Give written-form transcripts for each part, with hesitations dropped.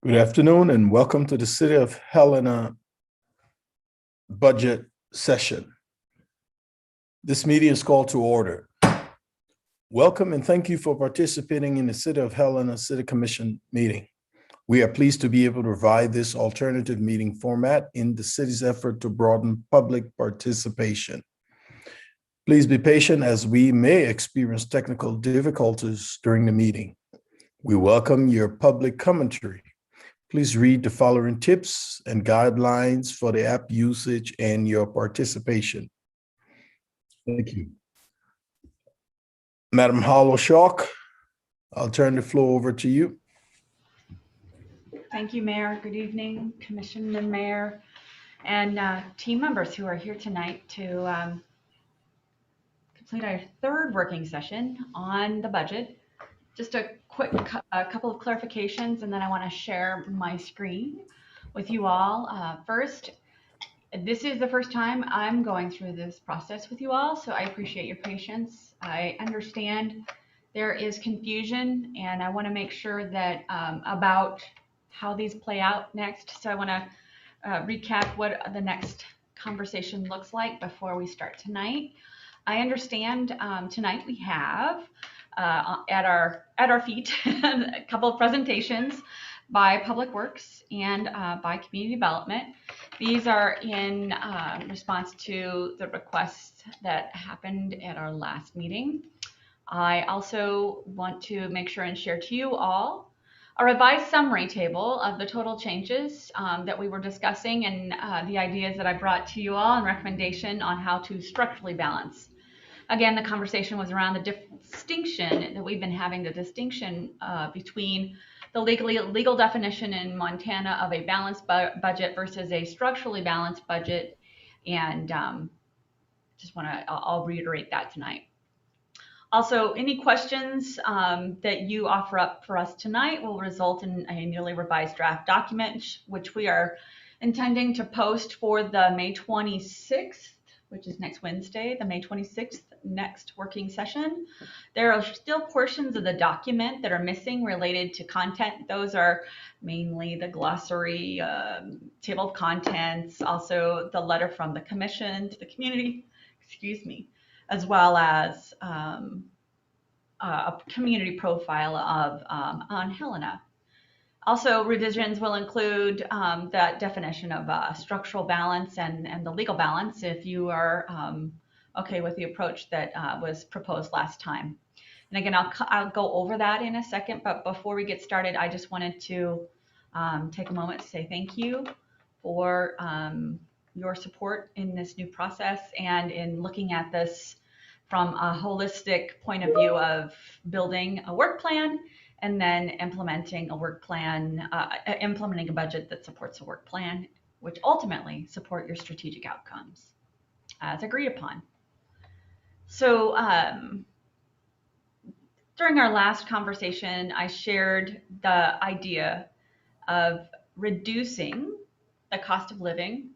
Good afternoon and welcome to the City of Helena budget session. This meeting is called to order. Welcome and thank you for participating in the City of Helena City Commission meeting. We are pleased to be able to provide this alternative meeting format in the city's effort to broaden public participation. Please be patient as we may experience technical difficulties during the meeting. We welcome your public commentary. Please read the following tips and guidelines for the app usage and your participation. Thank you. Madam Hollow-Schalk, I'll turn the floor over to you. Thank you, Mayor. Good evening, Commission and Mayor, and team members who are here tonight to complete our third working session on the budget. Just a quick couple of clarifications, and then I want to share my screen with you all. First, this is the first time I'm going through this process with you all, so I appreciate your patience. I understand there is confusion, and I want to make sure that about how these play out next. So I want to recap what the next conversation looks like before we start tonight. I understand tonight we have at our feet a couple of presentations by Public Works and by Community Development. These are in response to the requests that happened at our last meeting. I also want to make sure and share to you all a revised summary table of the total changes that we were discussing and the ideas that I brought to you all and recommendation on how to structurally balance. Again, the conversation was around the distinction that we've been having, the distinction between the legal definition in Montana of a balanced budget versus a structurally balanced budget. And I'll reiterate that tonight. Also, any questions that you offer up for us tonight will result in a newly revised draft document, which we are intending to post for the May 26th, which is next Wednesday, the May 26th next working session. There are still portions of the document that are missing related to content. Those are mainly the glossary, table of contents, also the letter from the commission to the community, as well as a community profile of on Helena. Also, revisions will include that definition of structural balance and the legal balance if you are okay with the approach that was proposed last time. And again, I'll go over that in a second, but before we get started, I just wanted to take a moment to say thank you for your support in this new process and in looking at this from a holistic point of view of building a work plan and then implementing a work plan, implementing a budget that supports a work plan, which ultimately support your strategic outcomes as agreed upon. So during our last conversation, I shared the idea of reducing the cost of living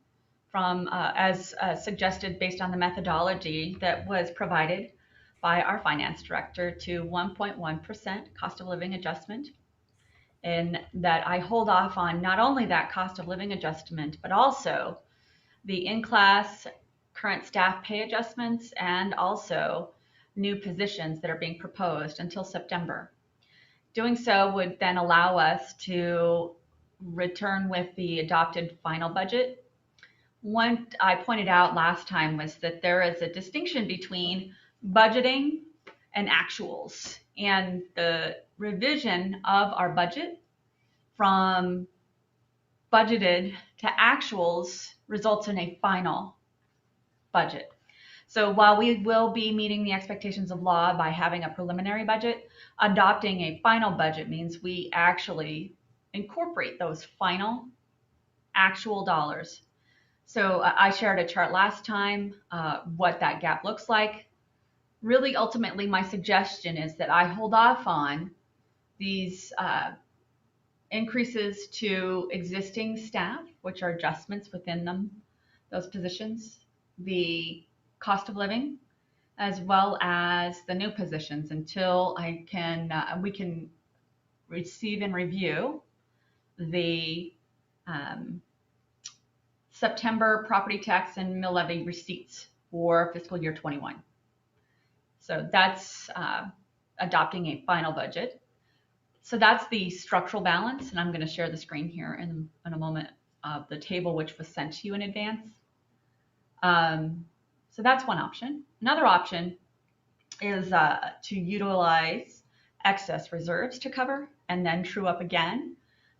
from as suggested based on the methodology that was provided by our finance director to 1.1% cost of living adjustment, and that I hold off on not only that cost of living adjustment, but also the in-class current staff pay adjustments and also new positions that are being proposed until September. Doing so would then allow us to return with the adopted final budget. One I pointed out last time was that there is a distinction between budgeting and actuals, and the revision of our budget from budgeted to actuals results in a final budget. So while we will be meeting the expectations of law by having a preliminary budget, adopting a final budget means we actually incorporate those final actual dollars. So I shared a chart last time, what that gap looks like. Really, ultimately, my suggestion is that I hold off on these increases to existing staff, which are adjustments within them, those positions, the cost of living, as well as the new positions until we can receive and review the September property tax and mill levy receipts for fiscal year 21. So that's adopting a final budget. So that's the structural balance, and I'm going to share the screen here in a moment of the table which was sent to you in advance. So that's one option. Another option is to utilize excess reserves to cover and then true up again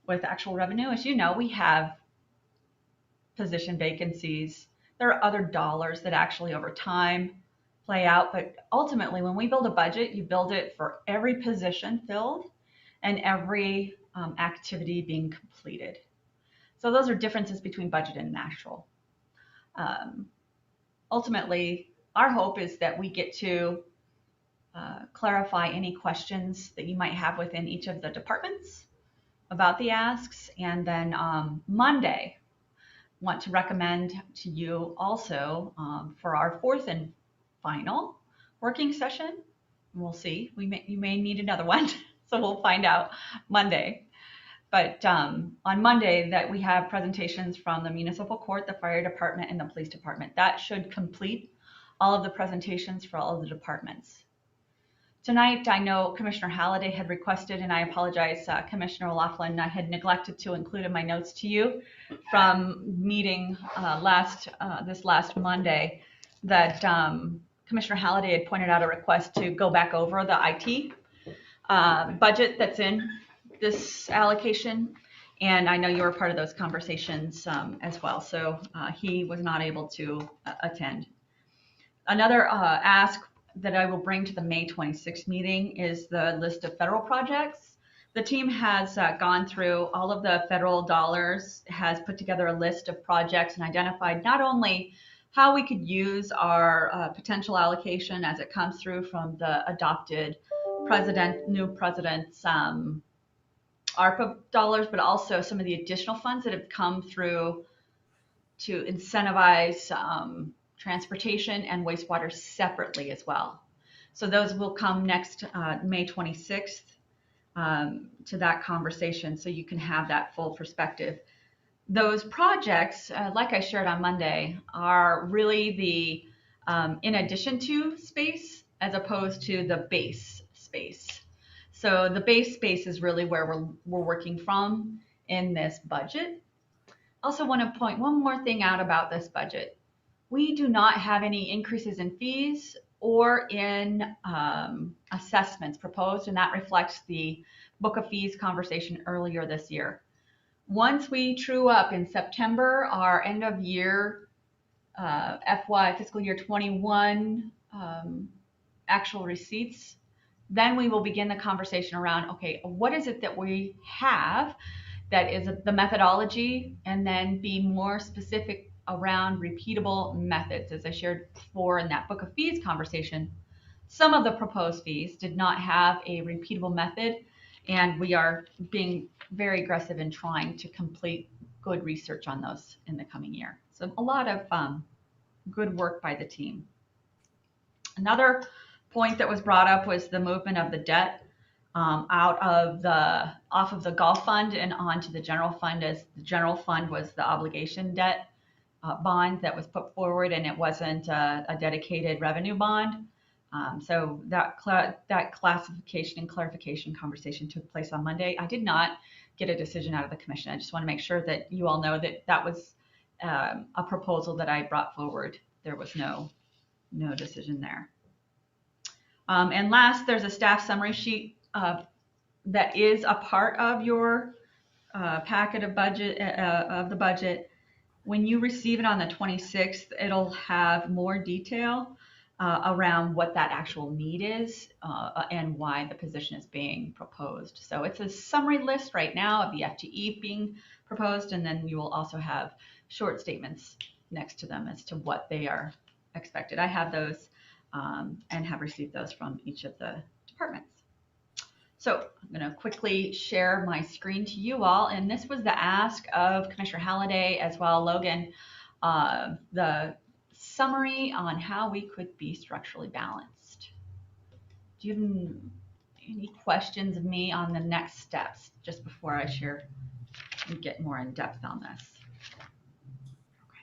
with actual revenue. As you know, we have position vacancies. There are other dollars that actually over time play out, but ultimately when we build a budget, you build it for every position filled and every activity being completed. So those are differences between budget and actual. Ultimately, our hope is that we get to clarify any questions that you might have within each of the departments about the asks. And then Monday, want to recommend to you also for our fourth and final working session. We'll see. You may need another one, so we'll find out Monday. But on Monday, that we have presentations from the municipal court, the fire department, and the police department. That should complete all of the presentations for all of the departments. Tonight, I know Commissioner Halliday had requested, and I apologize, Commissioner O'Loughlin, I had neglected to include in my notes to you from meeting this last Monday, that Commissioner Halliday had pointed out a request to go back over the IT budget that's in this allocation. And I know you were part of those conversations as well. So he was not able to attend. Another ask that I will bring to the May 26th meeting is the list of federal projects. The team has gone through all of the federal dollars, has put together a list of projects and identified not only how we could use our potential allocation as it comes through from the adopted new president's ARPA dollars, but also some of the additional funds that have come through to incentivize transportation and wastewater separately as well. So those will come next May 26th to that conversation, so you can have that full perspective. Those projects, like I shared on Monday, are really the in addition to space as opposed to the base space. So the base space is really where we're working from in this budget. Also want to point one more thing out about this budget. We do not have any increases in fees or in assessments proposed, and that reflects the book of fees conversation earlier this year. Once we true up in September, our end of year fiscal year 21 actual receipts, then we will begin the conversation around, okay, what is it that we have that is the methodology, and then be more specific around repeatable methods. As I shared before in that book of fees conversation, some of the proposed fees did not have a repeatable method, and we are being very aggressive in trying to complete good research on those in the coming year. So a lot of good work by the team. Another point that was brought up was the movement of the debt off of the Gulf Fund and onto the general fund, as the general fund was the obligation debt bond that was put forward, and it wasn't a dedicated revenue bond. So that classification and clarification conversation took place on Monday. I did not get a decision out of the commission. I just want to make sure that you all know that that was a proposal that I brought forward. There was no decision there. And last, there's a staff summary sheet that is a part of your packet of the budget. When you receive it on the 26th, it'll have more detail around what that actual need is and why the position is being proposed. So it's a summary list right now of the FTE being proposed, and then you will also have short statements next to them as to what they are expected. I have those and have received those from each of the departments. So I'm going to quickly share my screen to you all, and this was the ask of Commissioner Halliday as well, Logan, the summary on how we could be structurally balanced. Do you have any questions of me on the next steps just before I share and get more in depth on this.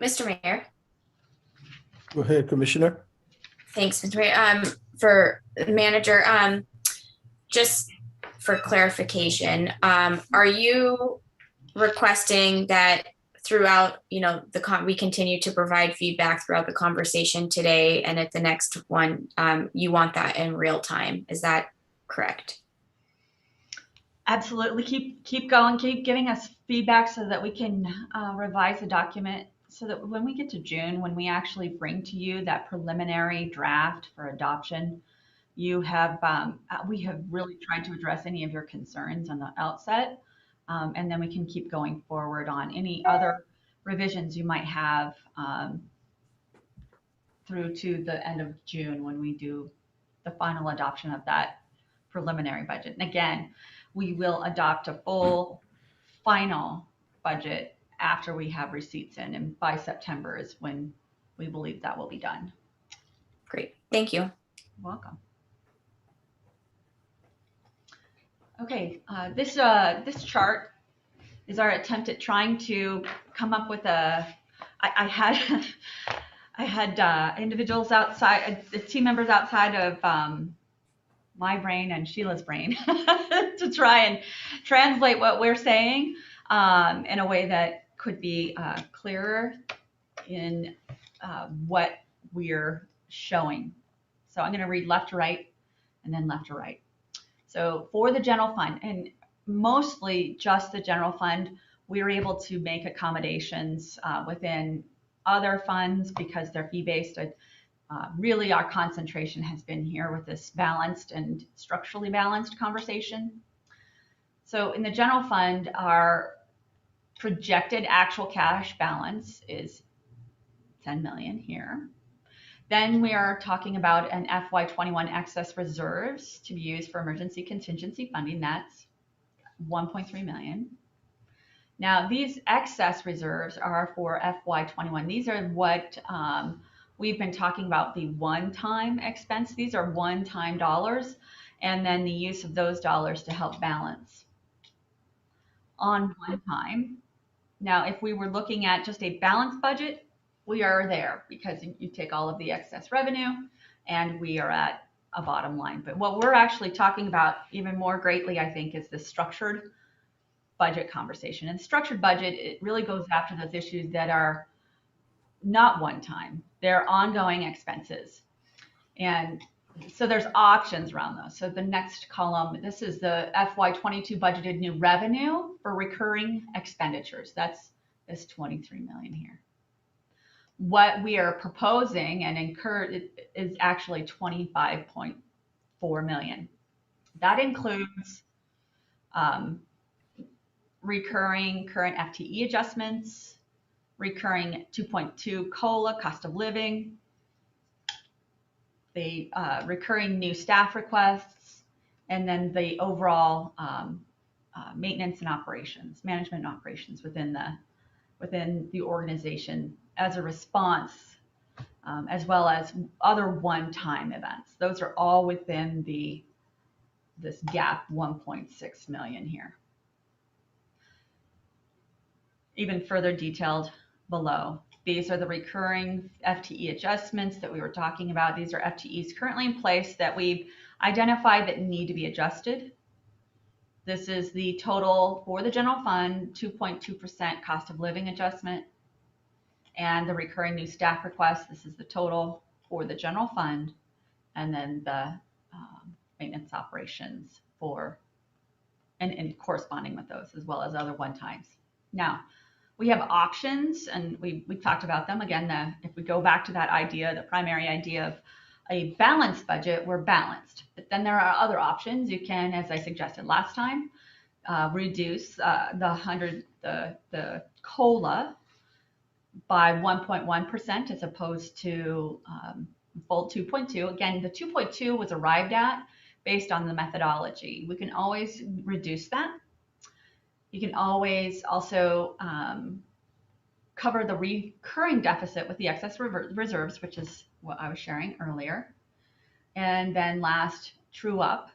Mr. Mayor. Go ahead, Commissioner. Thanks, Mr. Mayor. For manager, just for clarification, are you requesting that throughout, we continue to provide feedback throughout the conversation today, and at the next one, you want that in real time? Is that correct? Absolutely. Keep going. Keep giving us feedback so that we can revise the document, so that when we get to June, when we actually bring to you that preliminary draft for adoption, you have we have really tried to address any of your concerns on the outset, and then we can keep going forward on any other revisions you might have through to the end of June when we do the final adoption of that preliminary budget. And again, we will adopt a full final budget after we have receipts in, and by September is when we believe that will be done. Great, thank you. You're welcome. Okay, this chart is our attempt at trying to come up with a. I had individuals outside, team members outside of my brain and Sheila's brain to try and translate what we're saying in a way that could be clearer in what we're showing. So I'm going to read left to right and then left to right. So for the general fund, and mostly just the general fund, we were able to make accommodations within other funds because they're fee-based. Really, our concentration has been here with this balanced and structurally balanced conversation. So in the general fund, our projected actual cash balance is 10 million here. Then we are talking about an FY21 excess reserves to be used for emergency contingency funding. That's 1.3 million. Now, these excess reserves are for FY21. These are what we've been talking about, the one-time expense. These are one-time dollars, and then the use of those dollars to help balance on one time. Now, if we were looking at just a balanced budget, we are there because you take all of the excess revenue and we are at a bottom line. But what we're actually talking about even more greatly, I think, is the structured budget conversation. And structured budget, it really goes after those issues that are not one time, they're ongoing expenses. And so there's options around those. So the next column, this is the FY22 budgeted new revenue for recurring expenditures. That's this 23 million here. What we are proposing and incurred is actually 25.4 million. That includes recurring current FTE adjustments, recurring 2.2 COLA, cost of living, the recurring new staff requests, and then the overall maintenance and operations, management and operations within the organization as a response, as well as other one-time events. Those are all within this gap 1.6 million here. Even further detailed below. These are the recurring FTE adjustments that we were talking about. These are FTEs currently in place that we've identified that need to be adjusted. This is the total for the general fund, 2.2% cost of living adjustment. And the recurring new staff request, this is the total for the general fund. And then the maintenance operations for, and corresponding with those, as well as other one-times. Now, we have options, and we talked about them. Again, if we go back to that idea, the primary idea of a balanced budget, we're balanced. But then there are other options. You can, as I suggested last time, reduce the COLA by 1.1% as opposed to full 2.2. Again, the 2.2 was arrived at based on the methodology. We can always reduce that. You can always also cover the recurring deficit with the excess reserves, which is what I was sharing earlier. And then last, true up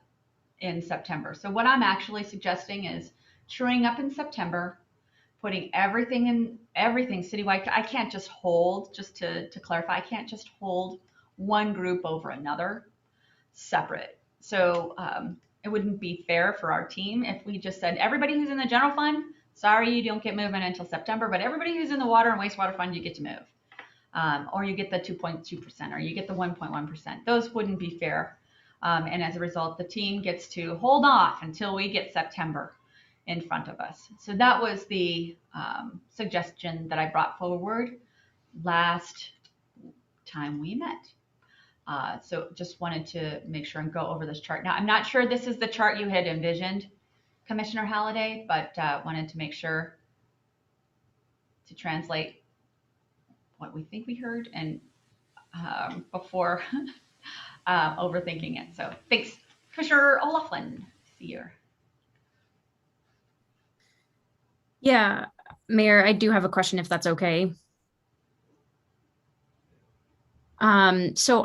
in September. So what I'm actually suggesting is truing up in September, putting everything citywide. I can't just hold, just to clarify, I can't just hold one group over another separate. So it wouldn't be fair for our team if we just said, everybody who's in the general fund, sorry, you don't get movement until September, but everybody who's in the water and wastewater fund, you get to move. Or you get the 2.2%, or you get the 1.1%. Those wouldn't be fair. And as a result, the team gets to hold off until we get September in front of us. So that was the suggestion that I brought forward last time we met. So just wanted to make sure and go over this chart. Now, I'm not sure this is the chart you had envisioned, Commissioner Halliday, but wanted to make sure to translate what we think we heard and before overthinking it. So thanks, Commissioner O'Loughlin. See you. Yeah, Mayor, I do have a question if that's okay. So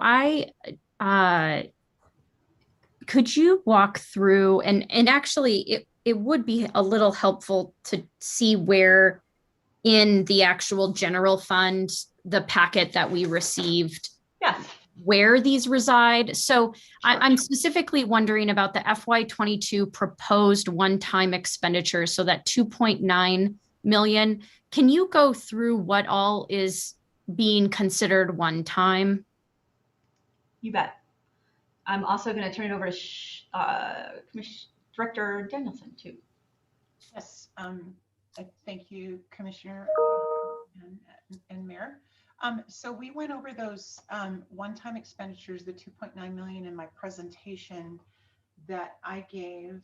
could you walk through and actually it would be a little helpful to see where in the actual general fund, the packet that we received, Yes, where these reside. So I'm specifically wondering about the FY22 proposed one-time expenditures. So that 2.9 million, can you go through what all is being considered one time? you bet. I'm also going to turn it over to Director Danielson too. Yes, thank you, Commissioner and Mayor. So we went over those one-time expenditures, the 2.9 million in my presentation that I gave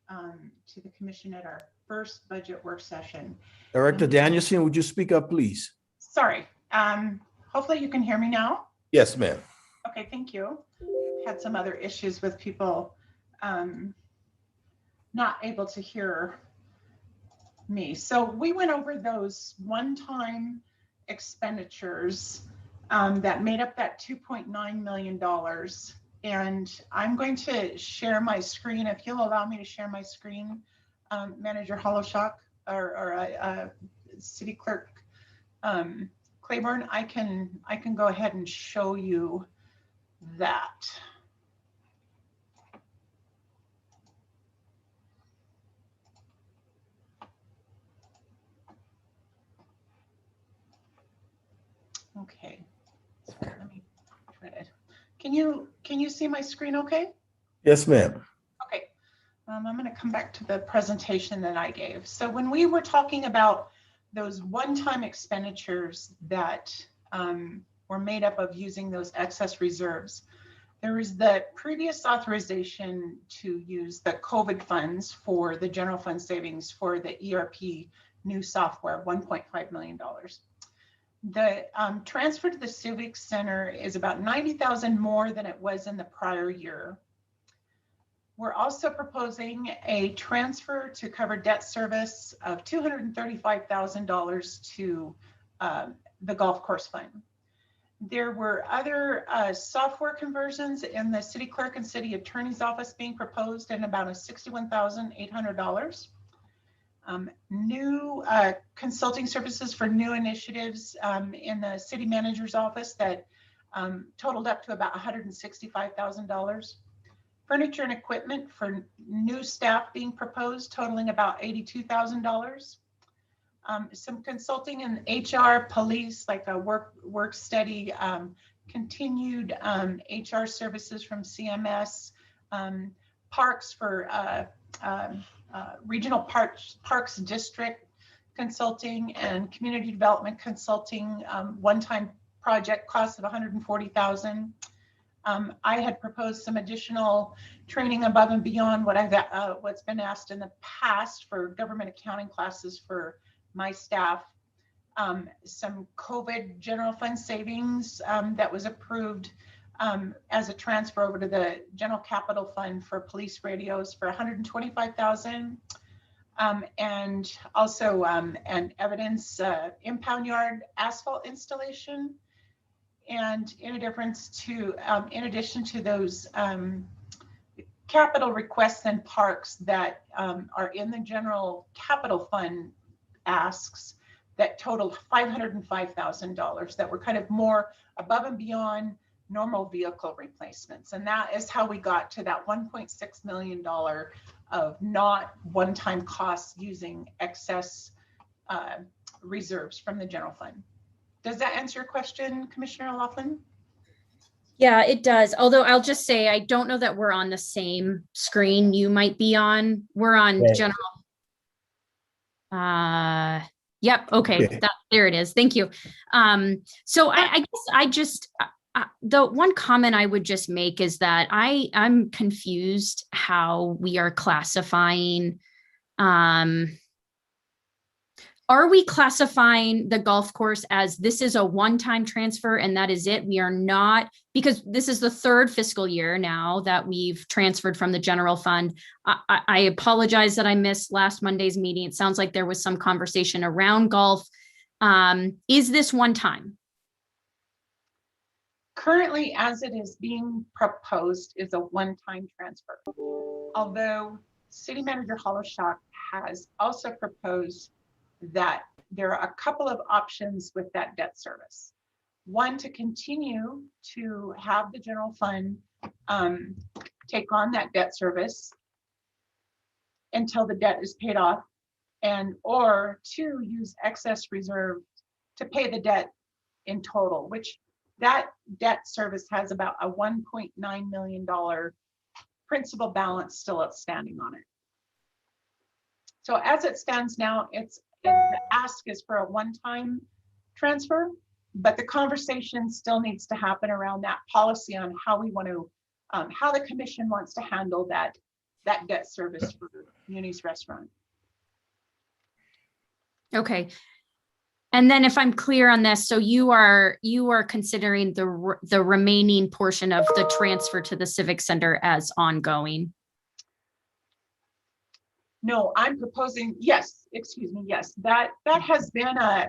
to the Commission at our first budget work session. Director Danielson, would you speak up, please? Sorry, hopefully you can hear me now. Yes, ma'am. Okay, thank you. Had some other issues with people not able to hear me. So we went over those one-time expenditures that made up that $2.9 million. And I'm going to share my screen. If you'll allow me to share my screen, Manager Holoshock or City Clerk Claiborne, I can go ahead and show you that. Okay, so let me try to. Can you see my screen okay? Yes, ma'am. Okay, I'm going to come back to the presentation that I gave. So when we were talking about those one-time expenditures that were made up of using those excess reserves, there was the previous authorization to use the COVID funds for the general fund savings for the ERP new software, $1.5 million. The transfer to the Civic Center is about 90,000 more than it was in the prior year. We're also proposing a transfer to cover debt service of $235,000 to the golf course fund. There were other software conversions in the city clerk and city attorney's office being proposed in about $61,800. New consulting services for new initiatives in the city manager's office that totaled up to about $165,000. Furniture and equipment for new staff being proposed, totaling about $82,000. Some consulting in HR, police, like a work study, continued HR services from CMS, parks for regional parks district consulting and community development consulting, one-time project cost of $140,000. I had proposed some additional training above and beyond what what's been asked in the past for government accounting classes for my staff. Some COVID general fund savings that was approved as a transfer over to the general capital fund for police radios for $125,000. And also an evidence impound yard asphalt installation. And in addition to those capital requests and parks that are in the general capital fund asks that totaled $505,000 that were kind of more above and beyond normal vehicle replacements. And that is how we got to that $1.6 million of not one-time costs using excess reserves from the general fund. Does that answer your question, Commissioner Laughlin? Yeah, it does. Although I'll just say, I don't know that we're on the same screen you might be on. We're on Right. general. Yep. Okay. Okay. There it is. Thank you. So I guess the one comment I would just make is that I'm confused how we are classifying. Are we classifying the golf course as this is a one-time transfer and that is it? We are not, because this is the third fiscal year now that we've transferred from the general fund. I apologize that I missed last Monday's meeting. It sounds like there was some conversation around golf. Is this one time? Currently, as it is being proposed, is a one-time transfer. Although City Manager Holoshock has also proposed that there are a couple of options with that debt service. One, to continue to have the general fund take on that debt service until the debt is paid off, and or two, use excess reserve to pay the debt in total, which that debt service has about a $1.9 million principal balance still outstanding on it. So as it stands now, the ask is for a one-time transfer, but the conversation still needs to happen around that policy on how we want to, how the commission wants to handle that debt service for Muni's Restaurant. Okay. And then if I'm clear on this, so you are considering the remaining portion of the transfer to the Civic Center as ongoing? No, I'm proposing, yes, excuse me, yes, that has been a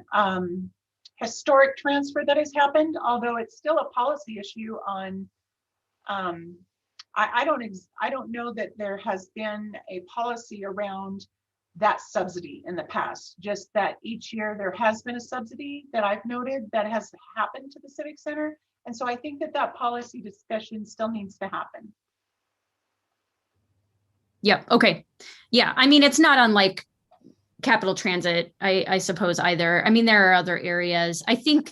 historic transfer that has happened, although it's still a policy issue on, I don't know that there has been a policy around that subsidy in the past, just that each year there has been a subsidy that I've noted that has happened to the Civic Center. And so I think that policy discussion still needs to happen. Yep. Okay. Yeah. I mean, it's not unlike capital transit, I suppose either. I mean, there are other areas. I think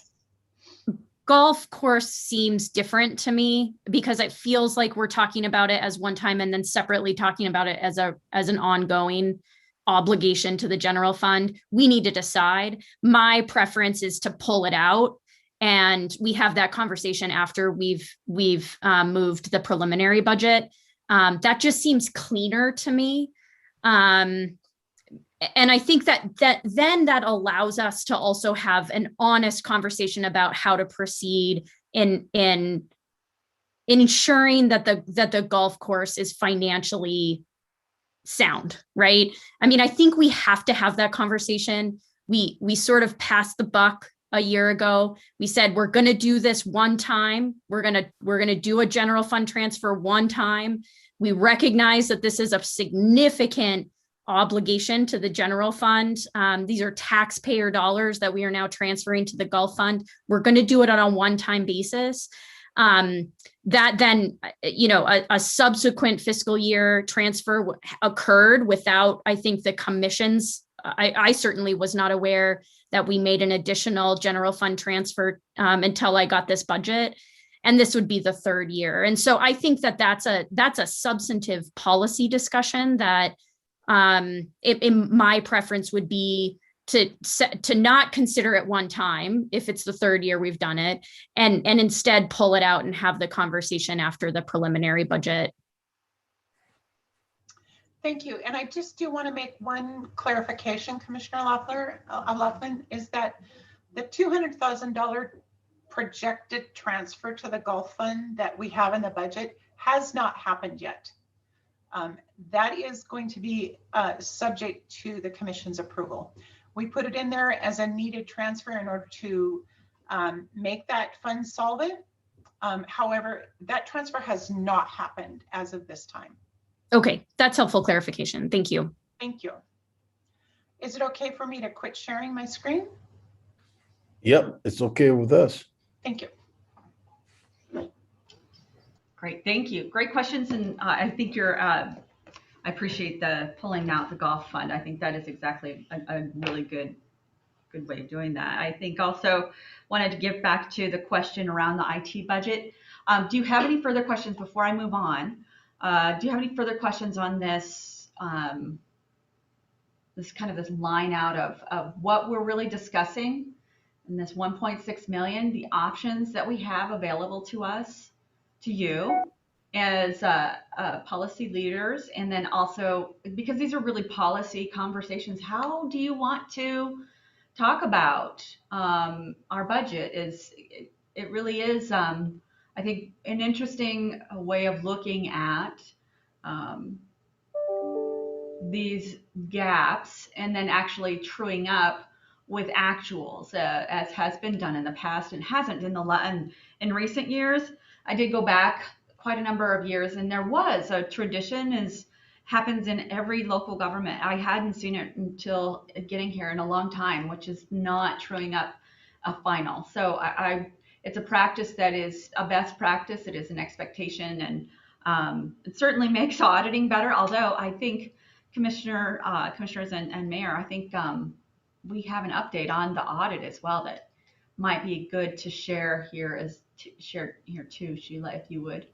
golf course seems different to me because it feels like we're talking about it as one time and then separately talking about it as an ongoing obligation to the general fund. We need to decide. My preference is to pull it out, and we have that conversation after we've moved the preliminary budget. That just seems cleaner to me. And I think that then that allows us to also have an honest conversation about how to proceed in ensuring that the golf course is financially sound, right? I mean, I think we have to have that conversation. We sort of passed the buck a year ago. We said, we're going to do this one time. We're going to do a general fund transfer one time. We recognize that this is a significant obligation to the general fund. These are taxpayer dollars that we are now transferring to the golf fund. We're going to do it on a one-time basis. That then, a subsequent fiscal year transfer occurred without, I think, the commissions. I certainly was not aware that we made an additional general fund transfer until I got this budget. And this would be the third year. And so I think that's a substantive policy discussion that in my preference would be to not consider it one time if it's the third year we've done it, and instead pull it out and have the conversation after the preliminary budget. Thank you. And I just do want to make one clarification, Commissioner Laughlin, is that the $200,000 projected transfer to the golf fund that we have in the budget has not happened yet. That is going to be subject to the commission's approval. We put it in there as a needed transfer in order to make that fund solvent. However, that transfer has not happened as of this time. Okay, that's helpful clarification. Thank you. Thank you. Is it okay for me to quit sharing my screen? Yep, it's okay with us. Thank you. Great, thank you. Great questions, and I think I appreciate the pulling out the golf fund. I think that is exactly a really good way of doing that. I think also wanted to give back to the question around the IT budget. Do you have any further questions before I move on? Do you have any further questions on this? This kind of this line out of what we're really discussing in this 1.6 million, the options that we have available to us, to you as policy leaders, and then also because these are really policy conversations, how do you want to talk about our budget? It really is, I think, an interesting way of looking at these gaps and then actually truing up with actuals, as has been done in the past and hasn't in recent years. I did go back quite a number of years, and there was a tradition happens in every local government. I hadn't seen it until getting here in a long time, which is not truing up a final. So it's a practice that is a best practice. It is an expectation, and it certainly makes auditing better. Although I think commissioners and mayor, I think we have an update on the audit as well that might be good to share here too, Sheila, if you would.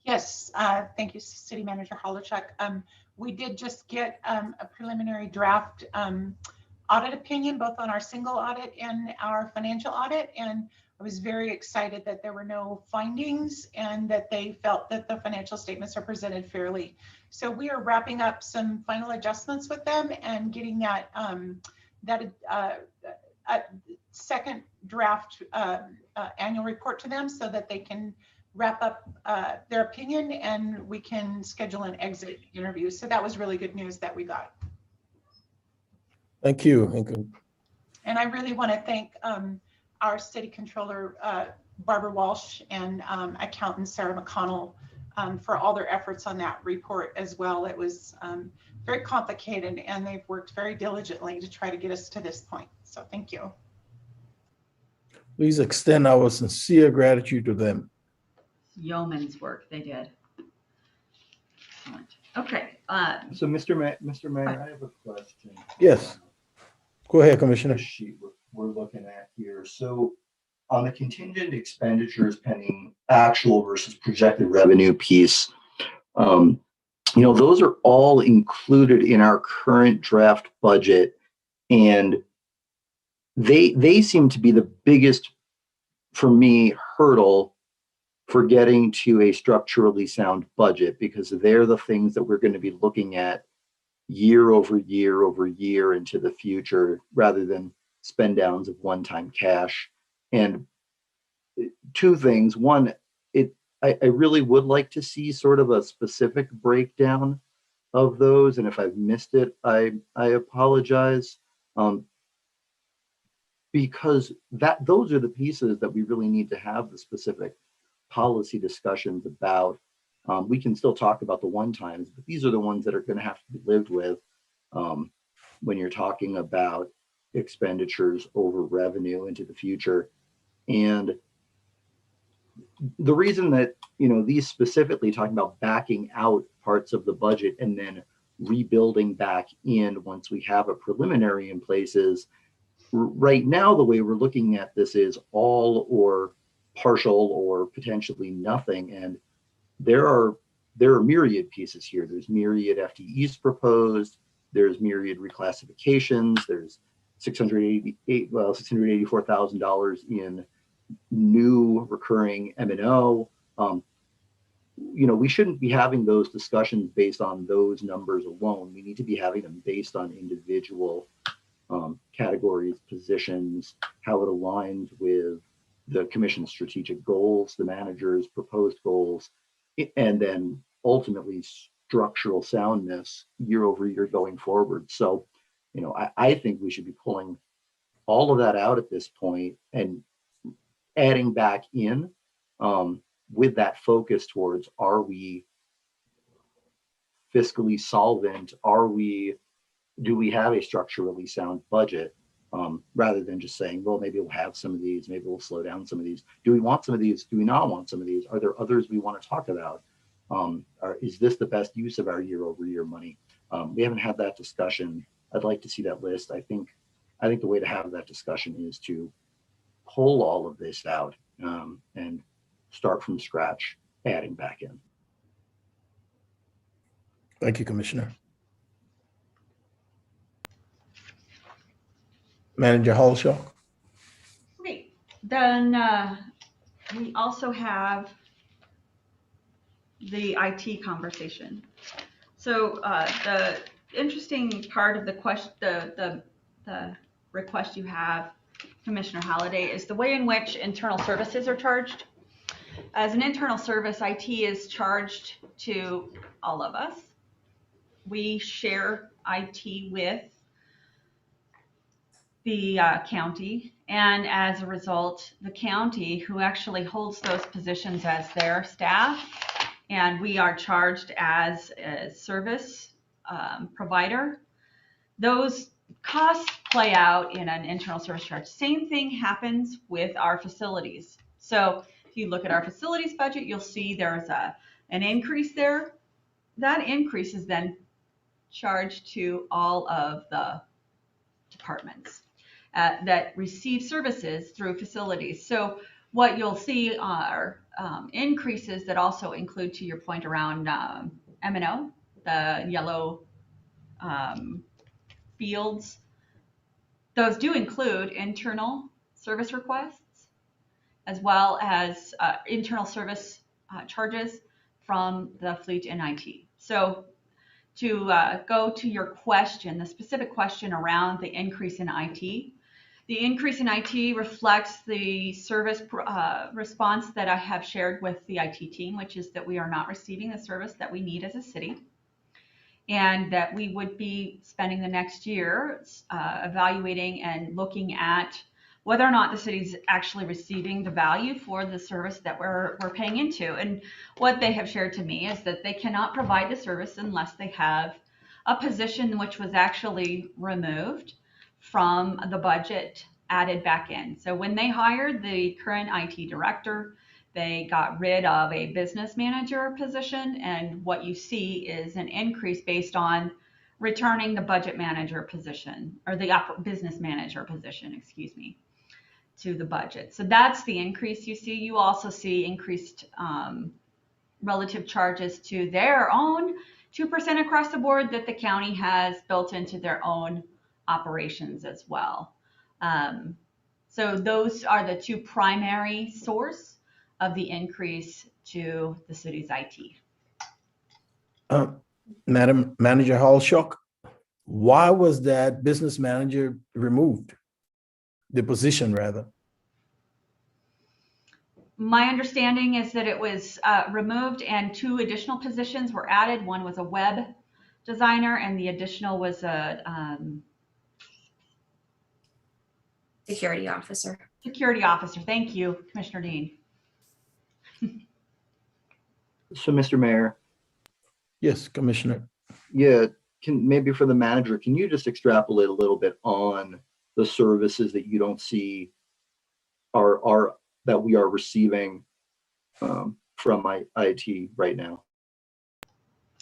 Yes, thank you, City Manager Holochuk. We did just get a preliminary draft audit opinion, both on our single audit and our financial audit. And I was very excited that there were no findings and that they felt that the financial statements are presented fairly. So we are wrapping up some final adjustments with them and getting that second draft annual report to them so that they can wrap up their opinion and we can schedule an exit interview. So that was really good news that we got. Thank you. And I really want to thank our city controller, Barbara Walsh, and accountant Sarah McConnell for all their efforts on that report as well. It was very complicated and they've worked very diligently to try to get us to this point. So thank you. Please extend our sincere gratitude to them. Yeoman's work they did. Excellent. Okay. So Mr. Mayor, I have a question. Yes. Go ahead, Commissioner. The sheet we're looking at here. So on the contingent expenditures pending actual versus projected revenue piece, those are all included in our current draft budget, and they seem to be the biggest, for me, hurdle for getting to a structurally sound budget, because they're the things that we're going to be looking at year over year over year into the future, rather than spend downs of one-time cash. And two things. One, I really would like to see sort of a specific breakdown of those. And if I've missed it, I apologize. Because those are the pieces that we really need to have the specific policy discussions about. We can still talk about the one-times, but these are the ones that are going to have to be lived with when you're talking about expenditures over revenue into the future. And the reason that, these specifically talking about backing out parts of the budget and then rebuilding back in once we have a preliminary in place is, right now, the way we're looking at this is all or partial or potentially nothing. And there are myriad pieces here. There's myriad FTEs proposed. There's myriad reclassifications. There's $684,000 in new recurring M&O. We shouldn't be having those discussions based on those numbers alone. We need to be having them based on individual categories, positions, how it aligns with the commission's strategic goals, the manager's proposed goals, and then ultimately structural soundness year over year going forward. So, I think we should be pulling all of that out at this point and adding back in with that focus towards, are we fiscally solvent? Are we do we have a structurally sound budget, rather than just saying, well, maybe we'll have some of these, maybe we'll slow down some of these. Do we want some of these? Do we not want some of these? Are there others we want to talk about? Is this the best use of our year-over-year money? We haven't had that discussion. I'd like to see that list. I think the way to have that discussion is to pull all of this out, and start from scratch, adding back in. Thank you, Commissioner. Manager Holshaw. Great. Then we also have the IT conversation. So the interesting part of the question, the request you have, Commissioner Halliday, is the way in which internal services are charged. As an internal service, IT is charged to all of us. We share IT with the county, and as a result, the county, who actually holds those positions as their staff, and we are charged as a service provider. Those costs play out in an internal service charge. Same thing happens with our facilities. So if you look at our facilities budget, you'll see there's an increase there. That increase is then charged to all of the departments that receive services through facilities. So what you'll see are increases that also include, to your point around M&O, the yellow fields. Those do include internal service requests, as well as internal service charges from the fleet and IT. So to go to your question, the specific question around the increase in IT, the increase in IT reflects the service response that I have shared with the IT team, which is that we are not receiving the service that we need as a city, and that we would be spending the next year evaluating and looking at whether or not the city's actually receiving the value for the service that we're paying into. And what they have shared to me is that they cannot provide the service unless they have a position which was actually removed from the budget, added back in. So when they hired the current IT director, they got rid of a business manager position, and what you see is an increase based on returning the budget manager position, or the business manager position, excuse me, to the budget. So that's the increase you see. You also see increased relative charges to their own 2% across the board that the county has built into their own operations as well. So those are the two primary source of the increase to the city's IT. Madam Manager Holshaw, why was that business manager removed? The position, rather. My understanding is that it was removed and two additional positions were added. One was a web designer and the additional was a Security officer. security officer. Thank you, Commissioner Dean. So, Mr. Mayor, Yes, Commissioner. yeah, maybe for the manager, can you just extrapolate a little bit on the services that you don't see are that we are receiving from my IT right now?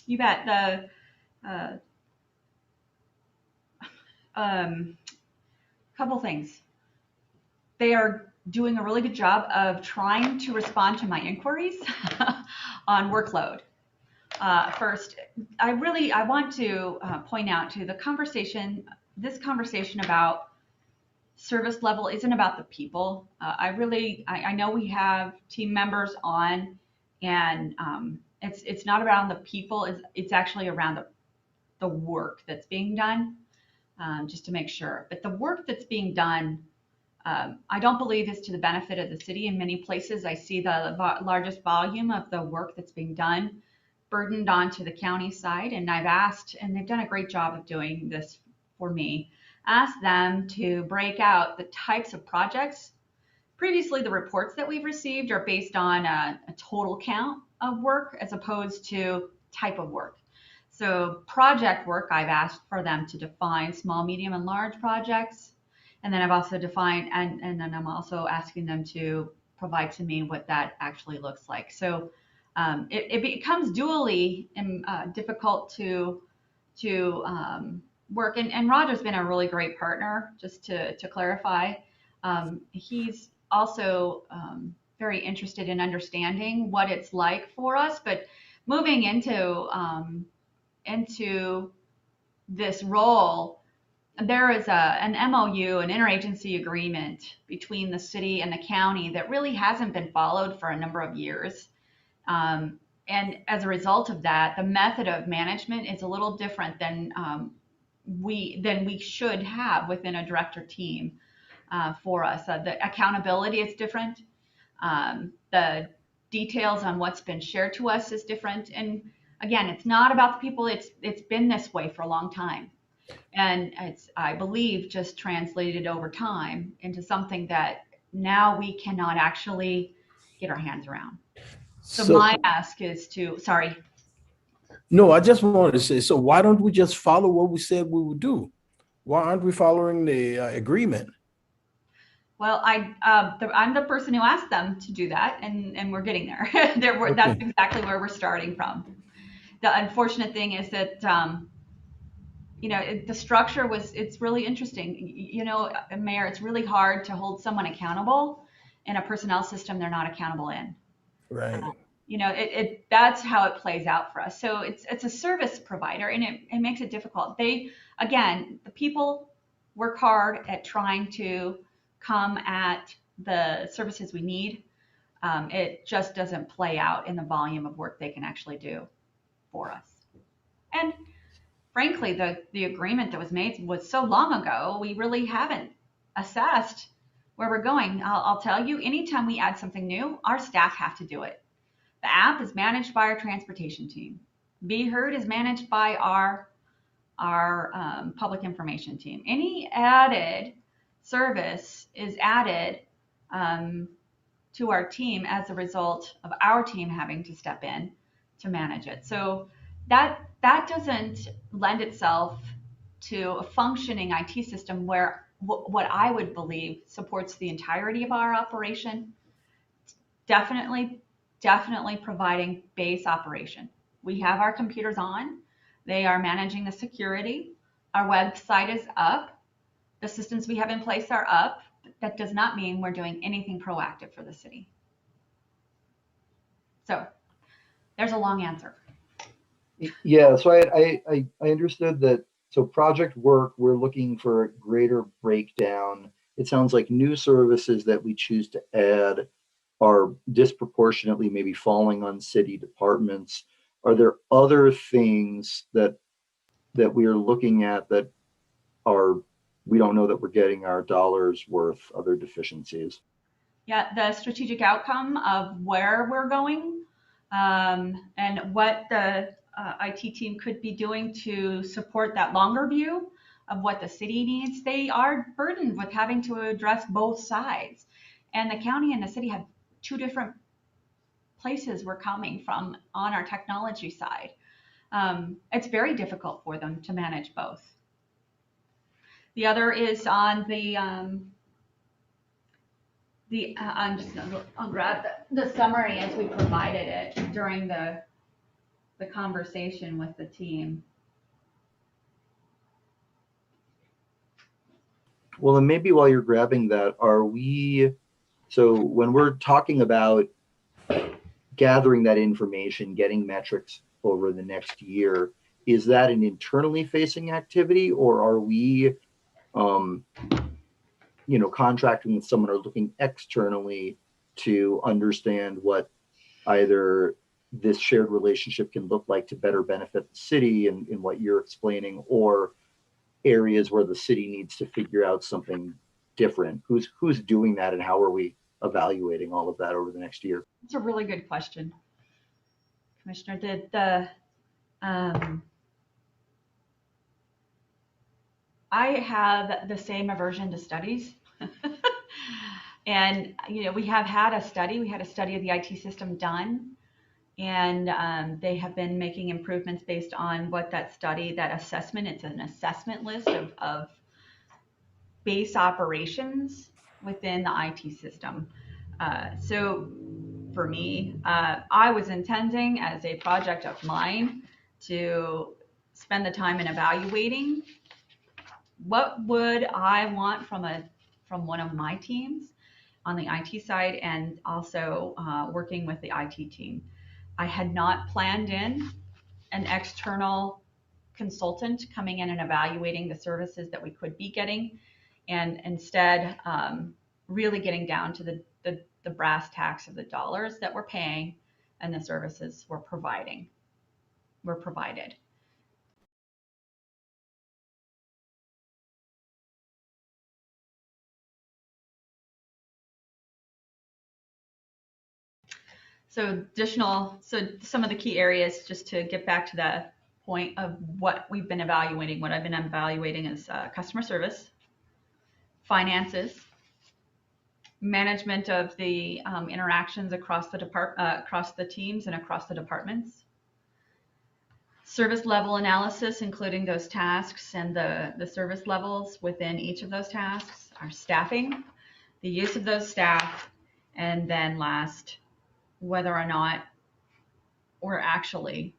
You bet. Couple things. They are doing a really good job of trying to respond to my inquiries on workload. First, I want to point out to the conversation, this conversation about service level isn't about the people. I know we have team members on, and it's not around the people. It's actually around the work that's being done, just to make sure. But the work that's being done, I don't believe is to the benefit of the city. In many places, I see the largest volume of the work that's being done burdened onto the county side. And I've asked, and they've done a great job of doing this for me, asked them to break out the types of projects. Previously, the reports that we've received are based on a total count of work as opposed to type of work. So project work, I've asked for them to define small, medium, and large projects. And then I've also defined, and then I'm also asking them to provide to me what that actually looks like. So it becomes dually difficult to work. And Roger's been a really great partner, just to clarify. He's also very interested in understanding what it's like for us, but moving into this role, there is an MOU, an interagency agreement between the city and the county that really hasn't been followed for a number of years. And as a result of that, the method of management is a little different than we should have within a director team for us. The accountability is different. The details on what's been shared to us is different. And again, it's not about the people. It's been this way for a long time. And it's, I believe, just translated over time into something that now we cannot actually get our hands around. So my ask is to, sorry. No, I just wanted to say, so why don't we just follow what we said we would do? Why aren't we following the agreement? Well, I'm the person who asked them to do that, and we're getting there. That's exactly where we're starting from. The unfortunate thing is that, the structure it's really interesting. Mayor, it's really hard to hold someone accountable in a personnel system they're not accountable in. Right. That's how it plays out for us. So it's a service provider, and it makes it difficult. The people work hard at trying to come at the services we need. It just doesn't play out in the volume of work they can actually do for us. And frankly, the agreement that was made was so long ago, we really haven't assessed where we're going. I'll tell you, anytime we add something new, our staff have to do it. The app is managed by our transportation team. Be Heard is managed by our public information team. Any added service is added to our team as a result of our team having to step in to manage it. So that doesn't lend itself to a functioning IT system where what I would believe supports the entirety of our operation. Definitely providing base operation. We have our computers on. They are managing the security. Our website is up. The systems we have in place are up. That does not mean we're doing anything proactive for the city. So there's a long answer. Yeah, so I understood that. So project work, we're looking for a greater breakdown. It sounds like new services that we choose to add are disproportionately maybe falling on city departments. Are there other things that we are looking at that we don't know that we're getting our dollars worth, other deficiencies? Yeah, the strategic outcome of where we're going and what the IT team could be doing to support that longer view of what the city needs. They are burdened with having to address both sides. And the county and the city have two different places we're coming from on our technology side. It's very difficult for them to manage both. The other is on I'll grab the summary as we provided it during the conversation with the team. Well, and maybe while you're grabbing that, so when we're talking about gathering that information, getting metrics over the next year, is that an internally facing activity, or are we, contracting with someone or looking externally to understand what either this shared relationship can look like to better benefit the city in what you're explaining, or areas where the city needs to figure out something different? Who's doing that, and how are we evaluating all of that over the next year? It's a really good question, Commissioner. I have the same aversion to studies. And we have had a study. We had a study of the IT system done And they have been making improvements based on what that study, that assessment, it's an assessment list of base operations within the IT system. So for me, I was intending as a project of mine to spend the time in evaluating what would I want from one of my teams on the IT side, and also working with the IT team. I had not planned in an external consultant coming in and evaluating the services that we could be getting, and instead really getting down to the brass tacks of the dollars that we're paying and the services we're provided. So some of the key areas, just to get back to the point of what we've been evaluating, what I've been evaluating is customer service, finances, management of the interactions across the teams and across the departments, service level analysis, including those tasks and the service levels within each of those tasks, our staffing, the use of those staff, and then last, whether or not we're actually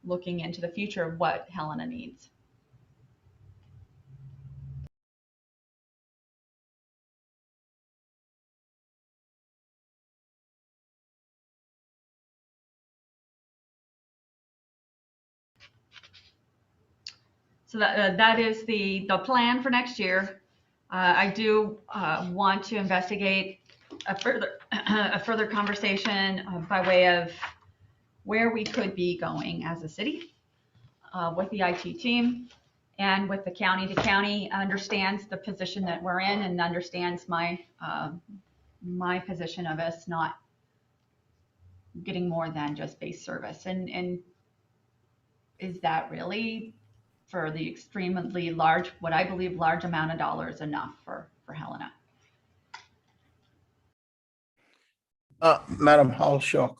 looking into the future of what Helena needs. So that is the plan for next year. I do want to investigate a further conversation by way of where we could be going as a city with the IT team and with the county. The county understands the position that we're in and understands my position of us not getting more than just base service. And is that really, for the extremely large, what I believe large amount of dollars, enough for Helena? Madam Halshaw,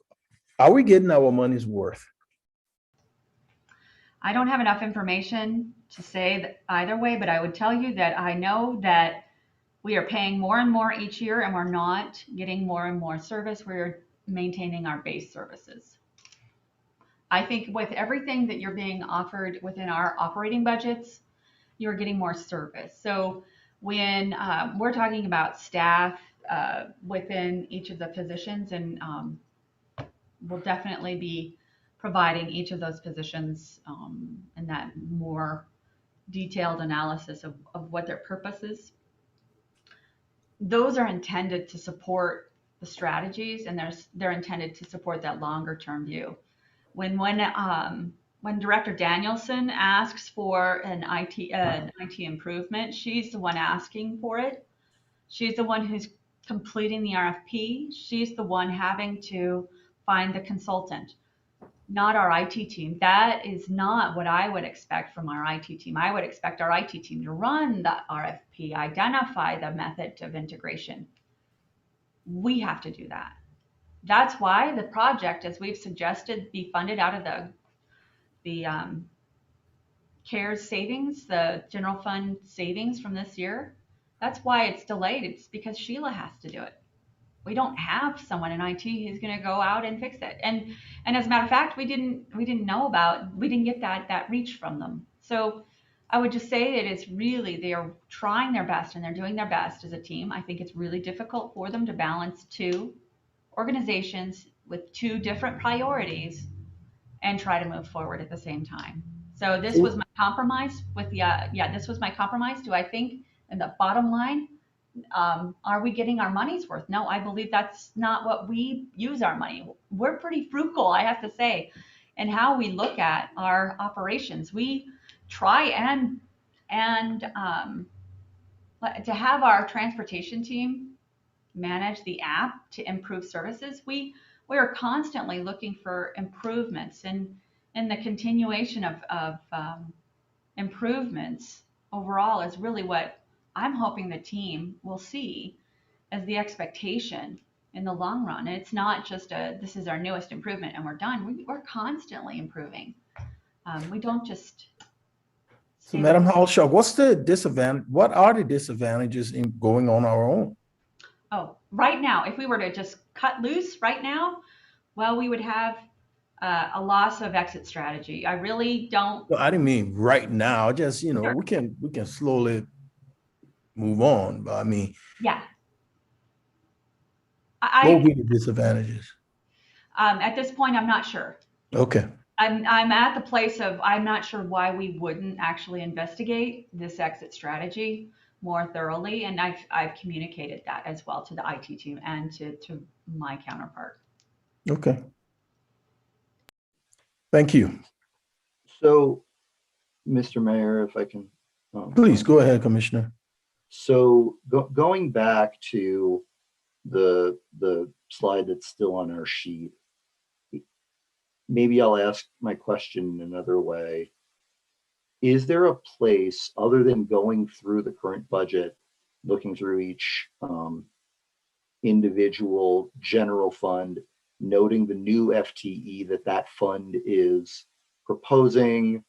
are we getting our money's worth? I don't have enough information to say that either way, but I would tell you that I know that we are paying more and more each year, and we're not getting more and more service. We're maintaining our base services. I think with everything that you're being offered within our operating budgets, you're getting more service. So when we're talking about staff within each of the positions, and we'll definitely be providing each of those positions and that more detailed analysis of what their purpose is. Those are intended to support the strategies, and they're intended to support that longer term view. When Director Danielson asks for an IT improvement, she's the one asking for it. She's the one who's completing the RFP. She's the one having to find the consultant, not our IT team. That is not what I would expect from our IT team. I would expect our IT team to run the RFP, identify the method of integration. We have to do that. That's why the project, as we've suggested, be funded out of the CARES savings, the general fund savings from this year. That's why it's delayed. It's because Sheila has to do it. We don't have someone in IT who's going to go out and fix it. And as a matter of fact, we didn't get that reach from them. So I would just say that it's really, they are trying their best and they're doing their best as a team. I think it's really difficult for them to balance two organizations with two different priorities and try to move forward at the same time. So this was my compromise with the, this was my compromise. Do I think in the bottom line, are we getting our money's worth? No, I believe that's not what we use our money. We're pretty frugal, I have to say, in how we look at our operations. We try and to have our transportation team manage the app to improve services. We are constantly looking for improvements, and the continuation of improvements overall is really what I'm hoping the team will see as the expectation in the long run. And it's not just this is our newest improvement and we're done. We're constantly improving. We don't just. So Madam Holshaw, what are the disadvantages in going on our own? Oh, right now, if we were to just cut loose right now, well, we would have a loss of exit strategy. I really don't. Well, I didn't mean right now, just, Sure. we can slowly move on, but I mean, Yeah. what would be the disadvantages? At this point, I'm not sure. Okay. I'm at the place of I'm not sure why we wouldn't actually investigate this exit strategy more thoroughly, and I've communicated that as well to the IT team and to my counterpart. Okay. Thank you. So, Mr. Mayor, if I can. Please go ahead, Commissioner. So going back to the slide that's still on our sheet, maybe I'll ask my question another way. Is there a place other than going through the current budget, looking through each individual general fund, noting the new FTE that fund is proposing,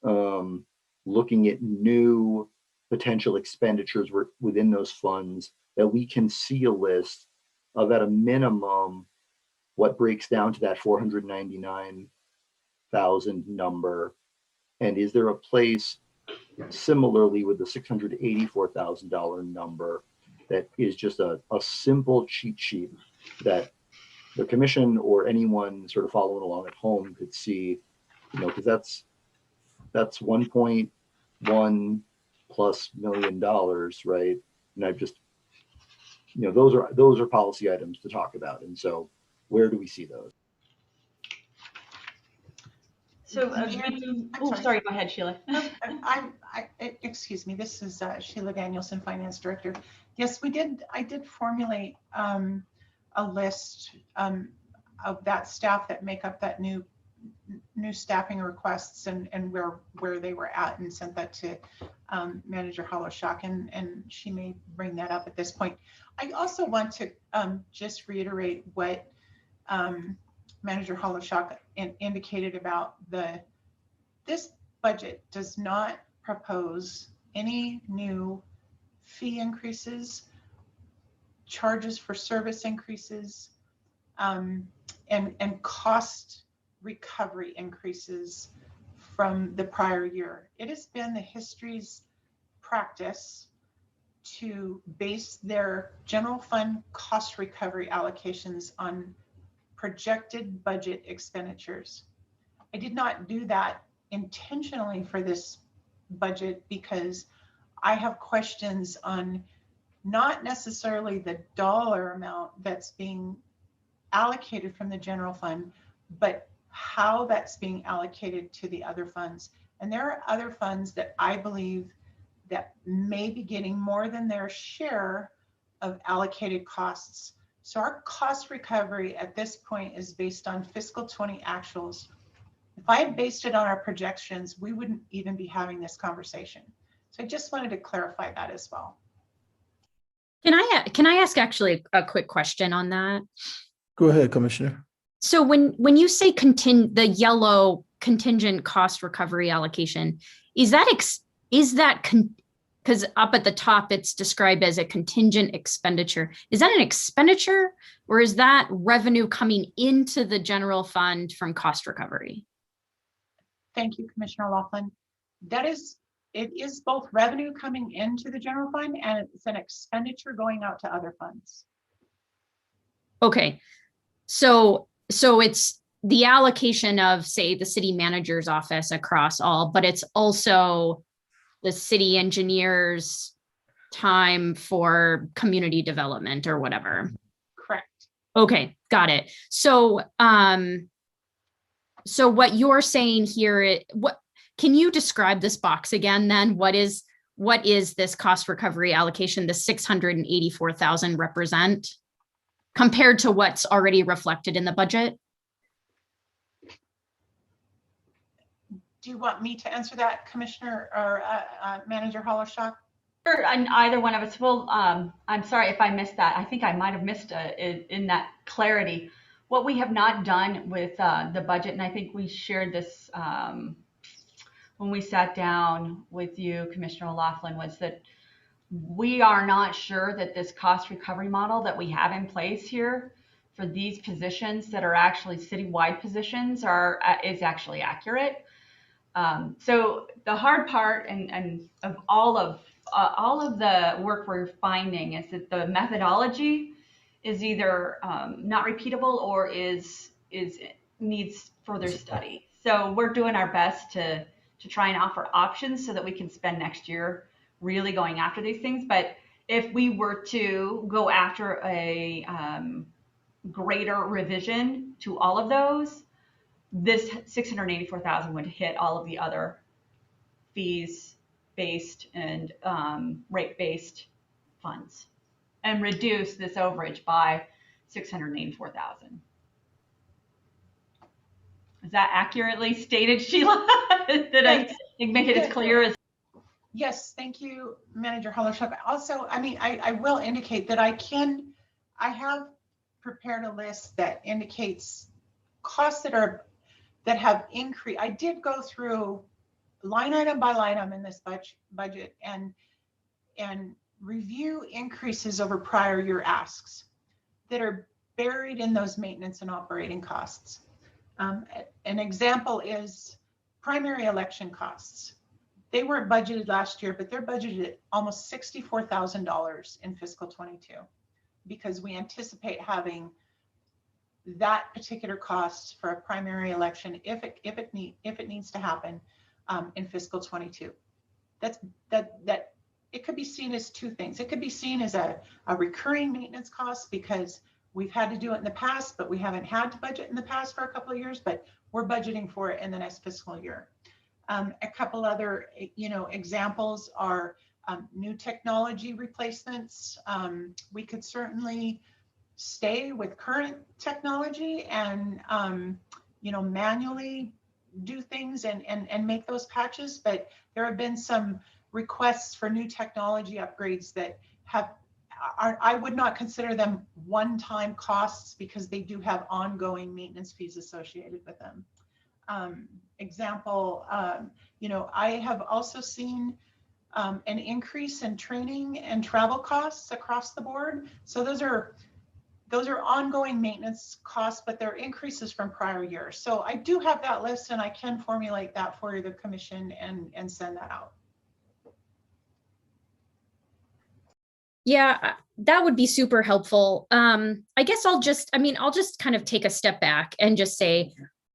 looking at new potential expenditures within those funds, that we can see a list of, at a minimum, what breaks down to that 499,000 number? And is there a place similarly with the $684,000 number that is just a simple cheat sheet that the commission or anyone sort of following along at home could see, because that's $1.1+ million, right? And I've just, those are policy items to talk about. And so where do we see those? So, sorry, go ahead, Sheila. Excuse me, this is Sheila Danielson, Finance Director. Yes, I did formulate a list of that staff that make up that new staffing requests and where they were at, and sent that to Manager Holoshock, and she may bring that up at this point. I also want to just reiterate what Manager Holoshock indicated about this budget does not propose any new fee increases, charges for service increases, and cost recovery increases from the prior year. It has been the history's practice to base their general fund cost recovery allocations on projected budget expenditures. I did not do that intentionally for this budget because I have questions on not necessarily the dollar amount that's being allocated from the general fund, but how that's being allocated to the other funds. And there are other funds that I believe that may be getting more than their share of allocated costs. So our cost recovery at this point is based on fiscal 20 actuals. If I had based it on our projections, we wouldn't even be having this conversation. So I just wanted to clarify that as well. Can I ask actually a quick question on that? Go ahead, Commissioner. So when you say the yellow contingent cost recovery allocation, is that because up at the top it's described as a contingent expenditure? Is that an expenditure, or is that revenue coming into the general fund from cost recovery? Thank you, Commissioner Laughlin. It is both revenue coming into the general fund and it's an expenditure going out to other funds. Okay, so it's the allocation of, say, the city manager's office across all, but it's also the city engineer's time for community development or whatever. Correct. Okay, got it. So so what you're saying here, can you describe this box again then? What is this cost recovery allocation, the 684,000 represent compared to what's already reflected in the budget? Do you want me to answer that, Commissioner or Manager Holoshock? Or either one of us. Well, I'm sorry if I missed that. I think I might have missed it in that clarity. What we have not done with the budget, and I think we shared this when we sat down with you, Commissioner O'Loughlin, was that we are not sure that this cost recovery model that we have in place here for these positions that are actually citywide positions is actually accurate. So the hard part and of all of the work we're finding is that the methodology is either not repeatable or needs further study. So we're doing our best to try and offer options so that we can spend next year really going after these things. But if we were to go after a greater revision to all of those, this 684,000 would hit all of the other fees-based and rate-based funds and reduce this overage by 684,000. Is that accurately stated, Sheila? Did I make it as clear as? Yes, thank you, Manager Hollershop. Also, I mean, I will indicate that I have prepared a list that indicates costs that have increased. I did go through line item by line item in this budget and review increases over prior year asks that are buried in those maintenance and operating costs. An example is primary election costs. They weren't budgeted last year, but they're budgeted at almost $64,000 in fiscal 22 because we anticipate having that particular cost for a primary election if it needs to happen in fiscal 22. That it could be seen as two things. It could be seen as a recurring maintenance cost because we've had to do it in the past, but we haven't had to budget in the past for a couple of years, but we're budgeting for it in the next fiscal year. A couple other, examples are new technology replacements. We could certainly stay with current technology and, manually do things and make those patches, but there have been some requests for new technology upgrades that I would not consider them one-time costs because they do have ongoing maintenance fees associated with them. Example, I have also seen an increase in training and travel costs across the board. So those are ongoing maintenance costs, but they're increases from prior years. So I do have that list and I can formulate that for the commission and send that out. Yeah, that would be super helpful. I guess I'll just kind of take a step back and just say,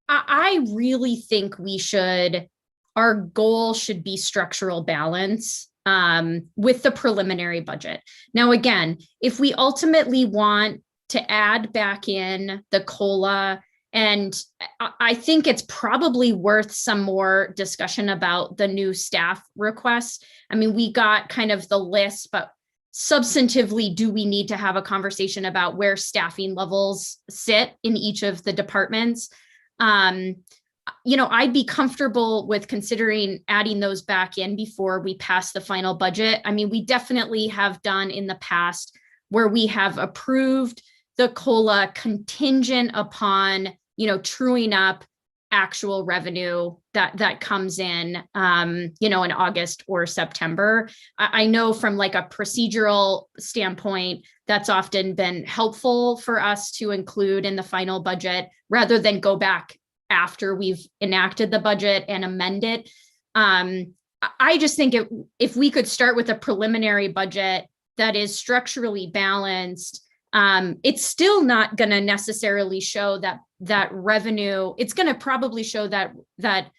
I really think our goal should be structural balance with the preliminary budget. Now, again, if we ultimately want to add back in the COLA, and I think it's probably worth some more discussion about the new staff requests. I mean, we got kind of the list, but substantively, do we need to have a conversation about where staffing levels sit in each of the departments? I'd be comfortable with considering adding those back in before we pass the final budget. I mean, we definitely have done in the past where we have approved the COLA contingent upon, truing up actual revenue that comes in, in August or September. I know from like a procedural standpoint, that's often been helpful for us to include in the final budget rather than go back after we've enacted the budget and amend it. I just think if we could start with a preliminary budget that is structurally balanced, it's still not going to necessarily show that revenue. It's going to probably show that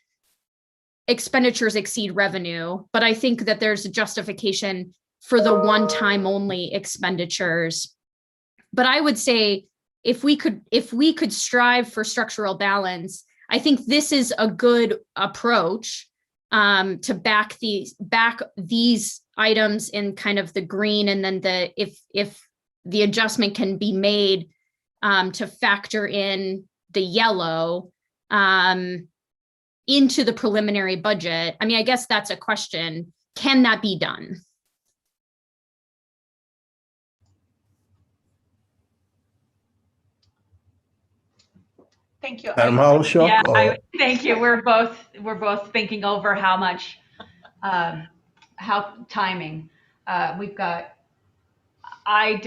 expenditures exceed revenue, but I think that there's a justification for the one-time only expenditures. But I would say if we could strive for structural balance, I think this is a good approach to back these items in kind of the green, and then if the adjustment can be made to factor in the yellow into the preliminary budget. I mean, I guess that's a question. Can that be done? Thank you. Madam I- Hollishock? Yeah, thank you. We're both thinking over how much, how timing. We've got, I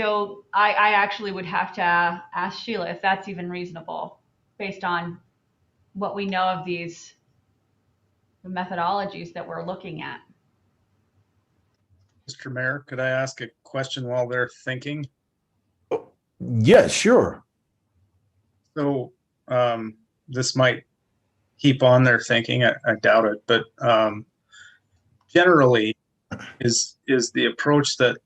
actually would have to ask Sheila if that's even reasonable based on what we know of these methodologies that we're looking at. Mr. Mayor, could I ask a question while they're thinking? Yes, sure. So this might keep on their thinking. I doubt it, but generally is the approach that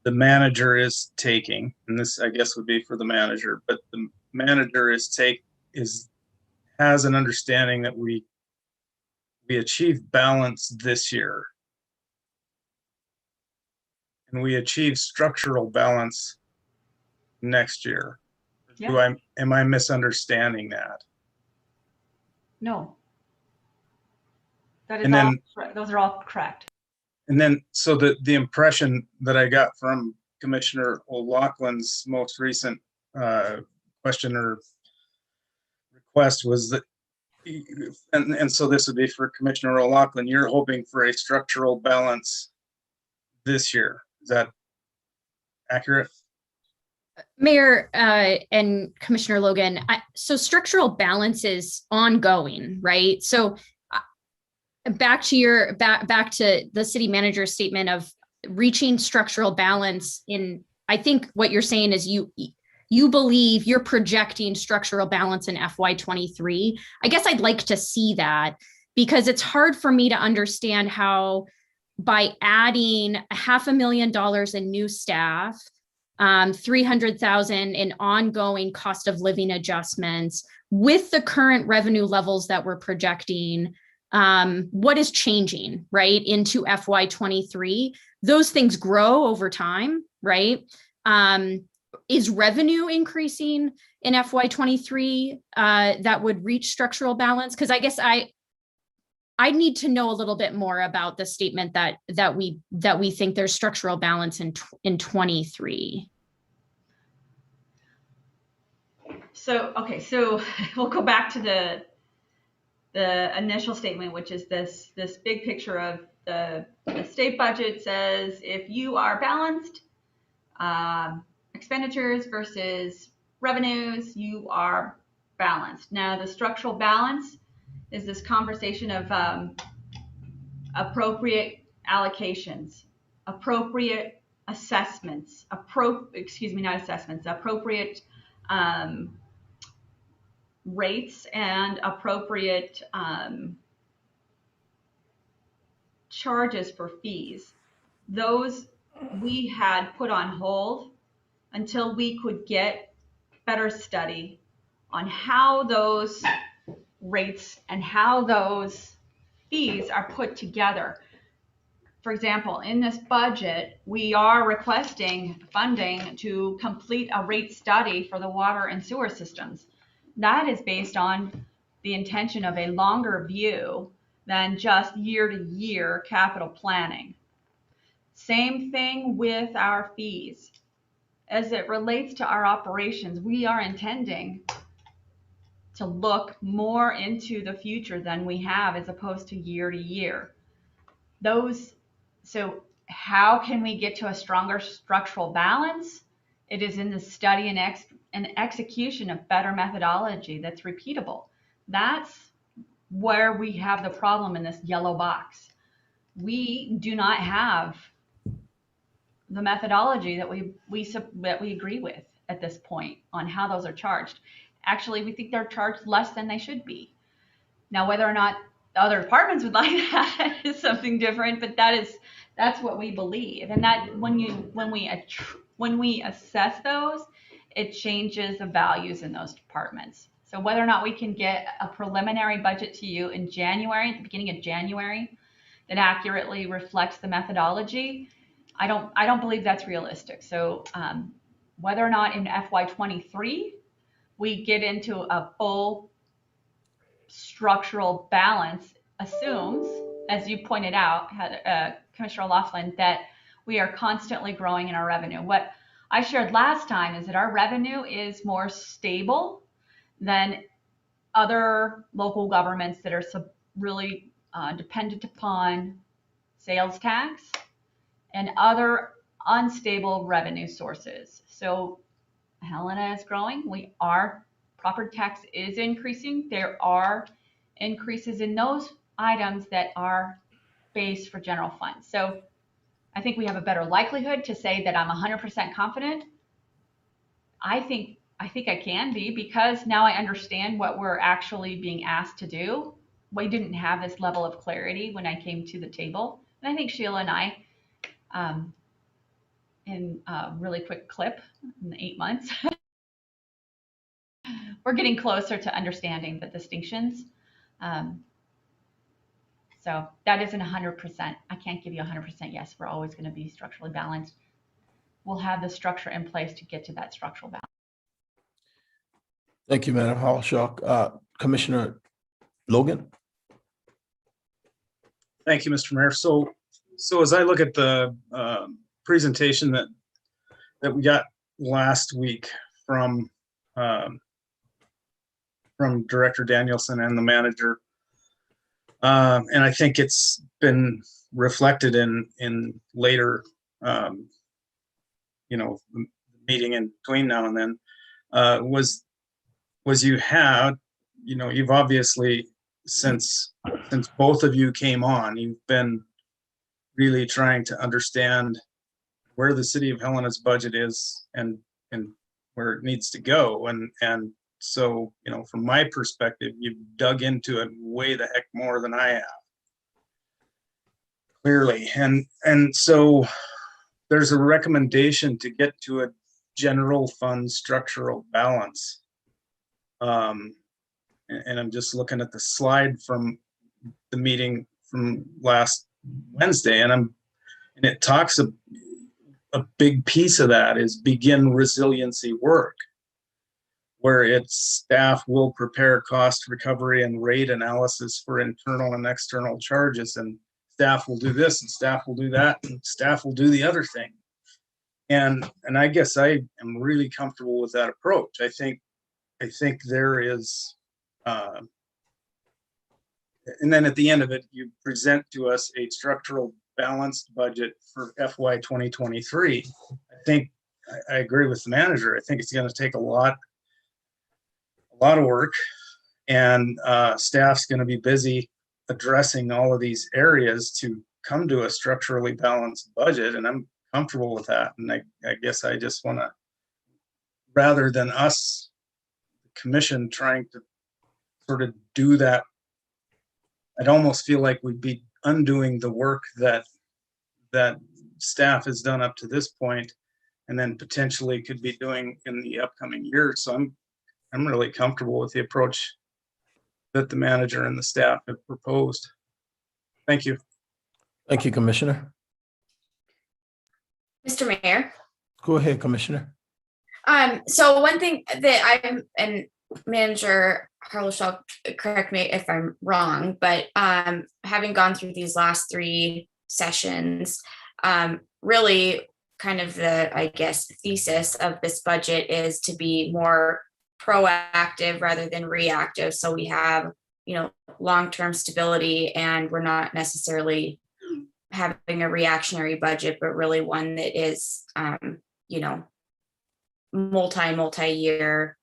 the manager is taking, and this I guess would be for the manager, but the manager has an understanding that we achieve balance this year, and we achieve structural balance next year. Yeah. Am I misunderstanding that? No. That is And then- those are all correct. And then, so the impression that I got from Commissioner O'Loughlin's most recent question or request was that, and so this would be for Commissioner O'Loughlin, you're hoping for a structural balance this year. Is that accurate? Mayor and Commissioner Logan, so structural balance is ongoing, right? So back to the city manager's statement of reaching structural balance in, I think what you're saying is you believe you're projecting structural balance in FY23. I guess I'd like to see that, because it's hard for me to understand how by adding $500,000 in new staff, 300,000 in ongoing cost of living adjustments with the current revenue levels that we're projecting, what is changing, right, into FY23? Those things grow over time, right? Is revenue increasing in FY23 that would reach structural balance? Because I guess I need to know a little bit more about the statement that we think there's structural balance in 23. So, okay, so we'll go back to the initial statement, which is this big picture of the state budget says if you are balanced, expenditures versus revenues, you are balanced. Now, the structural balance is this conversation of appropriate allocations, appropriate assessments, appropriate rates and appropriate charges for fees. Those we had put on hold until we could get better study on how those rates and how those fees are put together. For example, in this budget, we are requesting funding to complete a rate study for the water and sewer systems. That is based on the intention of a longer view than just year-to-year capital planning. Same thing with our fees. As it relates to our operations, we are intending to look more into the future than we have as opposed to year-to-year. So how can we get to a stronger structural balance? It is in the study and execution of better methodology that's repeatable. That's where we have the problem in this yellow box. We do not have the methodology that we agree with at this point on how those are charged. Actually, we think they're charged less than they should be. Now, whether or not other departments would like that is something different, but that's what we believe. And that when we assess those, it changes the values in those departments. So whether or not we can get a preliminary budget to you in January, at the beginning of January, that accurately reflects the methodology, I don't believe that's realistic. So whether or not in FY23 we get into a full structural balance assumes, as you pointed out, Commissioner O'Loughlin, that we are constantly growing in our revenue. What I shared last time is that our revenue is more stable than other local governments that are really dependent upon sales tax and other unstable revenue sources. So Helena is growing. Property tax is increasing. There are increases in those items that are based for general funds. So I think we have a better likelihood to say that I'm 100% confident. I think I can be, because now I understand what we're actually being asked to do. We didn't have this level of clarity when I came to the table. And I think Sheila and I, in a really quick clip in 8 months, we're getting closer to understanding the distinctions. So that isn't 100%. I can't give you 100% yes, we're always going to be structurally balanced. We'll have the structure in place to get to that structural balance. Thank you, Madam Hollishock. Commissioner Logan? Thank you, Mr. Mayor. So as I look at the presentation that we got last week from Director Danielson and the manager, and I think it's been reflected in later, meeting in between now and then, was you've obviously, since both of you came on, you've been really trying to understand where the City of Helena's budget is and where it needs to go. And so, from my perspective, you've dug into it way the heck more than I have, clearly. And so there's a recommendation to get to a general fund structural balance. And I'm just looking at the slide from the meeting from last Wednesday, and it talks a big piece of that is begin resiliency work, where its staff will prepare cost recovery and rate analysis for internal and external charges, and staff will do this and staff will do that and staff will do the other thing. And I guess I am really comfortable with that approach. I think there is, and then at the end of it, you present to us a structural balanced budget for FY 2023. I agree with the manager. I think it's going to take a lot of work, and staff's going to be busy addressing all of these areas to come to a structurally balanced budget, and I'm comfortable with that. And I guess I just want to, rather than us, the commission, trying to sort of do that, I'd almost feel like we'd be undoing the work that staff has done up to this point, and then potentially could be doing in the upcoming years. So I'm really comfortable with the approach that the manager and the staff have proposed. Thank you. Thank you, Commissioner. Mr. Mayor. Go ahead, Commissioner. So one thing that and Manager Harleshall, correct me if I'm wrong, but having gone through these last 3 sessions, really kind of the, I guess, thesis of this budget is to be more proactive rather than reactive. So we have, long-term stability, and we're not necessarily having a reactionary budget, but really one that is, multi-year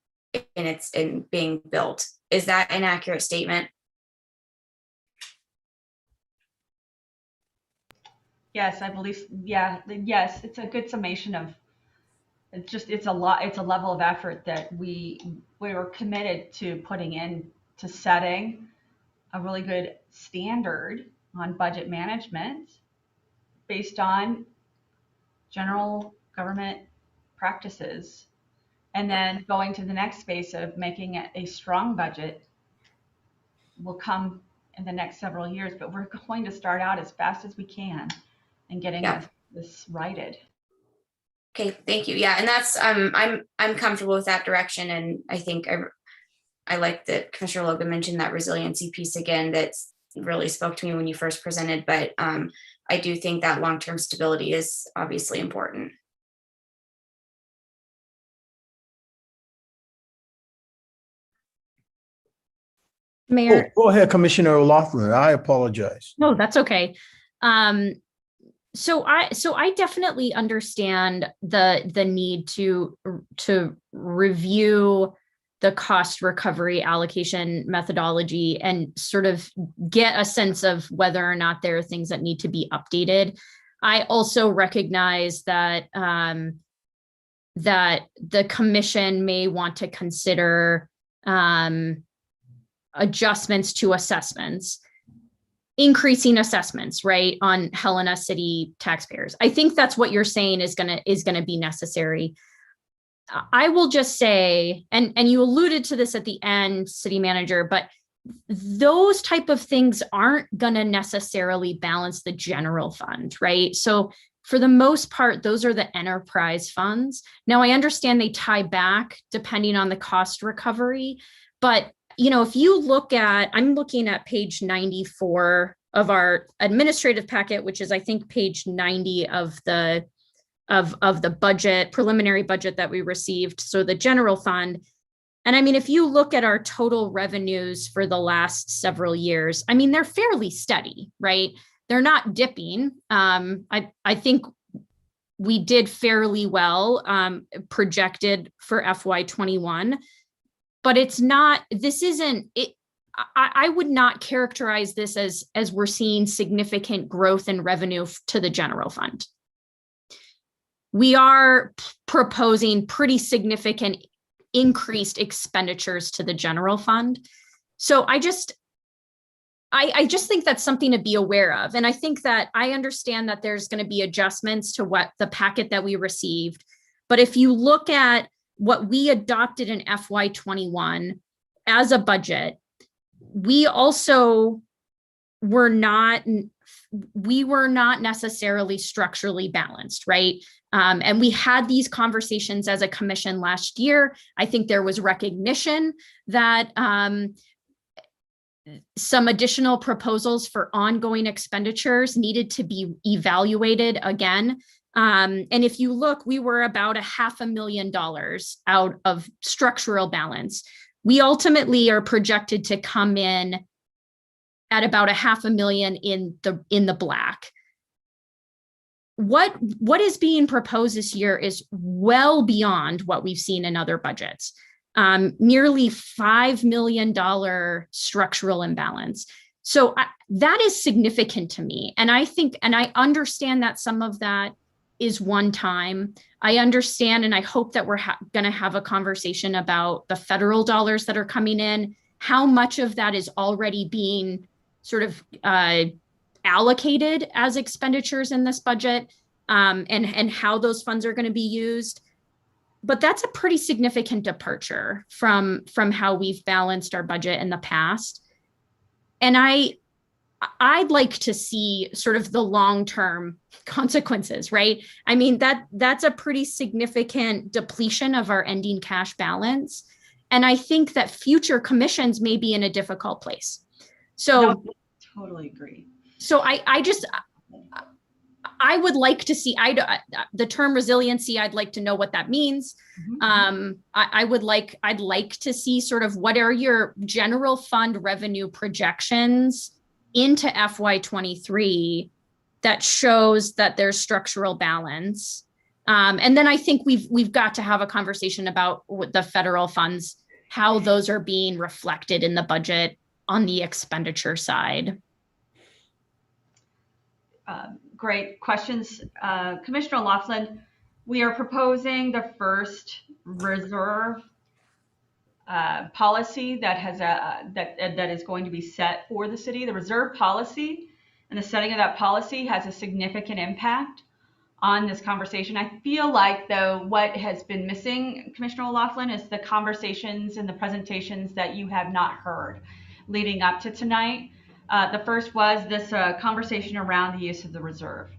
in being built. Is that an accurate statement? Yes, I believe. Yeah, yes, it's a good summation of. It's a level of effort that we were committed to putting in to setting a really good standard on budget management based on general government practices, and then going to the next phase of making it a strong budget will come in the next several years, but we're going to start out as fast as we can and getting this righted. Okay, thank you. Yeah, and that's I'm comfortable with that direction, and I think I like that Commissioner Logan mentioned that resiliency piece again. That's really spoke to me when you first presented, but I do think that long-term stability is obviously important. Oh, Mayor, go ahead, Commissioner O'Loughlin. I apologize. no, that's okay. So I definitely understand the need to review the cost recovery allocation methodology and sort of get a sense of whether or not there are things that need to be updated. I also recognize that that the commission may want to consider adjustments to assessments, increasing assessments, right, on Helena City taxpayers. I think that's what you're saying is gonna be necessary. I will just say, and you alluded to this at the end, city manager, but those type of things aren't gonna necessarily balance the general fund, right? So for the most part, those are the enterprise funds. Now I understand they tie back depending on the cost recovery, but if you look at, I'm looking at page 94 of our administrative packet, which is I think page 90 of the budget, preliminary budget that we received. So the general fund. And I mean, if you look at our total revenues for the last several years, I mean, they're fairly steady, right? They're not dipping. I think we did fairly well projected for FY21, but it's not, this isn't it. I would not characterize this as we're seeing significant growth in revenue to the general fund. We are proposing pretty significant increased expenditures to the general fund. So I just think that's something to be aware of. And I think that I understand that there's going to be adjustments to what the packet that we received. But if you look at what we adopted in FY21 as a budget, we also were not necessarily structurally balanced, right? And we had these conversations as a commission last year. I think there was recognition that some additional proposals for ongoing expenditures needed to be evaluated again. And if you look, we were about $500,000 out of structural balance. We ultimately are projected to come in at about $500,000 in the black. What is being proposed this year is well beyond what we've seen in other budgets. Nearly $5 million structural imbalance. So that is significant to me. And I think, and I understand that some of that is one time. I understand, and I hope that we're going to have a conversation about the federal dollars that are coming in, how much of that is already being sort of allocated as expenditures in this budget, and how those funds are going to be used. But that's a pretty significant departure from how we've balanced our budget in the past. And I'd like to see sort of the long-term consequences, right? I mean, that's a pretty significant depletion of our ending cash balance. And I think that future commissions may be in a difficult place. So No, totally agree. So I would like to see, the term resiliency, I'd like to know what that means. Mm-hmm. I'd like to see sort of what are your general fund revenue projections into FY23 that shows that there's structural balance. And then I think we've got to have a conversation about the federal funds, how those are being reflected in the budget on the expenditure side. Great questions. Commissioner O'Loughlin, we are proposing the first reserve policy that has that is going to be set for the city. The reserve policy and the setting of that policy has a significant impact on this conversation. I feel like, though, what has been missing, Commissioner O'Loughlin, is the conversations and the presentations that you have not heard leading up to tonight. The first was this conversation around the use of the reserve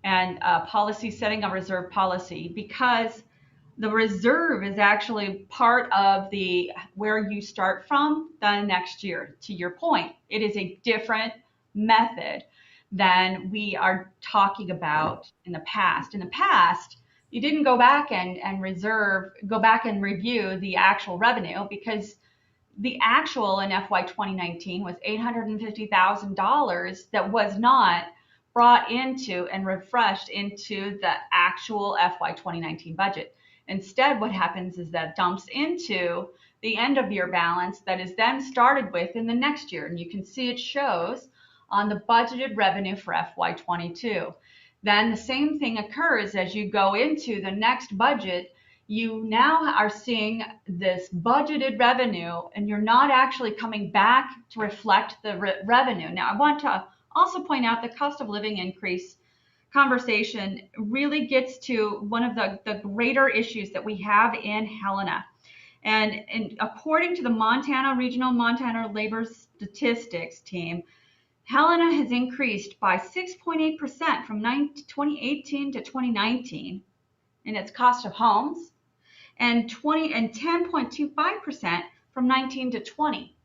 and policy, setting a reserve policy, because the reserve is actually part of the where you start from the next year. To your point, it is a different method than we are talking about in the past. In the past, you didn't go back and review the actual revenue because The actual in FY 2019 was $850,000 that was not brought into and refreshed into the actual FY 2019 budget. Instead, what happens is that dumps into the end of year balance that is then started with in the next year. And you can see it shows on the budgeted revenue for FY 22. Then the same thing occurs as you go into the next budget. You now are seeing this budgeted revenue, and you're not actually coming back to reflect the revenue. Now, I want to also point out the cost of living increase conversation really gets to one of the greater issues that we have in Helena. And according to the Montana Labor Statistics team, Helena has increased by 6.8% from 2018 to 2019 in its cost of homes, and 10.25% from 19 to 20.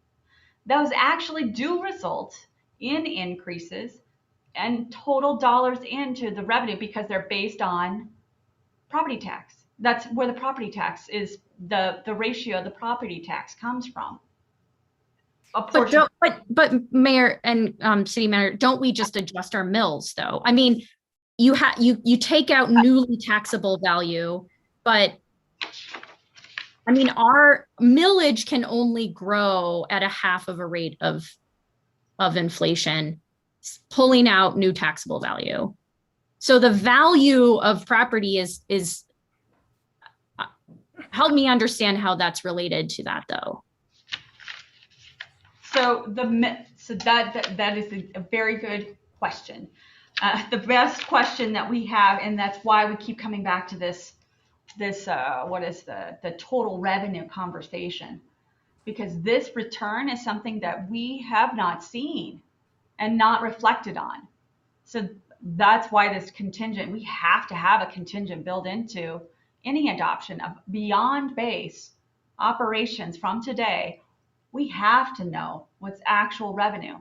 Those actually do result in increases and total dollars into the revenue because they're based on property tax. That's where the property tax is, the ratio of the property tax comes from. But Mayor and City Manager, don't we just adjust our mills though? I mean, you take out newly taxable value, but I mean, our millage can only grow at a half of a rate of inflation, pulling out new taxable value. So the value of property is help me understand how that's related to that though. So that is a very good question. The best question that we have, and that's why we keep coming back to this what is the total revenue conversation, because this return is something that we have not seen and not reflected on. So that's why this contingent, we have to have a contingent built into any adoption of beyond base operations from today. We have to know what's actual revenue.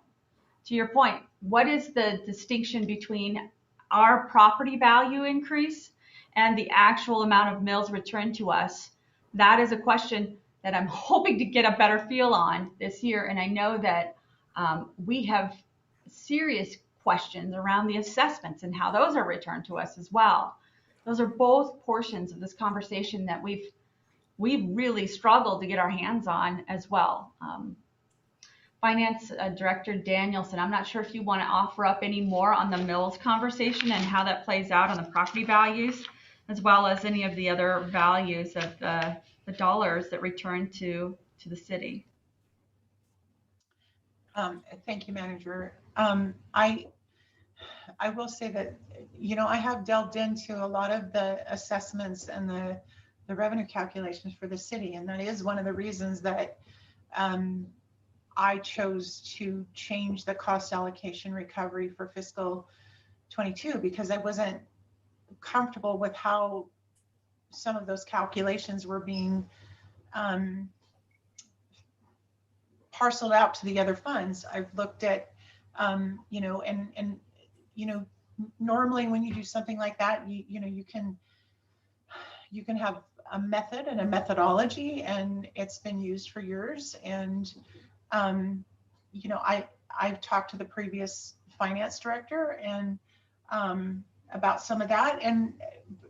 To your point, what is the distinction between our property value increase and the actual amount of mills returned to us? That is a question that I'm hoping to get a better feel on this year. And I know that we have serious questions around the assessments and how those are returned to us as well. Those are both portions of this conversation that we've really struggled to get our hands on as well. Finance Director Danielson, I'm not sure if you want to offer up any more on the mills conversation and how that plays out on the property values, as well as any of the other values of the dollars that return to the city. Thank you, Manager. I will say that, I have delved into a lot of the assessments and the revenue calculations for the city. And that is one of the reasons that I chose to change the cost allocation recovery for fiscal 22, because I wasn't comfortable with how some of those calculations were being parceled out to the other funds. I've looked at, normally when you do something like that, you can have a method and a methodology, and it's been used for years. And I've talked to the previous finance director and about some of that, and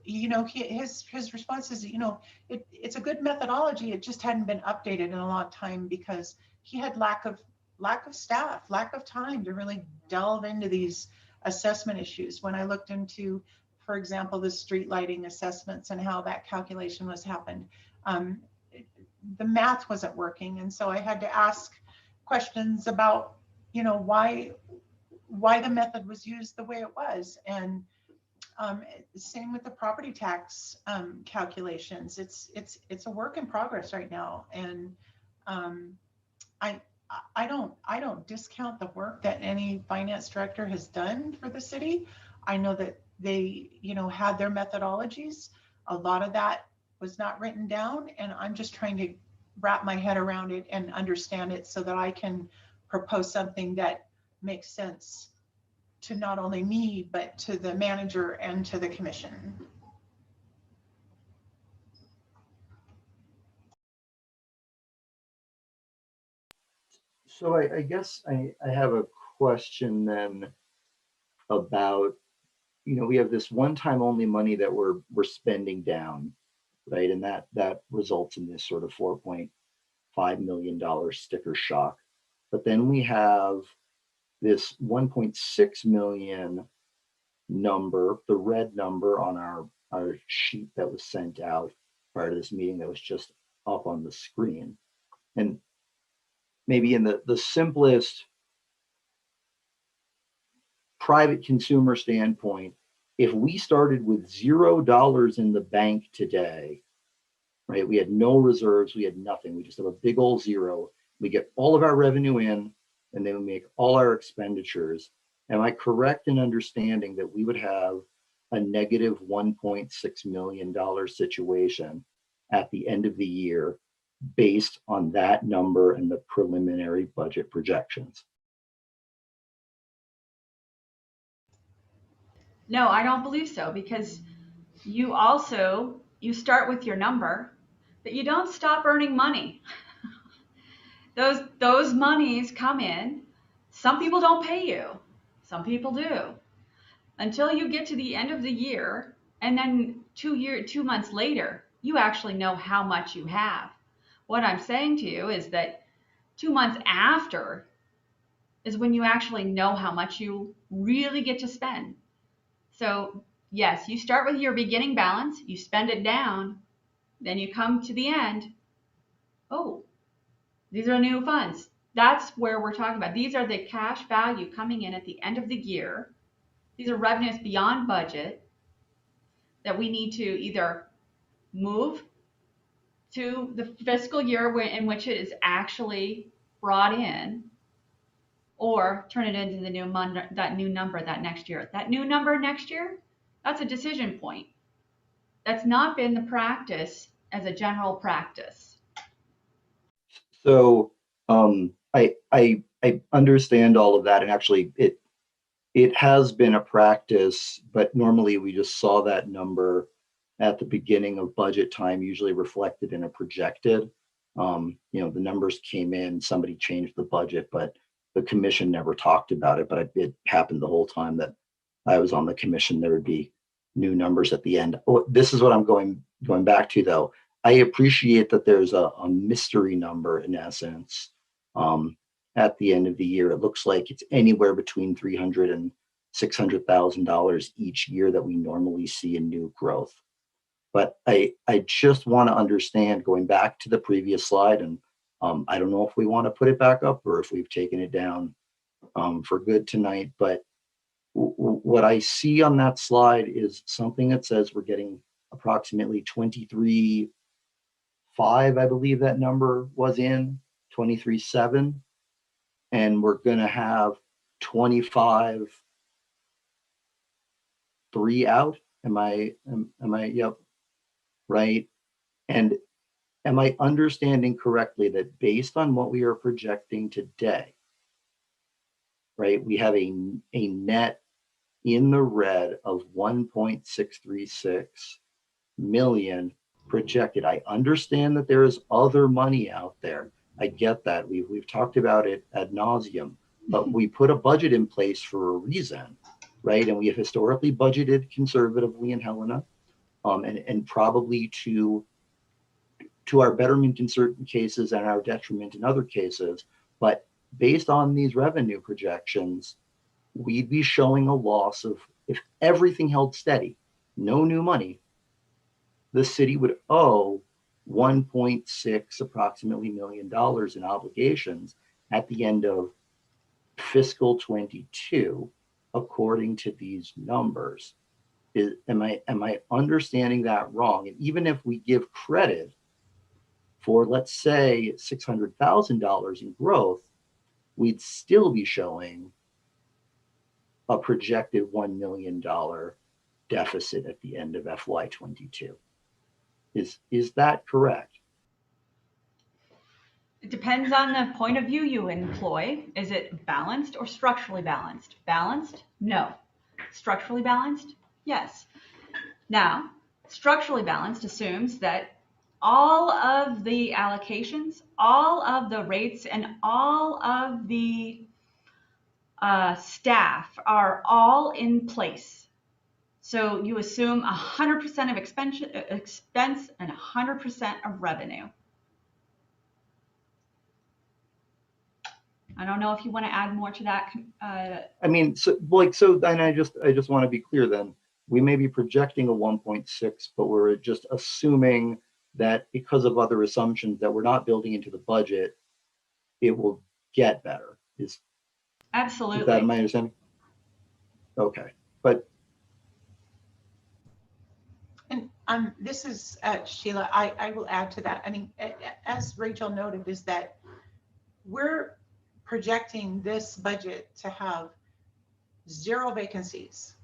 his response is, it's a good methodology. It just hadn't been updated in a long time because he had lack of staff, lack of time to really delve into these assessment issues. When I looked into, for example, the street lighting assessments and how that calculation was happened, the math wasn't working, and so I had to ask questions about, why the method was used the way it was. And same with the property tax calculations. It's a work in progress right now, and I don't discount the work that any finance director has done for the city. I know that they had their methodologies. A lot of that was not written down, and I'm just trying to wrap my head around it and understand it so that I can propose something that makes sense to not only me, but to the manager and to the commission. So I guess I have a question then about, we have this one-time only money that we're spending down, right? And that results in this sort of $4.5 million sticker shock. But then we have this 1.6 million number, the red number on our sheet that was sent out prior to this meeting that was just up on the screen. And maybe in the simplest private consumer standpoint, if we started with $0 in the bank today, right? We had no reserves, we had nothing. We just have a big old zero. We get all of our revenue in, and then we make all our expenditures. Am I correct in understanding that we would have a negative $1.6 million situation at the end of the year based on that number and the preliminary budget projections? No, I don't believe so, because you start with your number, but you don't stop earning money. Those monies come in. Some people don't pay you. Some people do. Until you get to the end of the year, and then 2 months later, you actually know how much you have. What I'm saying to you is that 2 months after is when you actually know how much you really get to spend. So yes, you start with your beginning balance, you spend it down, then you come to the end. Oh, these are new funds. That's where we're talking about. These are the cash value coming in at the end of the year. These are revenues beyond budget that we need to either move to the fiscal year in which it is actually brought in, or turn it into that new number that next year. That new number next year, that's a decision point. That's not been the practice as a general practice. So I understand all of that, and actually it has been a practice, but normally we just saw that number at the beginning of budget time, usually reflected in a projected. The numbers came in, somebody changed the budget, but the commission never talked about it. But it happened the whole time that I was on the commission. There would be new numbers at the end. Oh, this is what I'm going back to, though. I appreciate that there's a mystery number in essence. At the end of the year, it looks like it's anywhere between $300,000 and $600,000 each year that we normally see in new growth. But I just want to understand, going back to the previous slide, and I don't know if we want to put it back up or if we've taken it down for good tonight, but what I see on that slide is something that says we're getting approximately 23.5, I believe that number was in 23.7, and we're going to have 25.3 out. Am I yep, right? And am I understanding correctly that based on what we are projecting today, right, we have a net in the red of 1.636 million projected? I understand that there is other money out there. I get that. We've talked about it ad nauseum, but we put a budget in place for a reason, right? And we have historically budgeted conservatively in Helena, and probably to our betterment in certain cases and our detriment in other cases. But based on these revenue projections, we'd be showing a loss of, if everything held steady, no new money, the city would owe 1.6 approximately million dollars in obligations at the end of fiscal 22, according to these numbers. Am I understanding that wrong? And even if we give credit for, let's say, $600,000 in growth, we'd still be showing a projected $1 million deficit at the end of FY22. Is that correct? It depends on the point of view you employ. Is it balanced or structurally balanced? Balanced? No. Structurally balanced? Yes. Now, structurally balanced assumes that all of the allocations, all of the rates, and all of the staff are all in place. So you assume 100% of expense and 100% of revenue. I don't know if you want to add more to that. I mean, so and I just want to be clear then, we may be projecting a 1.6, but we're just assuming that because of other assumptions that we're not building into the budget, it will get better. Absolutely. Is that my understanding? Okay, but. And this is Sheila, I will add to that. I mean, as Rachel noted, is that we're projecting this budget to have 0 vacancies.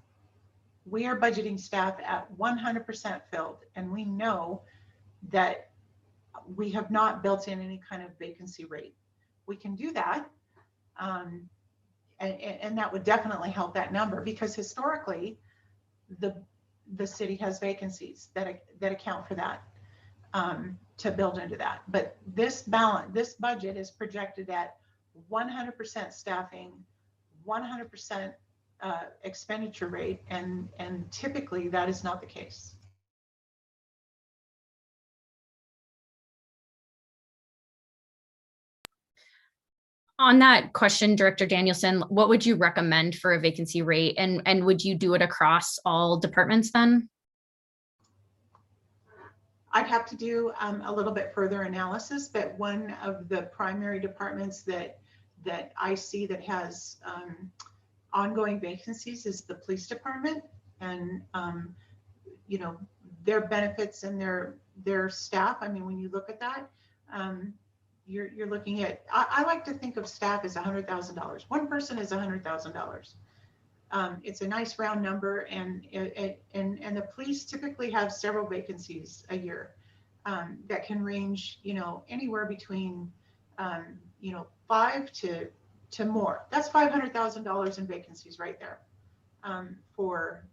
We are budgeting staff at 100% filled, and we know that we have not built in any kind of vacancy rate. We can do that, and that would definitely help that number, because historically, the city has vacancies that account for that, to build into that. But this budget is projected at 100% staffing, 100% expenditure rate, and typically that is not the case. On that question, Director Danielson, what would you recommend for a vacancy rate, and would you do it across all departments then? I'd have to do a little bit further analysis, but one of the primary departments that I see that has ongoing vacancies is the police department, and you know, their benefits and their staff. I mean, when you look at that, you're looking at, I like to think of staff as $100,000. One person is $100,000. It's a nice round number, and the police typically have several vacancies a year that can range, you know, anywhere between, you know, 5 to more. That's $500,000 in vacancies right there, for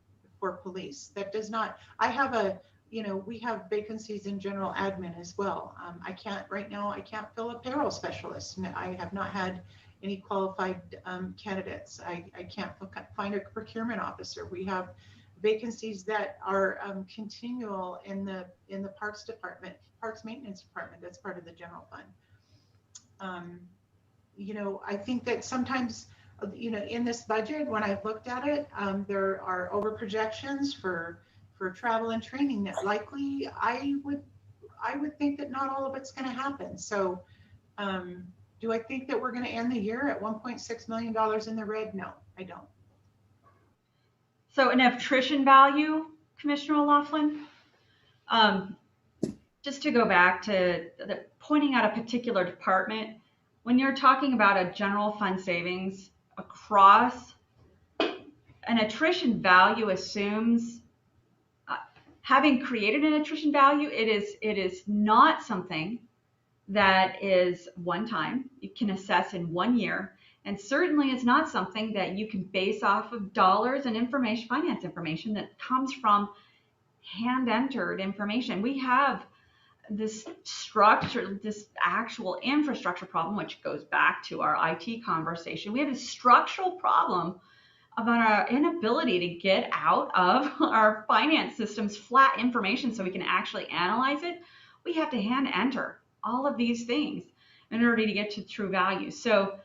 police. That does not. I have a, you know, we have vacancies in general admin as well. I can't right now. I can't fill a payroll specialist. I have not had any qualified candidates. I can't find a procurement officer. We have vacancies that are continual in the parks department, parks maintenance department. That's part of the general fund. You know, I think that sometimes, you know, in this budget, when I've looked at it, there are over projections for travel and training that likely I would think that not all of it's going to happen. So do I think that we're going to end the year at $1.6 million in the red? No, I don't. So an attrition value, Commissioner O'Loughlin, just to go back to pointing out a particular department, when you're talking about a general fund savings across, an attrition value assumes, having created an attrition value, it is not something that is one time. You can assess in 1 year, and certainly it's not something that you can base off of dollars and information, finance information that comes from hand entered information. We have this structure, this actual infrastructure problem, which goes back to our IT conversation. We have a structural problem about our inability to get out of our finance systems flat information so we can actually analyze it. We have to hand enter all of these things in order to get to true value. So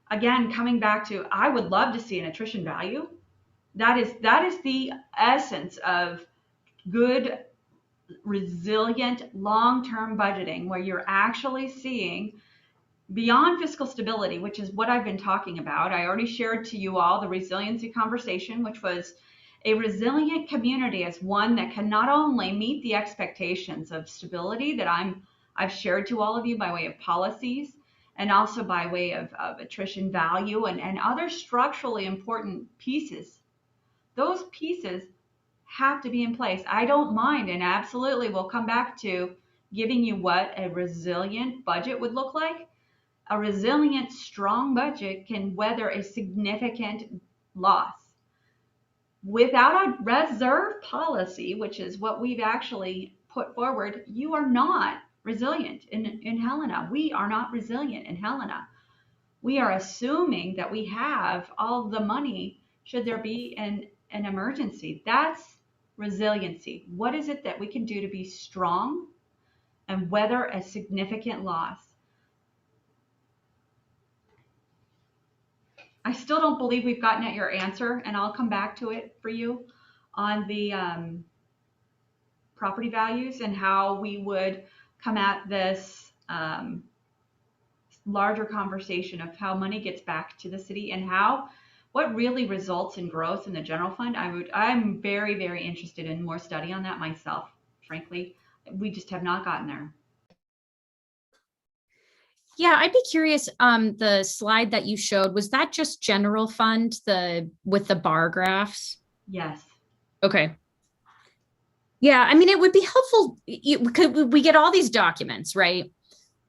again, coming back to, I would love to see an attrition value. That is the essence of good, resilient, long-term budgeting, where you're actually seeing beyond fiscal stability, which is what I've been talking about. I already shared to you all the resiliency conversation, which was a resilient community as one that can not only meet the expectations of stability that I've shared to all of you by way of policies, and also by way of attrition value and other structurally important pieces. Those pieces have to be in place. I don't mind, and absolutely we'll come back to giving you what a resilient budget would look like. A resilient, strong budget can weather a significant loss. Without a reserve policy, which is what we've actually put forward, you are not resilient in Helena. We are not resilient in Helena. We are assuming that we have all the money should there be an emergency. That's resiliency. What is it that we can do to be strong and weather a significant loss? I still don't believe we've gotten at your answer, and I'll come back to it for you on the property values and how we would come at this larger conversation of how money gets back to the city and what really results in growth in the general fund. I'm very, very interested in more study on that myself, frankly. We just have not gotten there. Yeah, I'd be curious, the slide that you showed, was that just general fund, with the bar graphs? Yes. Okay. Yeah, I mean, it would be helpful, we get all these documents, right?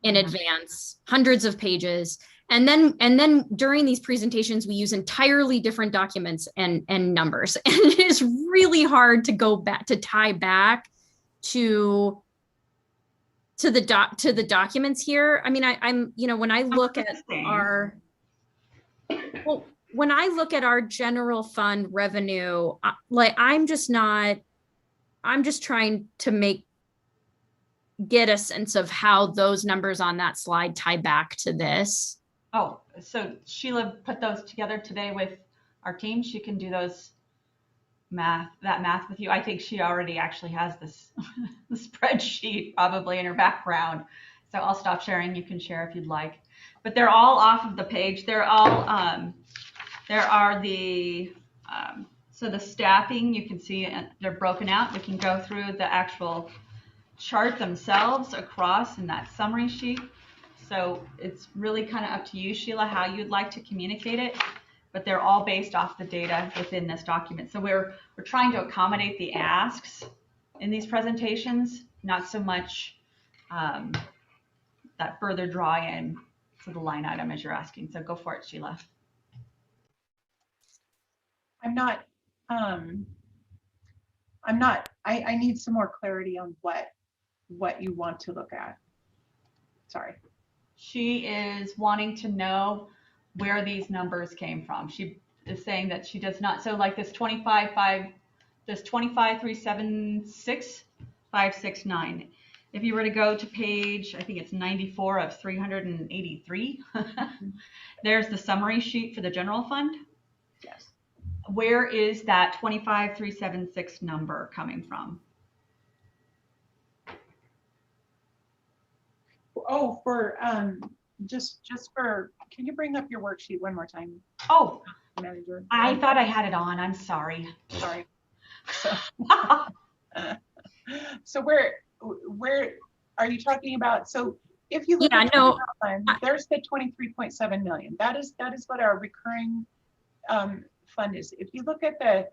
In advance, hundreds of pages. And then during these presentations, we use entirely different documents and numbers. And it is really hard to go back, to tie back to the documents here. I mean, I'm, when I look at when I look at our general fund revenue, I'm just trying to get a sense of how those numbers on that slide tie back to this. Oh, so Sheila put those together today with our team. She can do that math with you. I think she already actually has this the spreadsheet probably in her background. So I'll stop sharing. You can share if you'd like. But they're all off of the page. They're all, there are the, so the staffing, you can see they're broken out. We can go through the actual chart themselves across in that summary sheet. So it's really kind of up to you, Sheila, how you'd like to communicate it, but they're all based off the data within this document. So we're trying to accommodate the asks in these presentations, not so much that further draw in to the line item as you're asking. So go for it, Sheila. I need some more clarity on what you want to look at. Sorry. She is wanting to know where these numbers came from. She is saying that she does not. So like this 25,376,569. If you were to go to page, I think it's 94 of 383, there's the summary sheet for the general fund. Yes. Where is that 25,376 number coming from? Oh, for just for, can you bring up your worksheet one more time? Oh, Manager. I thought I had it on. I'm sorry. Sorry. So where are you talking about? So if you look at the fund, there's the 23.7 million. That is what our recurring fund is. If you look at the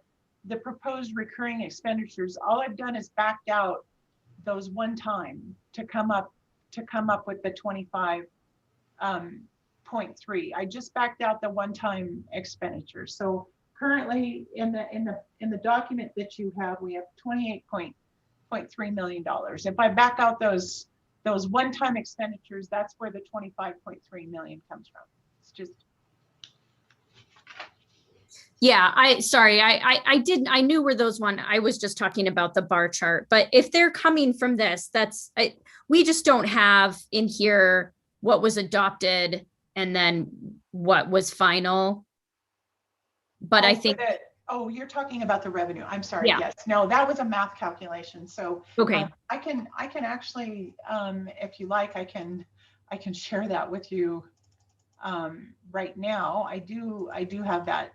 proposed recurring expenditures, all I've done is backed out those one time to come up with the 25.3. I just backed out the one-time expenditure. So currently in the document that you have, we have $28.3 million. If I back out those one-time expenditures, that's where the 25.3 million comes from. It's just. Yeah, I knew where those I was just talking about the bar chart, but if they're coming from this, we just don't have in here what was adopted and then what was final. But I think. Oh, you're talking about the revenue. I'm sorry. Yeah. Yes. No, that was a math calculation. So okay. I can actually, if you like, I can share that with you right now. I do have that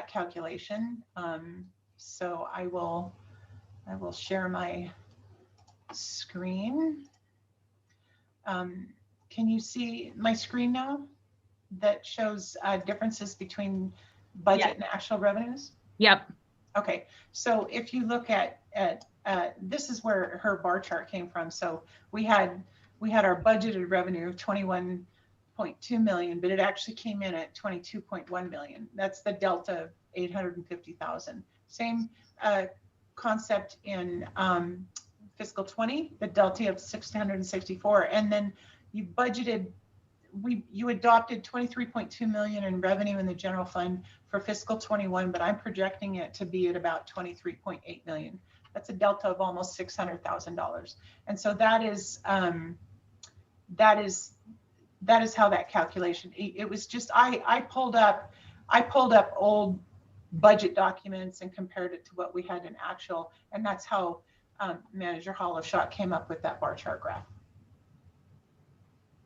calculation. So I will share my screen. Can you see my screen now that shows differences between budget and actual revenues? Yep. Okay, so if you look at this is where her bar chart came from. So we had our budgeted revenue of 21.2 million, but it actually came in at 22.1 million. That's the delta of 850,000. Same concept in fiscal 20, the delta of 664, and then you budgeted, you adopted 23.2 million in revenue in the general fund for fiscal 21, but I'm projecting it to be at about 23.8 million. That's a delta of almost $600,000. And so that is how that calculation, it was just, I pulled up old budget documents and compared it to what we had in actual, and that's how Manager Hollishaw came up with that bar chart graph.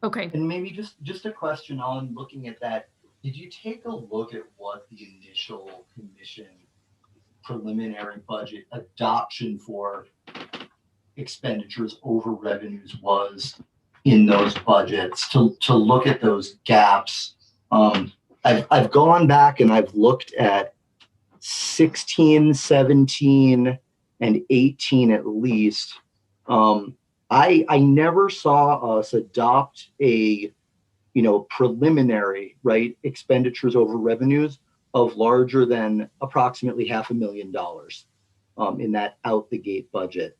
Okay. And maybe just a question on looking at that. Did you take a look at what the initial commission preliminary budget adoption for expenditures over revenues was in those budgets to look at those gaps? I've gone back and I've looked at 16, 17, and 18 at least. I never saw us adopt a, preliminary, right, expenditures over revenues of larger than approximately $500,000 in that out the gate budget.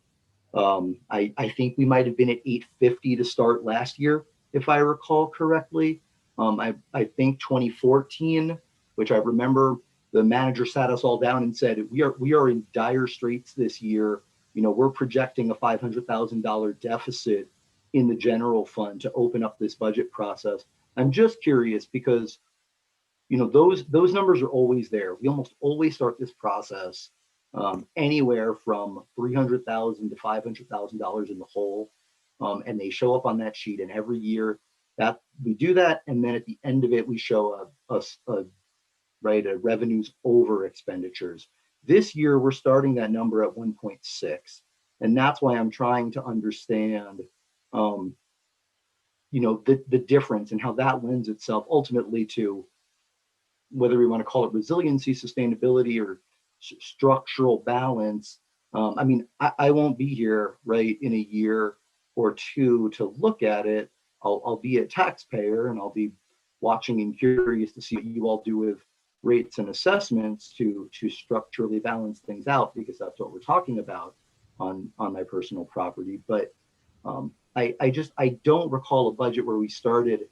I think we might have been at 850 to start last year, if I recall correctly. I think 2014, which I remember the manager sat us all down and said, we are in dire straits this year. We're projecting a $500,000 deficit in the general fund to open up this budget process. I'm just curious because, those numbers are always there. We almost always start this process anywhere from $300,000 to $500,000 in the hole, and they show up on that sheet. And every year that we do that, and then at the end of it, we show a revenues over expenditures. This year, we're starting that number at 1.6, and that's why I'm trying to understand, the difference and how that lends itself ultimately to whether we want to call it resiliency, sustainability, or structural balance. I won't be here in a year or two to look at it. I'll be a taxpayer and I'll be watching and curious to see what you all do with rates and assessments to structurally balance things out, because that's what we're talking about on my personal property. But I don't recall a budget where we started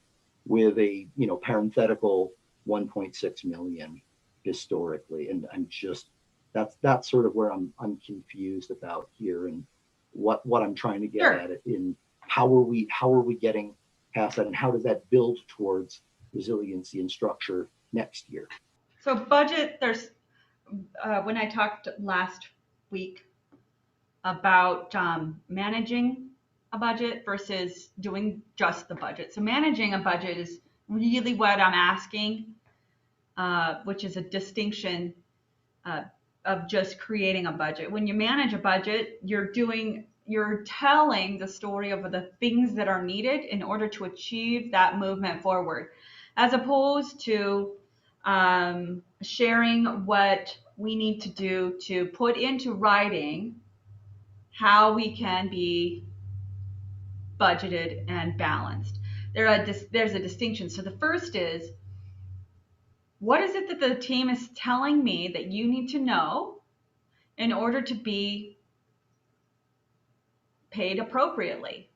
with a parenthetical 1.6 million historically, and I'm just that's sort of where I'm confused about here, and what I'm trying to get at it in how are we getting past that, and how does that build towards resiliency and structure next year? So budget, there's when I talked last week about managing a budget versus doing just the budget. So managing a budget is really what I'm asking, which is a distinction of just creating a budget. When you manage a budget, you're telling the story of the things that are needed in order to achieve that movement forward, as opposed to sharing what we need to do to put into writing how we can be budgeted and balanced. There's a distinction. So the first is, what is it that the team is telling me that you need to know in order to be paid appropriately?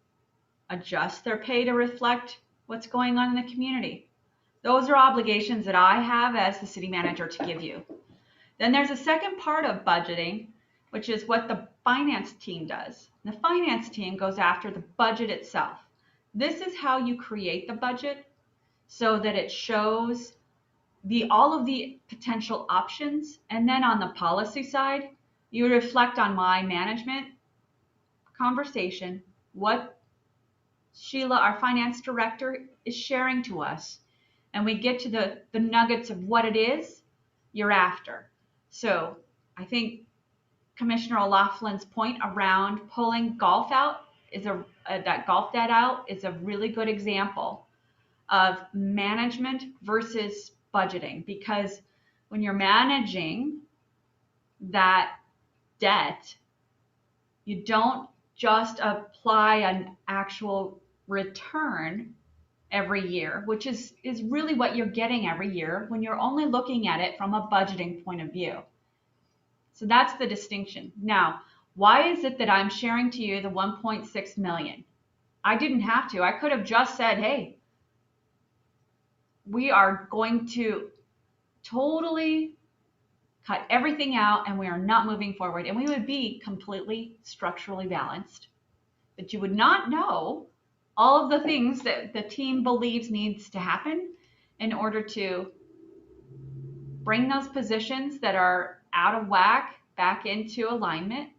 Adjust their pay to reflect what's going on in the community. Those are obligations that I have as the city manager to give you. Then there's a second part of budgeting, which is what the finance team does. The finance team goes after the budget itself. This is how you create the budget so that it shows all of the potential options. And then on the policy side, you reflect on my management conversation, what Sheila, our finance director, is sharing to us. And we get to the nuggets of what it is you're after. So I think Commissioner O'Loughlin's point around pulling golf out that golf debt out is a really good example of management versus budgeting, because when you're managing that debt, you don't just apply an actual return every year, which is really what you're getting every year when you're only looking at it from a budgeting point of view. So that's the distinction. Now, Why is it that I'm sharing to you the 1.6 million? I didn't have to. I could have just said, hey, we are going to totally cut everything out and we are not moving forward. And we would be completely structurally balanced. But you would not know all of the things that the team believes needs to happen in order to bring those positions that are out of whack back into alignment,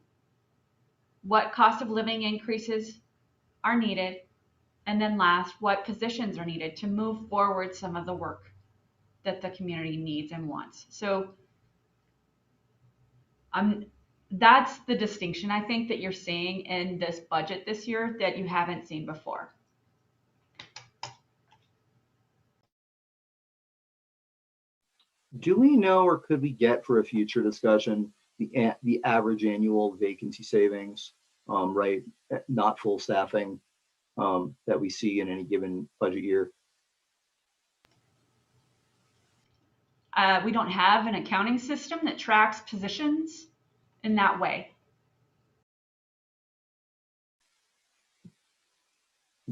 what cost of living increases are needed, and then last, what positions are needed to move forward some of the work that the community needs and wants. So that's the distinction I think that you're seeing in this budget this year that you haven't seen before. Do we know, or could we get for a future discussion, the average annual vacancy savings, right? Not full staffing, that we see in any given budget year? We don't have an accounting system that tracks positions in that way.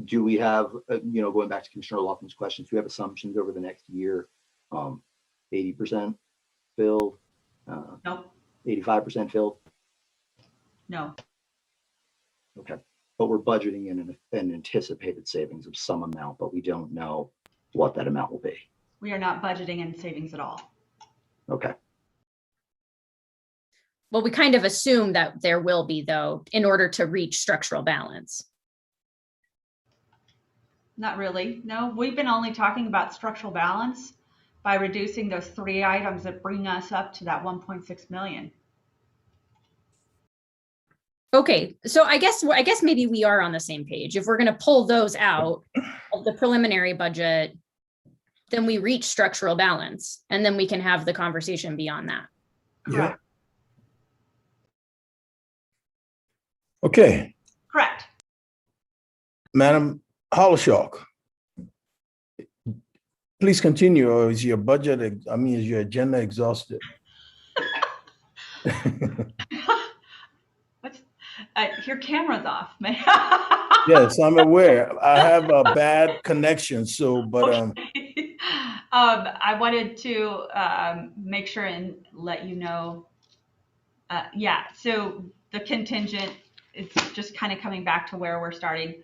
Do we have, going back to Commissioner Lawson's questions, do we have assumptions over the next year? 80% filled? Nope. 85% filled? No. Okay. But we're budgeting in an anticipated savings of some amount, but we don't know what that amount will be. We are not budgeting in savings at all. Okay. Well, we kind of assume that there will be, though, in order to reach structural balance. Not really. No, we've been only talking about structural balance by reducing those 3 items that bring us up to that 1.6 million. Okay, so I guess maybe we are on the same page. If we're going to pull those out of the preliminary budget, then we reach structural balance, and then we can have the conversation beyond that. Yeah. Okay, Correct. Madam Hollishock, please continue, or is your budget, is your agenda exhausted? Your camera's off, man. Yes, I'm aware. I have a bad connection, but Okay. I wanted to make sure and let you know. Yeah, so the contingent, it's just kind of coming back to where we're starting.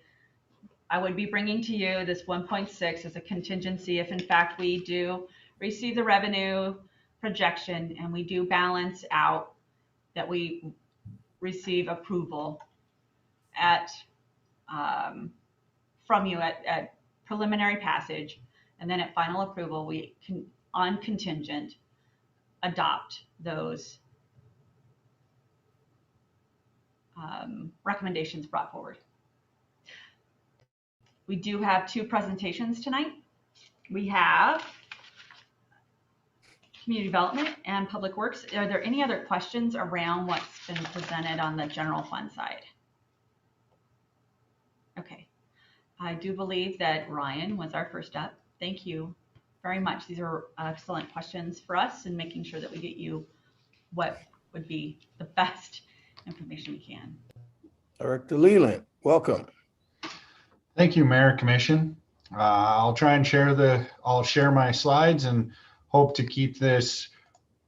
I would be bringing to you this 1.6 as a contingency if in fact we do receive the revenue projection and we do balance out, that we receive approval at from you at preliminary passage, and then at final approval we can, on contingent, adopt those recommendations brought forward. We do have 2 presentations tonight. We have Community Development and Public Works. Are there any other questions around what's been presented on the general fund side? Okay. I do believe that Ryan was our first up. Thank you very much. These are excellent questions for us and making sure that we get you what would be the best information we can. Director Leland, welcome. Thank you, Mayor, Commission. I'll try and I'll share my slides and hope to keep this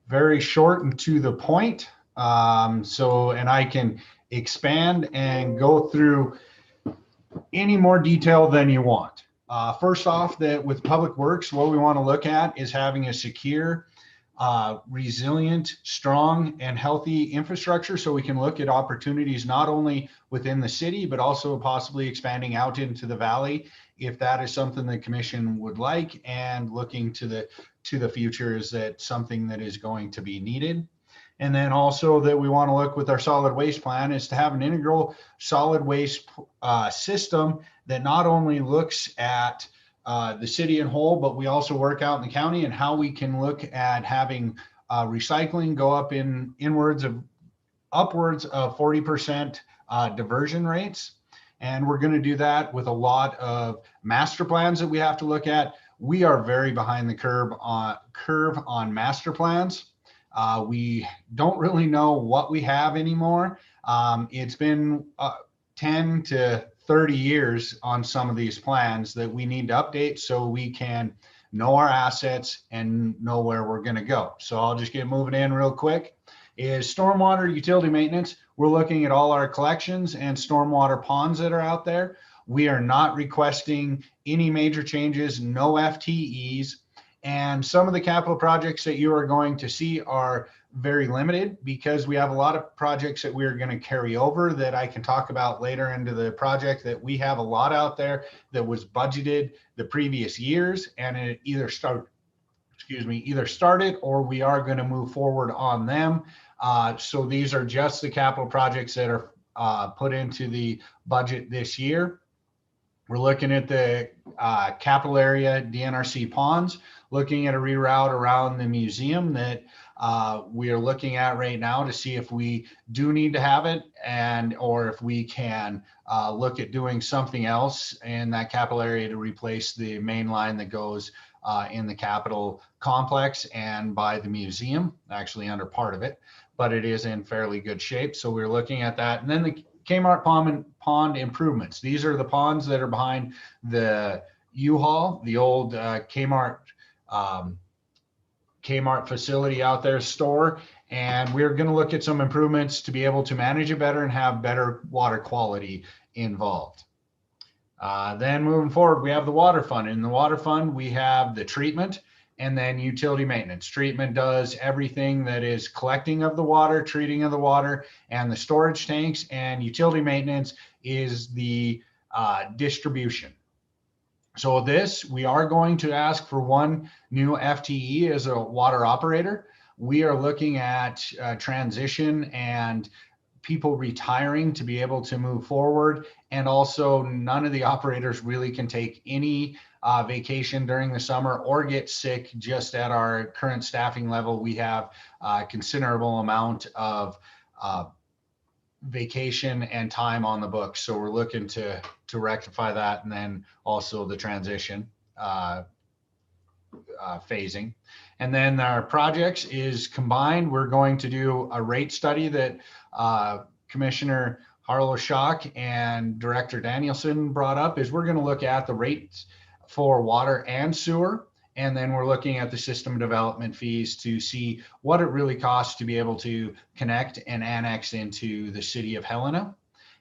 very short and to the point. And I can expand and go through any more detail than you want. First off, that with Public Works, what we want to look at is having a secure, resilient, strong, and healthy infrastructure so we can look at opportunities not only within the city, but also possibly expanding out into the valley if that is something the commission would like, and looking to the future, is that something that is going to be needed. And then also that we want to look with our solid waste plan is to have an integral solid waste system that not only looks at the city in whole, but we also work out in the county, and how we can look at having recycling go up upwards of 40% diversion rates. And we're going to do that with a lot of master plans that we have to look at. We are very behind the curve on master plans. We don't really know what we have anymore. It's been 10 to 30 years on some of these plans that we need to update so we can know our assets and know where we're going to go. So I'll just get moving in real quick. Is stormwater utility maintenance. We're looking at all our collections and stormwater ponds that are out there. We are not requesting any major changes, no FTEs. And some of the capital projects that you are going to see are very limited because we have a lot of projects that we're going to carry over that I can talk about later into the project, that we have a lot out there that was budgeted the previous years and it either started or we are going to move forward on them. So these are just the capital projects that are put into the budget this year. We're looking at the capital area DNRC ponds, looking at a reroute around the museum that we are looking at right now to see if we do need to have it or if we can look at doing something else in that capital area to replace the main line that goes in the Capitol complex and by the museum, actually under part of it, but it is in fairly good shape. So we're looking at that. And then the Kmart pond improvements. These are the ponds that are behind the U-Haul, the old Kmart facility out there, store. And we're going to look at some improvements to be able to manage it better and have better water quality involved. Then moving forward, we have the water fund. In the water fund, we have the treatment and then utility maintenance. Treatment does everything that is collecting of the water, treating of the water, and the storage tanks. And utility maintenance is the distribution. So we are going to ask for one new FTE as a water operator. We are looking at transition and people retiring to be able to move forward. And also none of the operators really can take any vacation during the summer or get sick. Just at our current staffing level, we have a considerable amount of vacation and time on the books. So we're looking to rectify that. And then also the transition phasing. And then our projects is combined. We're going to do a rate study that Commissioner Harlow Schock and Director Danielson brought up. Is we're going to look at the rates for water and sewer. And then we're looking at the system development fees to see what it really costs to be able to connect and annex into the City of Helena.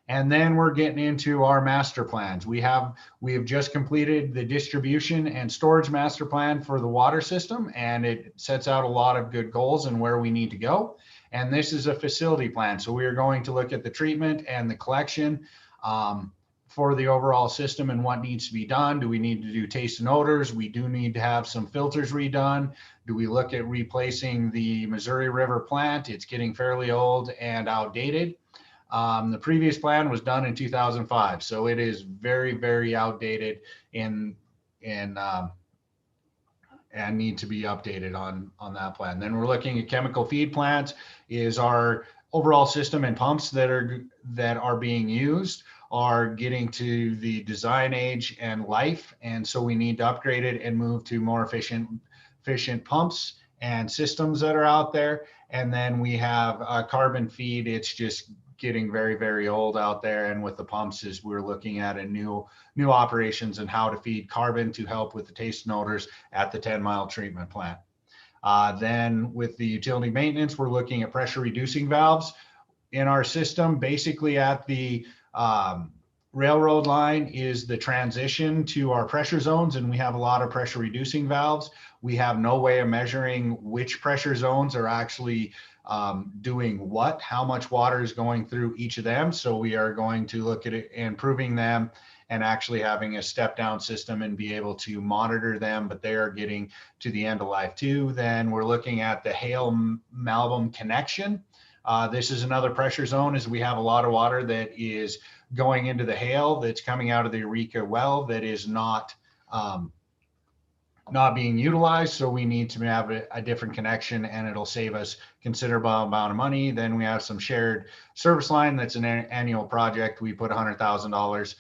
And then we're getting into our master plans. We have just completed the distribution and storage master plan for the water system, and it sets out a lot of good goals and where we need to go. And this is a facility plan. So we are going to look at the treatment and the collection for the overall system and what needs to be done. Do we need to do taste and odors? We do need to have some filters redone. Do we look at replacing the Missouri River plant? It's getting fairly old and outdated. The previous plan was done in 2005, so it is very, very outdated and need to be updated on that plan. Then we're looking at chemical feed plants. Is our overall system and pumps that are being used are getting to the design age and life, and so we need to upgrade it and move to more efficient pumps and systems that are out there. And then we have carbon feed. It's just getting very, very old out there. And with the pumps, is we're looking at a new operations and how to feed carbon to help with the taste and odors at the 10-mile treatment plant. Then with the utility maintenance, we're looking at pressure reducing valves in our system. Basically at the railroad line is the transition to our pressure zones, and we have a lot of pressure reducing valves. We have no way of measuring which pressure zones are actually doing what, how much water is going through each of them. So we are going to look at it, improving them, and actually having a step down system and be able to monitor them, but they are getting to the end of life too. Then we're looking at the Hale Malvern connection. This is another pressure zone, as we have a lot of water that is going into the Hale that's coming out of the Eureka well that is not being utilized. So we need to have a different connection, and it'll save us considerable amount of money. Then we have some shared service line. That's an annual project. We put $100,000.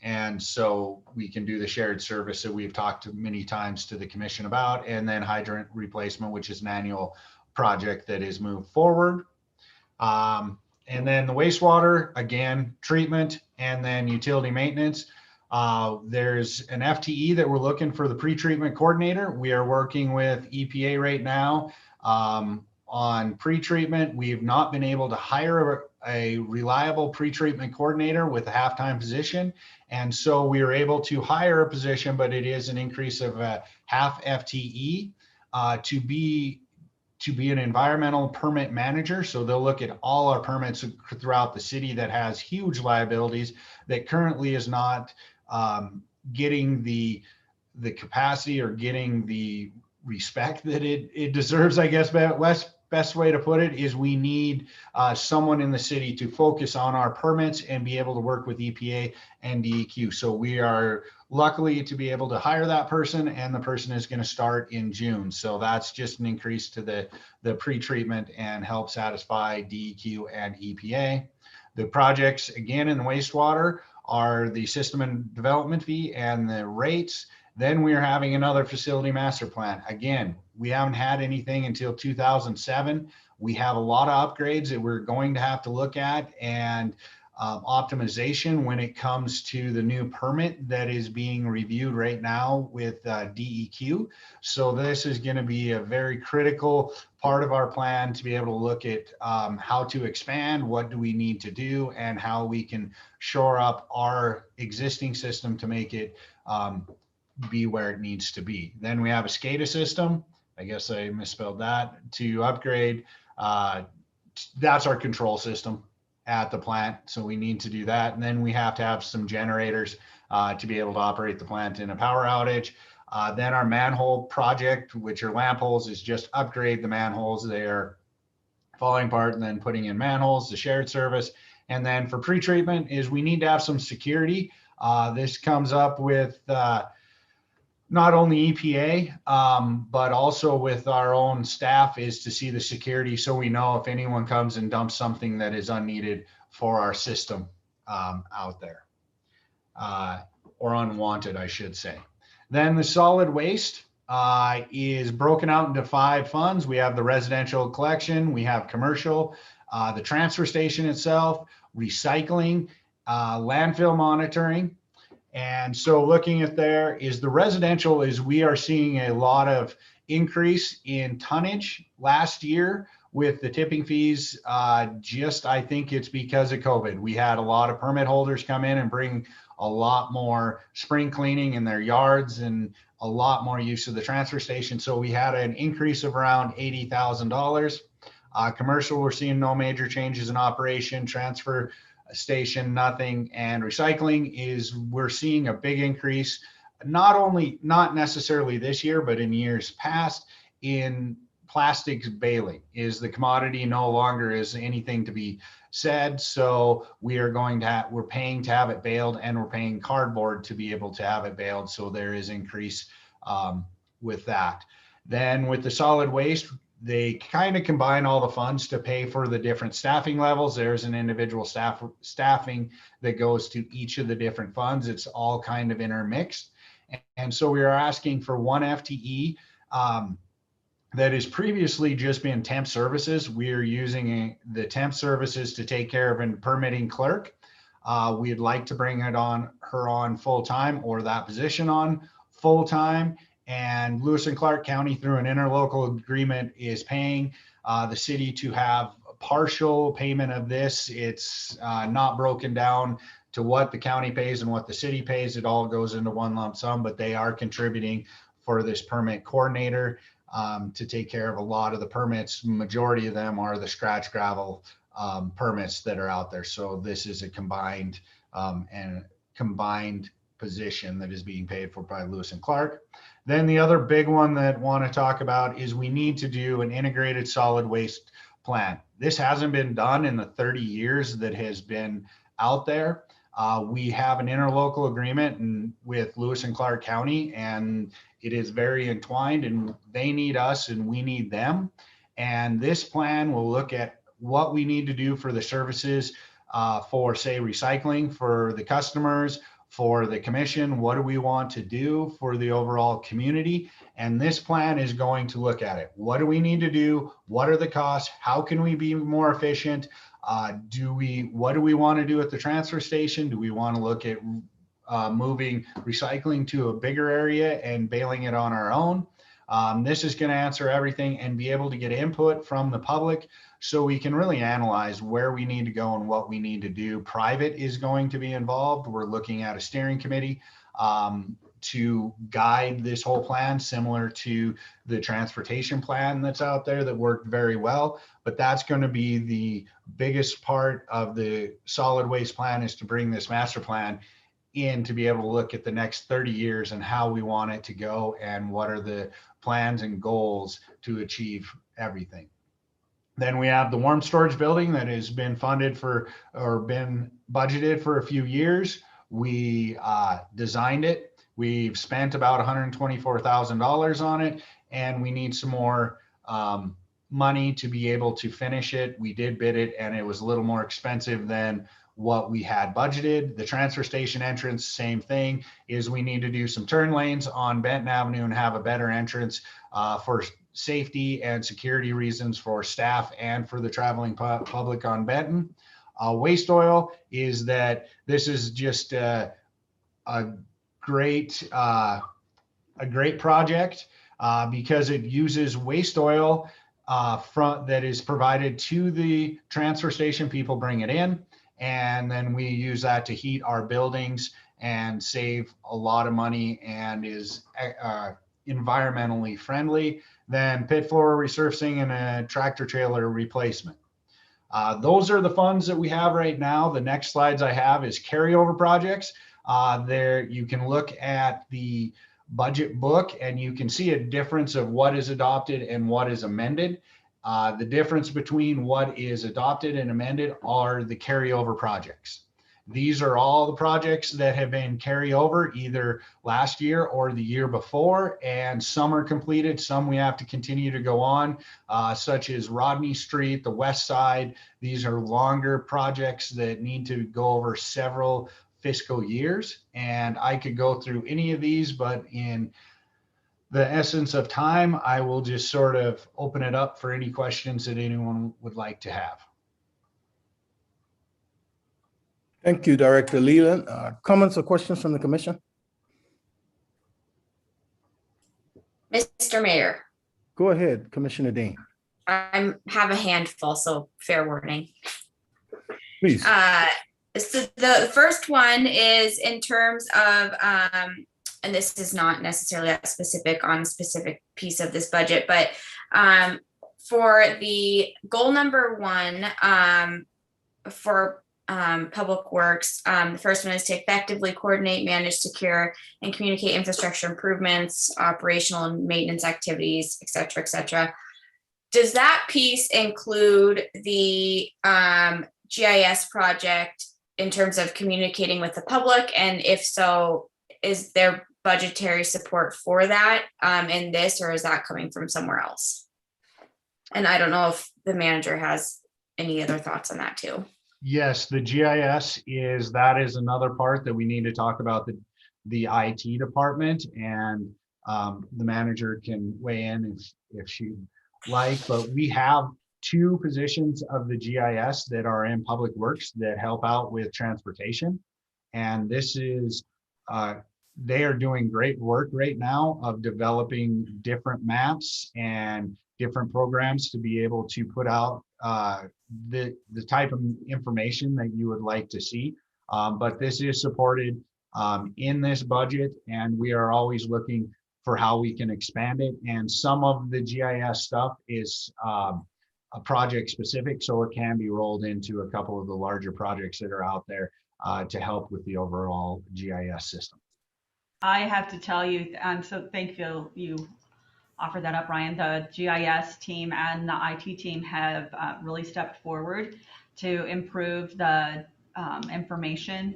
And so we can do the shared service that we've talked many times to the commission about, and then hydrant replacement, which is an annual project that is moved forward. And then the wastewater, again, treatment, and then utility maintenance. There's an FTE that we're looking for the pretreatment coordinator. We are working with EPA right now on pretreatment. We have not been able to hire a reliable pretreatment coordinator with a half-time position. And so we are able to hire a position, but it is an increase of a half FTE to be an environmental permit manager. So they'll look at all our permits throughout the city that has huge liabilities that currently is not getting the capacity or getting the respect that it deserves, I guess. Best way to put it is we need someone in the city to focus on our permits and be able to work with EPA and DEQ. So we are luckily to be able to hire that person, and the person is going to start in June. So that's just an increase to the pre-treatment and help satisfy DEQ and EPA. The projects, again, in the wastewater are the system and development fee and the rates. Then we are having another facility master plan. Again, we haven't had anything until 2007. We have a lot of upgrades that we're going to have to look at, and optimization when it comes to the new permit that is being reviewed right now with DEQ. So this is going to be a very critical part of our plan to be able to look at how to expand, what do we need to do, and how we can shore up our existing system to make it be where it needs to be. Then we have a SCADA system. I guess I misspelled that. To upgrade, that's our control system at the plant. So we need to do that. And then we have to have some generators to be able to operate the plant in a power outage. Then our manhole project, which are lamp holes, is just upgrade the manholes. They are falling apart, and then putting in manholes, the shared service. And then for pre-treatment is we need to have some security. This comes up with not only EPA, but also with our own staff, is to see the security so we know if anyone comes and dumps something that is unneeded for our system out there, or unwanted, I should say. Then the solid waste is broken out into 5 funds. We have the residential collection, we have commercial, the transfer station itself, recycling, landfill monitoring. And so looking at there is the residential is we are seeing a lot of increase in tonnage last year with the tipping fees. I think it's because of COVID. We had a lot of permit holders come in and bring a lot more spring cleaning in their yards and a lot more use of the transfer station. So we had an increase of around $80,000. Commercial, we're seeing no major changes in operation. Transfer station, nothing. And recycling is we're seeing a big increase, not necessarily this year, but in years past, in plastics baling. Is the commodity no longer is anything to be said. So we're paying to have it baled, and we're paying cardboard to be able to have it baled. So there is increase with that. Then with the solid waste, they kind of combine all the funds to pay for the different staffing levels. There's an individual staffing that goes to each of the different funds. It's all kind of intermixed. And so we are asking for 1 FTE that has previously just been temp services. We are using the temp services to take care of a permitting clerk. We'd like to bring her on full-time, or that position on full-time. And Lewis and Clark County, through an interlocal agreement, is paying the city to have a partial payment of this. It's not broken down to what the county pays and what the city pays. It all goes into one lump sum, but they are contributing for this permit coordinator to take care of a lot of the permits. Majority of them are the scratch gravel permits that are out there. So this is a combined position that is being paid for by Lewis and Clark. Then the other big one that I want to talk about is we need to do an integrated solid waste plan. This hasn't been done in the 30 years that has been out there. We have an interlocal agreement with Lewis and Clark County, and it is very entwined, and they need us and we need them. And this plan will look at what we need to do for the services for, say, recycling for the customers, for the commission. What do we want to do for the overall community? And this plan is going to look at it. What do we need to do? What are the costs? How can we be more efficient? What do we want to do at the transfer station? Do we want to look at moving recycling to a bigger area and bailing it on our own? This is going to answer everything and be able to get input from the public so we can really analyze where we need to go and what we need to do. Private is going to be involved. We're looking at a steering committee to guide this whole plan, similar to the transportation plan that's out there that worked very well. But that's going to be the biggest part of the solid waste plan, is to bring this master plan in to be able to look at the next 30 years and how we want it to go and what are the plans and goals to achieve everything. Then we have the warm storage building that has been funded for, or been budgeted for a few years. We designed it. We've spent about $124,000 on it, and we need some more money to be able to finish it. We did bid it, and it was a little more expensive than what we had budgeted. The transfer station entrance, same thing, is we need to do some turn lanes on Benton Avenue and have a better entrance for safety and security reasons for staff and for the traveling public on Benton. Waste oil is that this is just a great project because it uses waste oil that is provided to the transfer station. People bring it in, and then we use that to heat our buildings and save a lot of money and is environmentally friendly. Then pit floor resurfacing and a tractor trailer replacement. Those are the funds that we have right now. The next slides I have is carryover projects. There you can look at the budget book and you can see a difference of what is adopted and what is amended. The difference between what is adopted and amended are the carryover projects. These are all the projects that have been carry over either last year or the year before, and some are completed, some we have to continue to go on, such as Rodney Street, the west side. These are longer projects that need to go over several fiscal years, and I could go through any of these, but in the essence of time, I will just sort of open it up for any questions that anyone would like to have. Thank you, Director Leland. Comments or questions from the commission? Mr. Mayor, Go ahead, Commissioner Dean, I have a handful, so fair warning. please. So the first one is in terms of, and this is not necessarily that specific on a specific piece of this budget, but for the goal number 1 for Public Works, the first one is to effectively coordinate, manage, secure, and communicate infrastructure improvements, operational and maintenance activities, et cetera, et cetera. Does that piece include the GIS project in terms of communicating with the public? And if so, is there budgetary support for that in this, or is that coming from somewhere else? And I don't know if the manager has any other thoughts on that too. Yes, the GIS that is another part that we need to talk about, the IT department, and the manager can weigh in if she'd like, but we have 2 positions of the GIS that are in Public Works that help out with transportation. And this is, they are doing great work right now of developing different maps and different programs to be able to put out the type of information that you would like to see. But this is supported in this budget, and we are always looking for how we can expand it. And some of the GIS stuff is a project specific, so it can be rolled into a couple of the larger projects that are out there to help with the overall GIS system. I have to tell you, so thank you offered that up, Ryan. The GIS team and the IT team have really stepped forward to improve the information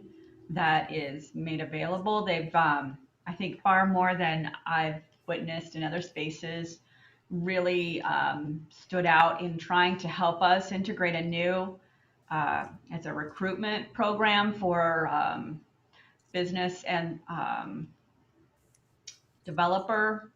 that is made available. They've, I think, far more than I've witnessed in other spaces, really stood out in trying to help us integrate a new, it's a recruitment program for business and developer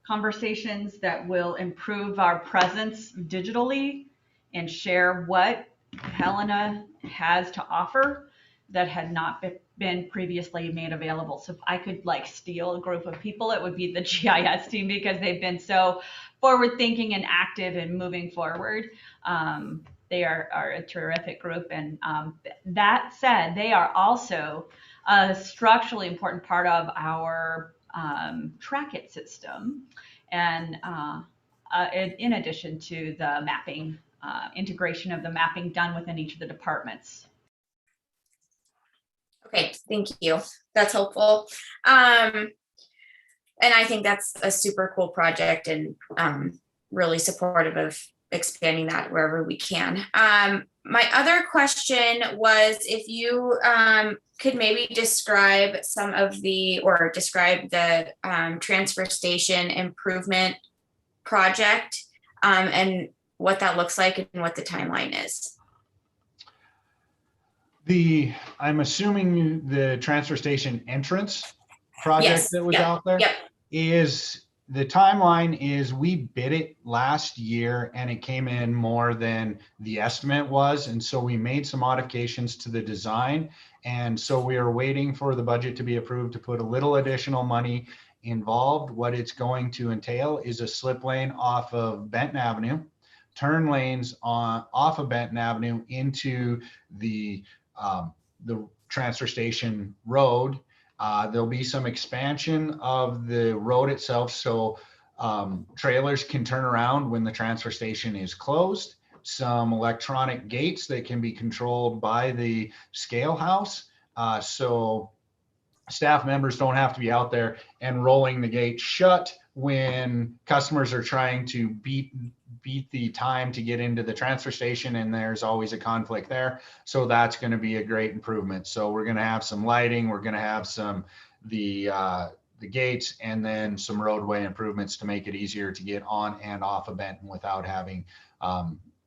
conversations that will improve our presence digitally and share what Helena has to offer that had not been previously made available. So if I could like steal a group of people, it would be the GIS team, because they've been so forward thinking and active and moving forward. They are a terrific group. And that said, they are also a structurally important part of our track it system. And in addition to the mapping, integration of the mapping done within each of the departments. Okay, thank you. That's helpful. And I think that's a super cool project, and really supportive of expanding that wherever we can. My other question was if you could maybe describe describe the transfer station improvement project, and what that looks like and what the timeline is. I'm assuming the transfer station entrance project Yes, that was yep, out there yep. is, the timeline is we bid it last year and it came in more than the estimate was. And so we made some modifications to the design. And so we are waiting for the budget to be approved to put a little additional money involved. What it's going to entail is a slip lane off of Benton Avenue, turn lanes off of Benton Avenue into the transfer station road. There'll be some expansion of the road itself, so trailers can turn around when the transfer station is closed. Some electronic gates that can be controlled by the scale house, so staff members don't have to be out there and rolling the gate shut when customers are trying to beat the time to get into the transfer station, and there's always a conflict there. So that's going to be a great improvement. So we're going to have some lighting, we're going to have some the gates, and then some roadway improvements to make it easier to get on and off of Benton without having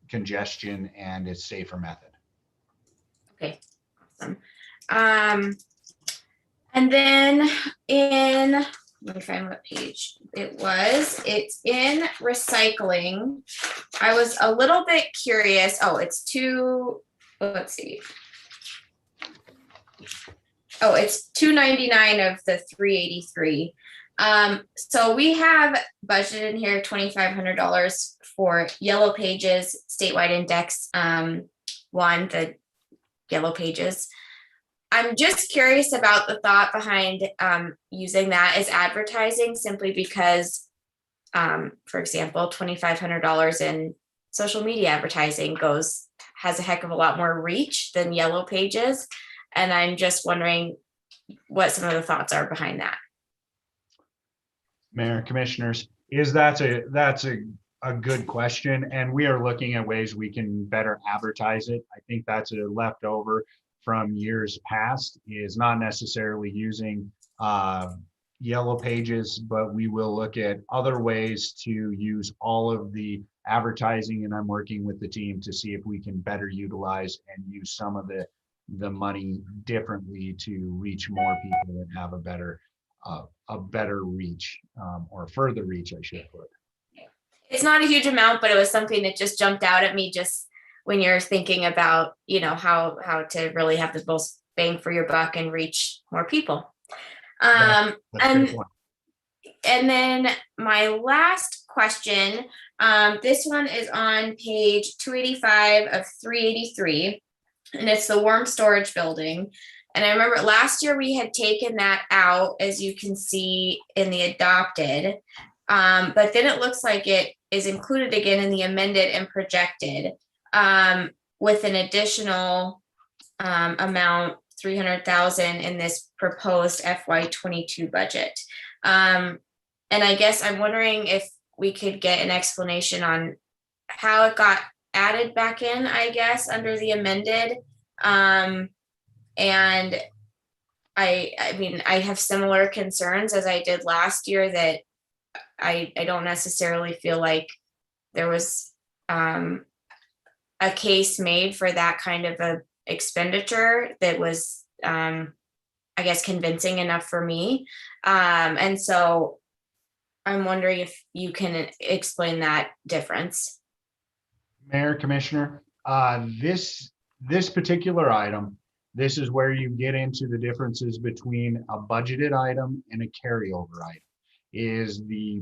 congestion, and it's safer method. Okay, awesome. And then let me find what page it was. It's in recycling. I was a little bit curious. Oh, it's let's see. Oh, it's 299 of the 383. So we have budgeted in here $2,500 for Yellow Pages statewide index one, the Yellow Pages. I'm just curious about the thought behind using that as advertising, simply because, for example, $2,500 in social media advertising has a heck of a lot more reach than Yellow Pages. And I'm just wondering what some of the thoughts are behind that. Mayor, commissioners, that's a good question, and we are looking at ways we can better advertise it. I think that's a leftover from years past, is not necessarily using Yellow Pages, but we will look at other ways to use all of the advertising, and I'm working with the team to see if we can better utilize and use some of the money differently to reach more people and have a better reach, or further reach, I should put. It's not a huge amount, but it was something that just jumped out at me just when you're thinking about, how to really have the most bang for your buck and reach more people. That's a good point. And then my last question, this one is on page 285 of 383, and it's the warm storage building. And I remember last year we had taken that out, as you can see in the adopted, but then it looks like it is included again in the amended and projected, with an additional amount, 300,000 in this proposed FY22 budget. And I guess I'm wondering if we could get an explanation on how it got added back in, I guess, under the amended. And I mean, I have similar concerns as I did last year, that I don't necessarily feel like there was a case made for that kind of a expenditure that was, I guess, convincing enough for me. And so I'm wondering if you can explain that difference. Mayor, Commissioner, This particular item, this is where you get into the differences between a budgeted item and a carryover item. Is the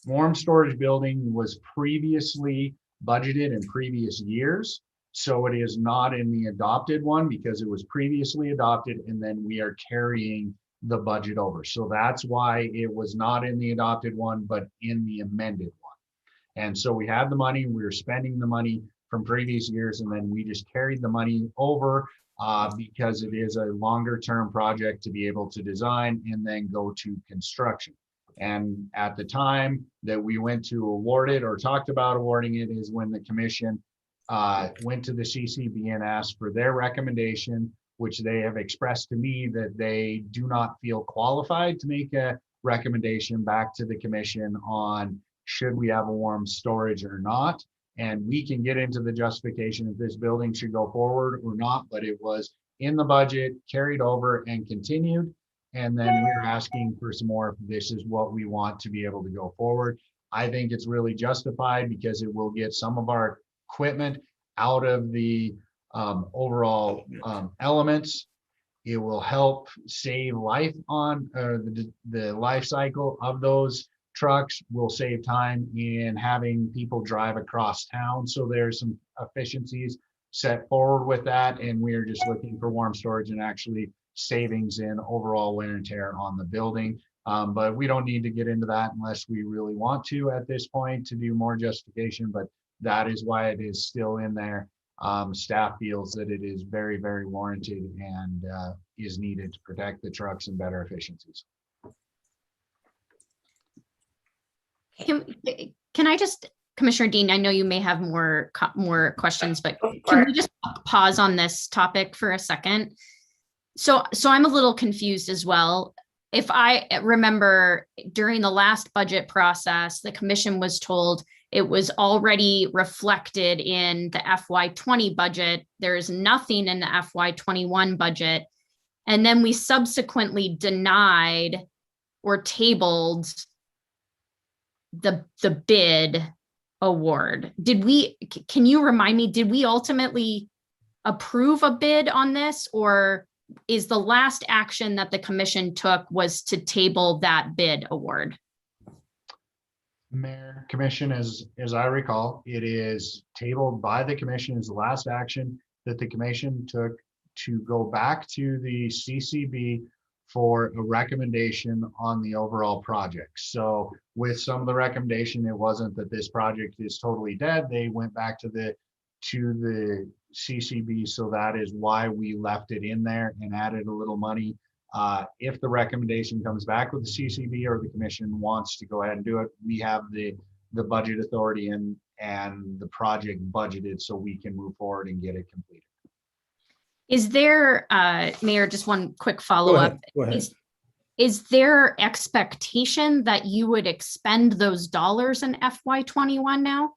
warm storage building was previously budgeted in previous years, so it is not in the adopted one because it was previously adopted, and then we are carrying the budget over. So that's why it was not in the adopted one, but in the amended one. And so we had the money, we were spending the money from previous years, and then we just carried the money over because it is a longer term project to be able to design and then go to construction. And at the time that we went to award it or talked about awarding it is when the commission went to the CCB and asked for their recommendation, which they have expressed to me that they do not feel qualified to make a recommendation back to the commission on should we have a warm storage or not. And we can get into the justification if this building should go forward or not, but it was in the budget, carried over and continued. And then we're asking for some more if this is what we want to be able to go forward. I think it's really justified because it will get some of our equipment out of the overall elements. It will help save life on the life cycle of those trucks. Will save time in having people drive across town. So there's some efficiencies set forward with that. And we are just looking for warm storage and actually savings in overall wear and tear on the building. But we don't need to get into that unless we really want to at this point to do more justification. But that is why it is still in there. Staff feels that it is very, very warranted and is needed to protect the trucks and better efficiencies. Can I just, Commissioner Dean, I know you may have more questions, but can we just pause on this topic for a second? So I'm a little confused as well. If I remember during the last budget process, the commission was told it was already reflected in the FY20 budget. There is nothing in the FY21 budget. And then we subsequently denied or tabled the bid award. Can you remind me, did we ultimately approve a bid on this, or is the last action that the commission took was to table that bid award? Mayor, Commission, as I recall, it is tabled by the commission as the last action that the commission took to go back to the CCB for a recommendation on the overall project. So with some of the recommendation, it wasn't that this project is totally dead. They went back to the CCB. So that is why we left it in there and added a little money. If the recommendation comes back with the CCB or the commission wants to go ahead and do it, we have the budget authority and the project budgeted so we can move forward and get it completed. Is there, Mayor, just one quick follow-up. Go ahead. Is there expectation that you would expend those dollars in FY21 now?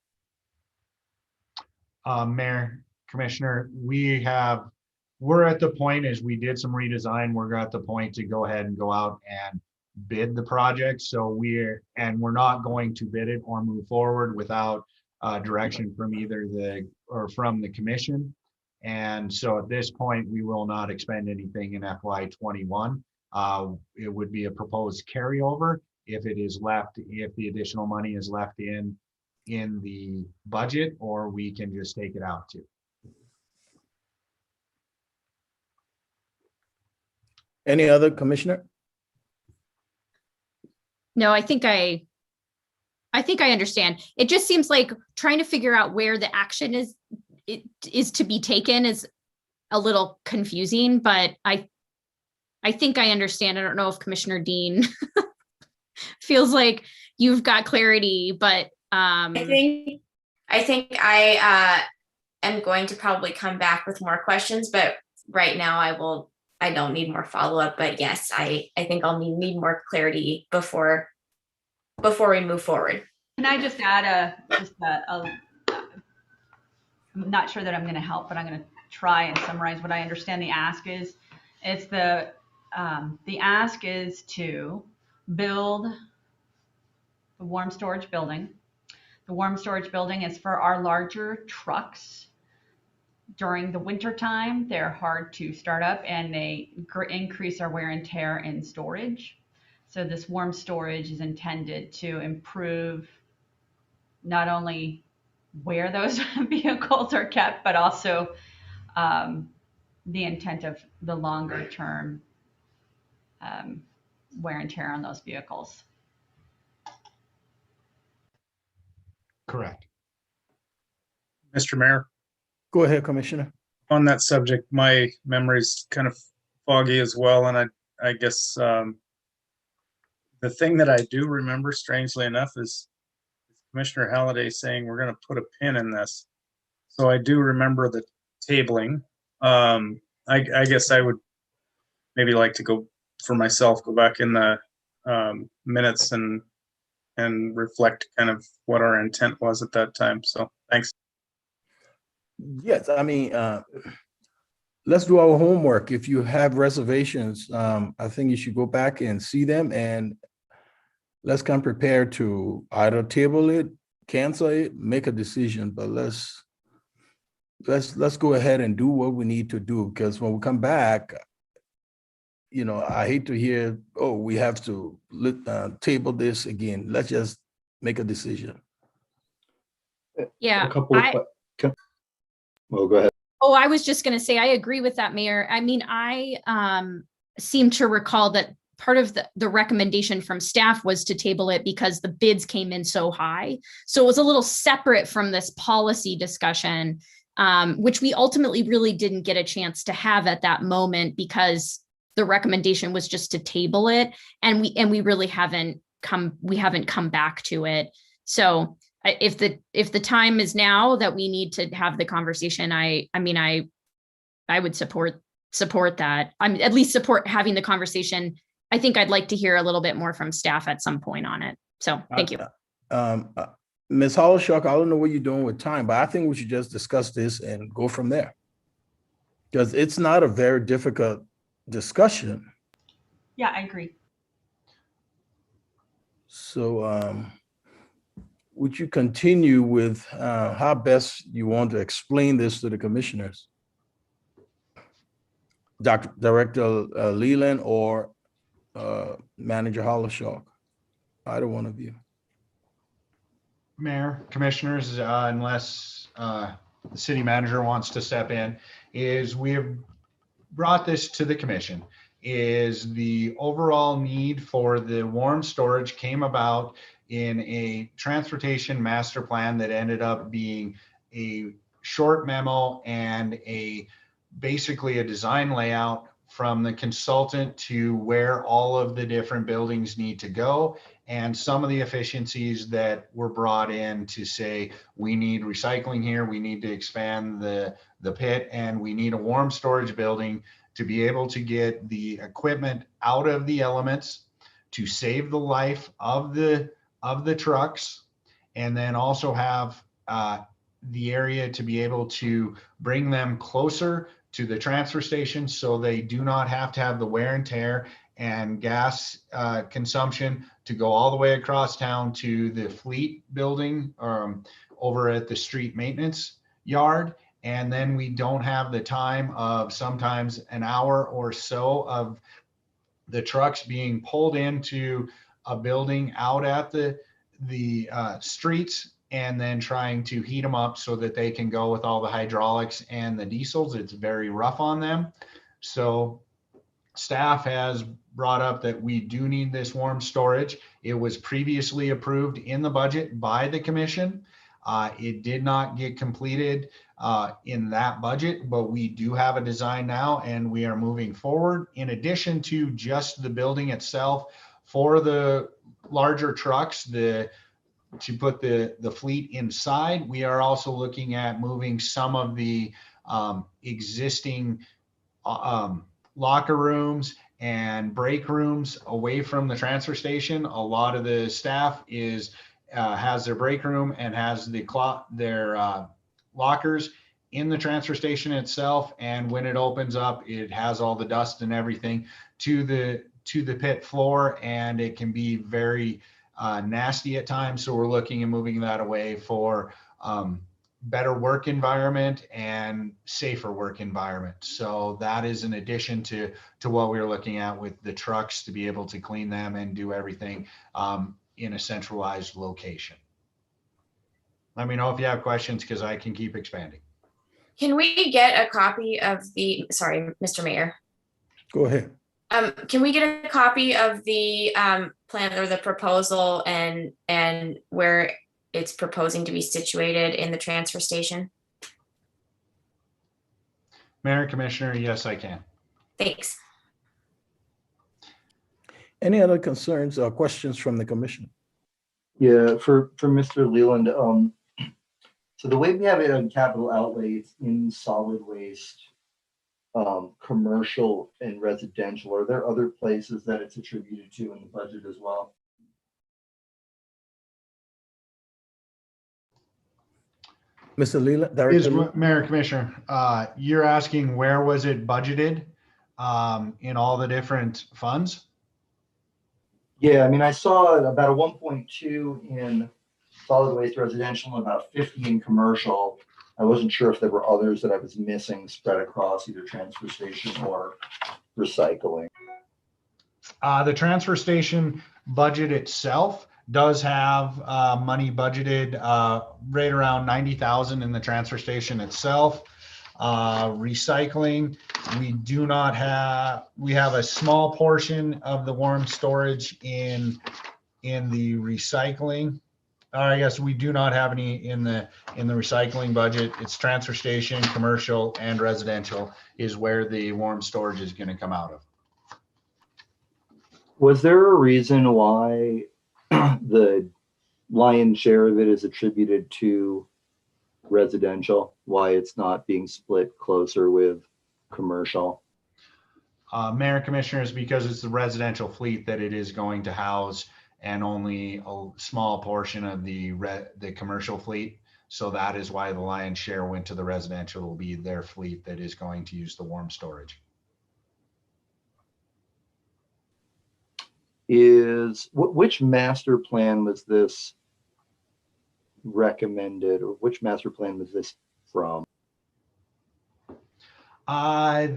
Mayor, Commissioner, we're at the point as we did some redesign, we're at the point to go ahead and go out and bid the project. So we're not going to bid it or move forward without direction from either from the commission. And so at this point, we will not expend anything in FY21. It would be a proposed carryover if the additional money is left in the budget, or we can just take it out too. Any other commissioner? No, I think I understand. It just seems like trying to figure out where the action is to be taken is a little confusing, but I think I understand. I don't know if Commissioner Dean feels like you've got clarity, but I think I am going to probably come back with more questions, but right now I don't need more follow-up, but yes, I think I'll need more clarity before we move forward. Can I just add I'm not sure that I'm going to help, but I'm going to try and summarize what I understand the ask is. It's the ask is to build the warm storage building. The warm storage building is for our larger trucks during the winter time, they're hard to start up and they increase our wear and tear in storage. So this warm storage is intended to improve not only where those vehicles are kept, but also the intent of the longer term wear and tear on those vehicles. Correct. Mr. Mayor, Go ahead, Commissioner. on that subject, my memory's kind of foggy as well, and I guess the thing that I do remember, strangely enough, is Commissioner Halliday saying we're going to put a pin in this. So I do remember the tabling. I guess I would maybe like to go for myself, go back in the minutes and reflect kind of what our intent was at that time. So thanks. Yes, I mean, let's do our homework. If you have reservations, I think you should go back and see them, and let's come prepared to either table it, cancel it, make a decision. But let's go ahead and do what we need to do, because when we come back, you know, I hate to hear, oh, we have to table this again. Let's just make a decision. Yeah. A couple of well, go ahead. Oh, I was just going to say, I agree with that, Mayor. I mean, I seem to recall that part of the recommendation from staff was to table it because the bids came in so high. So it was a little separate from this policy discussion, which we ultimately really didn't get a chance to have at that moment because the recommendation was just to table it. And we really haven't come back to it. So if the time is now that we need to have the conversation, I mean, I would support that. I'm at least support having the conversation. I think I'd like to hear a little bit more from staff at some point on it. So thank you. Ms. Hollishock, I don't know what you're doing with time, but I think we should just discuss this and go from there. Because it's not a very difficult discussion. Yeah, I agree. So would you continue with how best you want to explain this to the commissioners? Director Leland or Manager Hollishock? Either one of you. Mayor, commissioners, unless the city manager wants to step in, is we have brought this to the commission. Is the overall need for the warm storage came about in a transportation master plan that ended up being a short memo and basically a design layout from the consultant to where all of the different buildings need to go, and some of the efficiencies that were brought in to say, we need recycling here, we need to expand the pit, and we need a warm storage building to be able to get the equipment out of the elements, to save the life of the trucks, and then also have the area to be able to bring them closer to the transfer station so they do not have to have the wear and tear and gas consumption to go all the way across town to the fleet building over at the street maintenance yard. And then we don't have the time of sometimes an hour or so of the trucks being pulled into a building out at the streets and then trying to heat them up so that they can go with all the hydraulics and the diesels. It's very rough on them. So staff has brought up that we do need this warm storage. It was previously approved in the budget by the commission. It did not get completed in that budget, but we do have a design now and we are moving forward. In addition to just the building itself, for the larger trucks, to put the fleet inside, we are also looking at moving some of the existing locker rooms and break rooms away from the transfer station. A lot of the staff has their break room and has their lockers in the transfer station itself. And when it opens up, it has all the dust and everything to the pit floor, and it can be very nasty at times. So we're looking at moving that away for better work environment and safer work environment. So that is in addition to what we were looking at with the trucks to be able to clean them and do everything in a centralized location. Let me know if you have questions because I can keep expanding. Can we get a copy of the, sorry, Mr. Mayor? Go ahead. Can we get a copy of the plan or the proposal and where it's proposing to be situated in the transfer station? Mayor, Commissioner, yes, I can. Thanks. Any other concerns or questions from the commission? Yeah, for Mr. Leland, so the way we have it on capital outlays in solid waste, commercial and residential, are there other places that it's attributed to in the budget as well? Mr. Leland, Director Leland? Mayor, Commissioner, you're asking where was it budgeted in all the different funds? Yeah, I mean, I saw about a 1.2 in solid waste residential and about 50 in commercial. I wasn't sure if there were others that I was missing spread across either transfer station or recycling. The transfer station budget itself does have money budgeted right around 90,000 in the transfer station itself. Recycling, we have a small portion of the warm storage in the recycling. I guess we do not have any in the recycling budget. It's transfer station, commercial, and residential is where the warm storage is going to come out of. Was there a reason why the lion's share of it is attributed to residential? Why it's not being split closer with commercial? Mayor and Commissioners, because it's the residential fleet that it is going to house and only a small portion of the commercial fleet. So that is why the lion's share went to the residential, will be their fleet that is going to use the warm storage. Which master plan was this recommended, or which master plan was this from?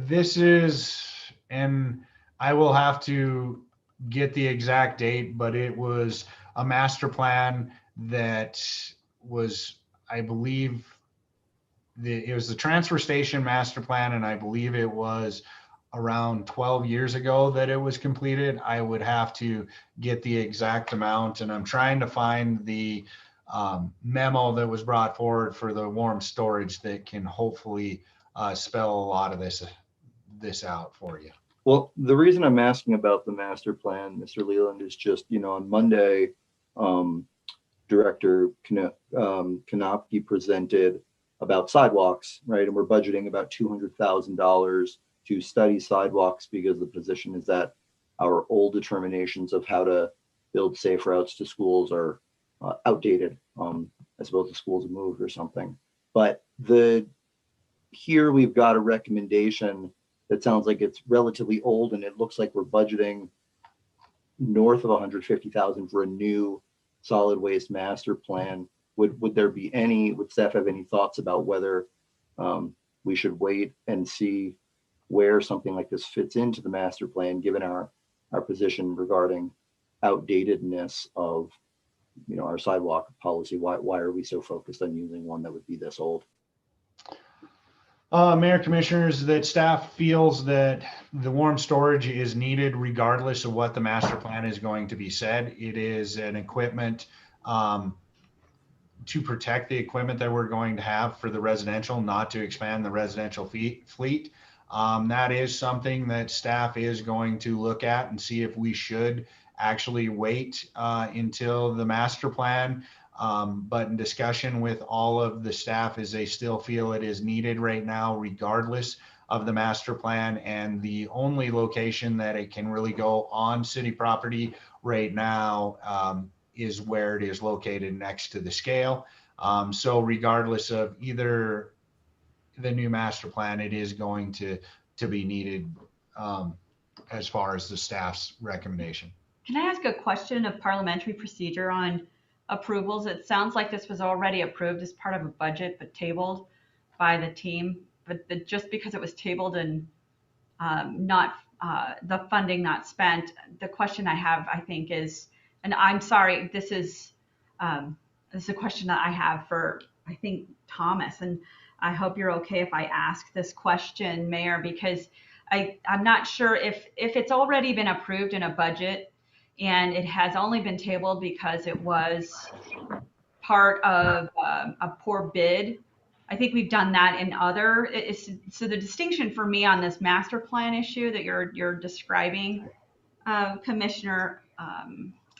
This is, and I will have to get the exact date, but it was a master plan that was, I believe, it was the transfer station master plan, and I believe it was around 12 years ago that it was completed. I would have to get the exact amount, and I'm trying to find the memo that was brought forward for the warm storage that can hopefully spell a lot of this out for you. Well, the reason I'm asking about the master plan, Mr. Leland, is just, on Monday, Director Konopke presented about sidewalks, right? And we're budgeting about $200,000 to study sidewalks because the position is that our old determinations of how to build safe routes to schools are outdated. I suppose the schools have moved or something. But here we've got a recommendation that sounds like it's relatively old, and it looks like we're budgeting north of 150,000 for a new solid waste master plan. Would staff have any thoughts about whether we should wait and see where something like this fits into the master plan, given our position regarding outdatedness of our sidewalk policy? Why are we so focused on using one that would be this old? Mayor, Commissioners, that staff feels that the warm storage is needed regardless of what the master plan is going to be said. It is an equipment to protect the equipment that we're going to have for the residential, not to expand the residential fleet. That is something that staff is going to look at and see if we should actually wait until the master plan. But in discussion with all of the staff, is they still feel it is needed right now, regardless of the master plan. And the only location that it can really go on city property right now is where it is located next to the scale. So regardless of either the new master plan, it is going to be needed as far as the staff's recommendation. Can I ask a question of parliamentary procedure on approvals. It sounds like this was already approved as part of a budget, but tabled by the team. But just because it was tabled and not the funding not spent, the question I have, I think, is, and I'm sorry, this is a question that I have for, I think, Thomas, and I hope you're okay if I ask this question, Mayor, because I'm not sure if it's already been approved in a budget and it has only been tabled because it was part of a poor bid. I think we've done that in other, so the distinction for me on this master plan issue that you're describing, Commissioner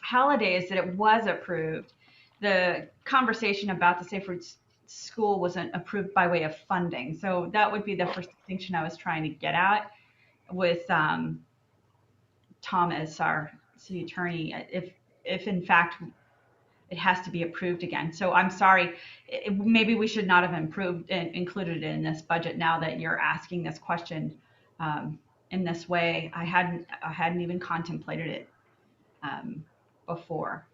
Halliday, is that it was approved. The conversation about the Safe Routes School wasn't approved by way of funding. So that would be the first distinction I was trying to get at with Thomas, our city attorney, if in fact it has to be approved again. So I'm sorry, maybe we should not have included it in this budget now that you're asking this question in this way. I hadn't even contemplated it before.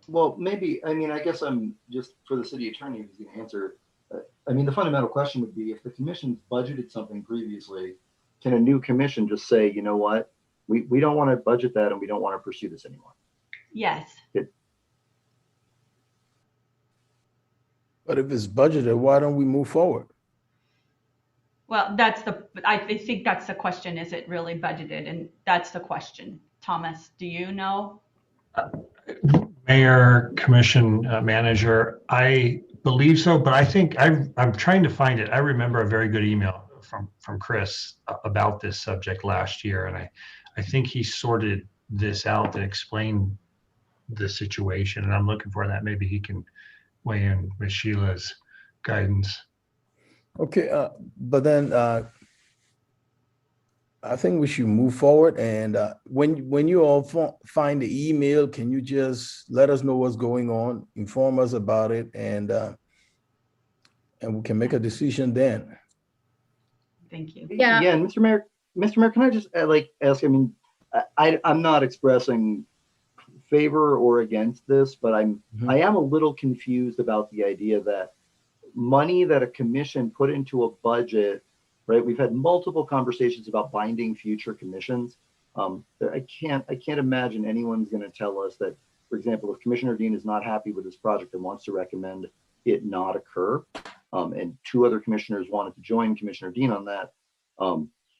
Well, maybe, I mean, I guess I'm just, for the city attorney who's going to answer. I mean, the fundamental question would be, if the commission's budgeted something previously, can a new commission just say, you know what, we don't want to budget that and we don't want to pursue this anymore? Yes. But if it's budgeted, why don't we move forward? Well, I think that's the question. Is it really budgeted? And that's the question. Thomas, do you know? Mayor, commission manager, I believe so, but I think I'm trying to find it. I remember a very good email from Chris about this subject last year, and I think he sorted this out and explained the situation, and I'm looking for that. Maybe he can weigh in with Sheila's guidance. Okay, but then I think we should move forward. And when you all find the email, can you just let us know what's going on, inform us about it, and we can make a decision then. Thank you. Yeah. Yeah, and Mr. Mayor, can I just ask? I mean, I'm not expressing favor or against this, but I am a little confused about the idea that money that a commission put into a budget, right? We've had multiple conversations about binding future commissions. I can't imagine anyone's going to tell us that, for example, if Commissioner Dean is not happy with this project and wants to recommend it not occur, and two other commissioners wanted to join Commissioner Dean on that,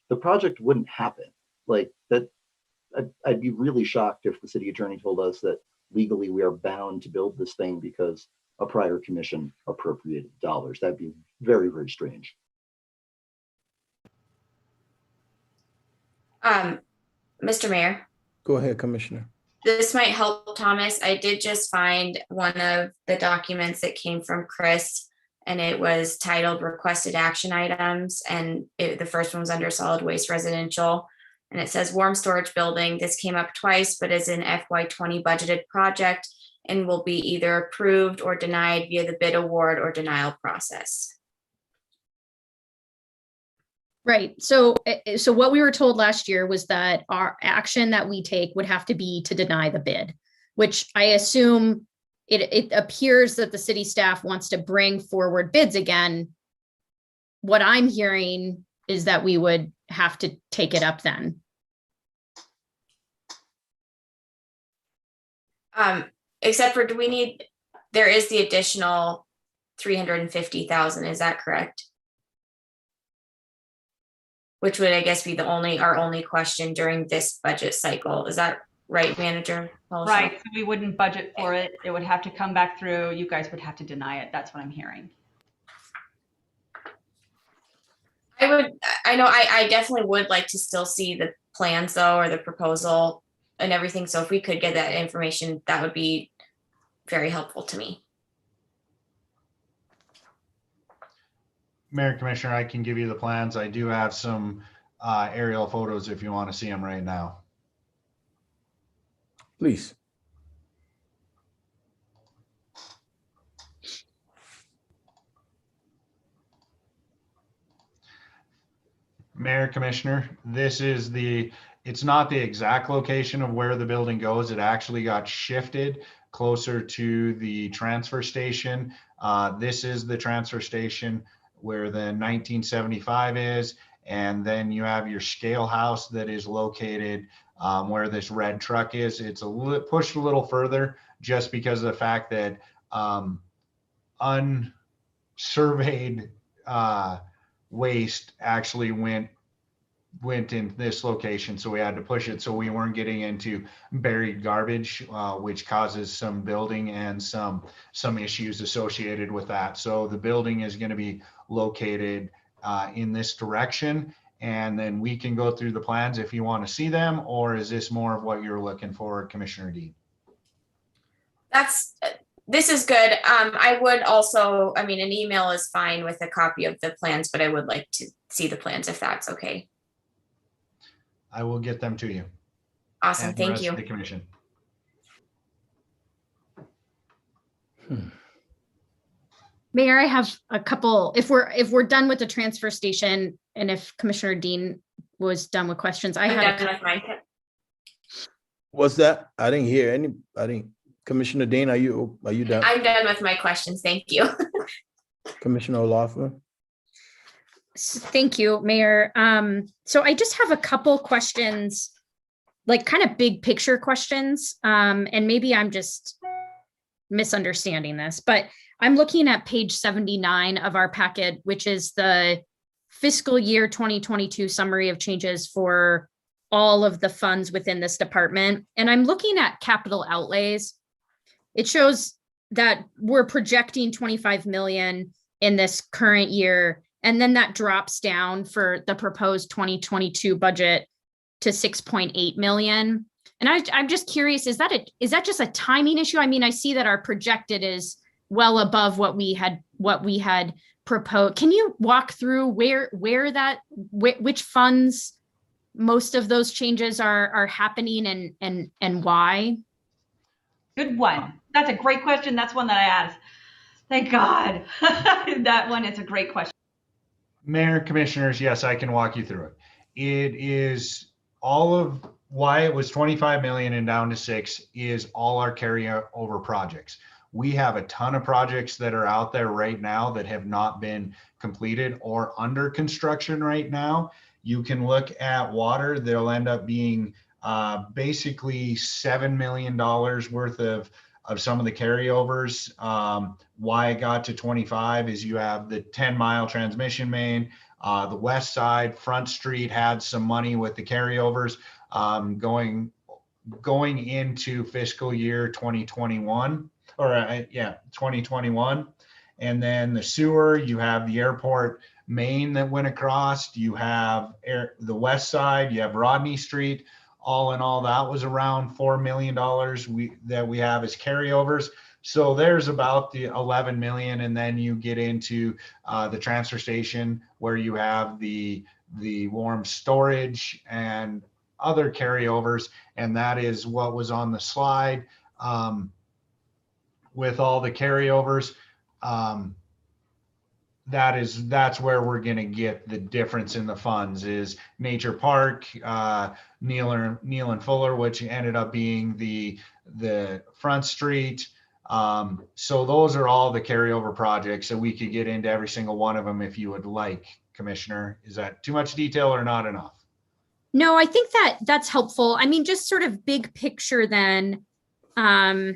the project wouldn't happen. Like that, I'd be really shocked if the city attorney told us that legally we are bound to build this thing because a prior commission appropriated dollars. That'd be very, very strange. Mr. Mayor, Go ahead, Commissioner. this might help Thomas. I did just find one of the documents that came from Chris, and it was titled Requested Action Items. And the first one was under Solid Waste Residential. And it says warm storage building. This came up twice, but is an FY20 budgeted project and will be either approved or denied via the bid award or denial process. Right. So what we were told last year was that our action that we take would have to be to deny the bid, which I assume it appears that the city staff wants to bring forward bids again. What I'm hearing is that we would have to take it up then. Except for, there is the additional 350,000, is that correct? Which would, I guess, be our only question during this budget cycle. Is that right, Manager? Right, so we wouldn't budget for it. It would have to come back through. You guys would have to deny it. That's what I'm hearing. I definitely would like to still see the plans though, or the proposal and everything. So if we could get that information, that would be very helpful to me. Mayor, Commissioner, I can give you the plans. I do have some aerial photos if you want to see them right now. Please. Mayor, Commissioner, it's not the exact location of where the building goes. It actually got shifted closer to the transfer station. This is the transfer station where the 1975 is. And then you have your scale house that is located where this red truck is. It's pushed a little further just because of the fact that unsurveyed waste actually went in this location, so we had to push it so we weren't getting into buried garbage, which causes some building and some issues associated with that. So the building is going to be located in this direction, and then we can go through the plans if you want to see them, or is this more of what you're looking for, Commissioner Dean? This is good. I would also, I mean, an email is fine with a copy of the plans, but I would like to see the plans if that's okay. I will get them to you. Awesome, and the thank rest you. of the commission. Mayor, I have a couple, if we're done with the transfer station, and if Commissioner Dean was done with questions, I I'm had done with mine. What's that? I didn't hear any, Commissioner Dean, are you done? I'm done with my questions, thank you. Commissioner O'Loughlin? Thank you, Mayor. So I just have a couple questions, like kind of big picture questions. And maybe I'm just misunderstanding this, but I'm looking at page 79 of our packet, which is the fiscal year 2022 summary of changes for all of the funds within this department. And I'm looking at capital outlays. It shows that we're projecting 25 million in this current year. And then that drops down for the proposed 2022 budget to 6.8 million. And I'm just curious, is that just a timing issue? I mean, I see that our projected is well above what we had proposed. Can you walk through which funds most of those changes are happening and why? Good one. That's a great question. That's one that I asked. Thank God. That one is a great question. Mayor, commissioners, yes, I can walk you through it. It is all of why it was 25 million and down to 6 is all our carryover projects. We have a ton of projects that are out there right now that have not been completed or under construction right now. You can look at water. There'll end up being basically $7 million worth of some of the carryovers. Why it got to 25 is you have the 10-mile transmission main. The west side, Front Street had some money with the carryovers going into fiscal year 2021, or 2021. And then the sewer, you have the airport main that went across. You have the west side, you have Rodney Street. All in all, that was around $4 million that we have as carryovers. So there's about the 11 million, and then you get into the transfer station where you have the warm storage and other carryovers, and that is what was on the slide with all the carryovers. That's where we're going to get the difference in the funds is Nature Park, Neal and Fuller, which ended up being the Front Street. So those are all the carryover projects. So we could get into every single one of them if you would like, Commissioner. Is that too much detail or not enough? No, I think that's helpful. I mean, just sort of big picture then, are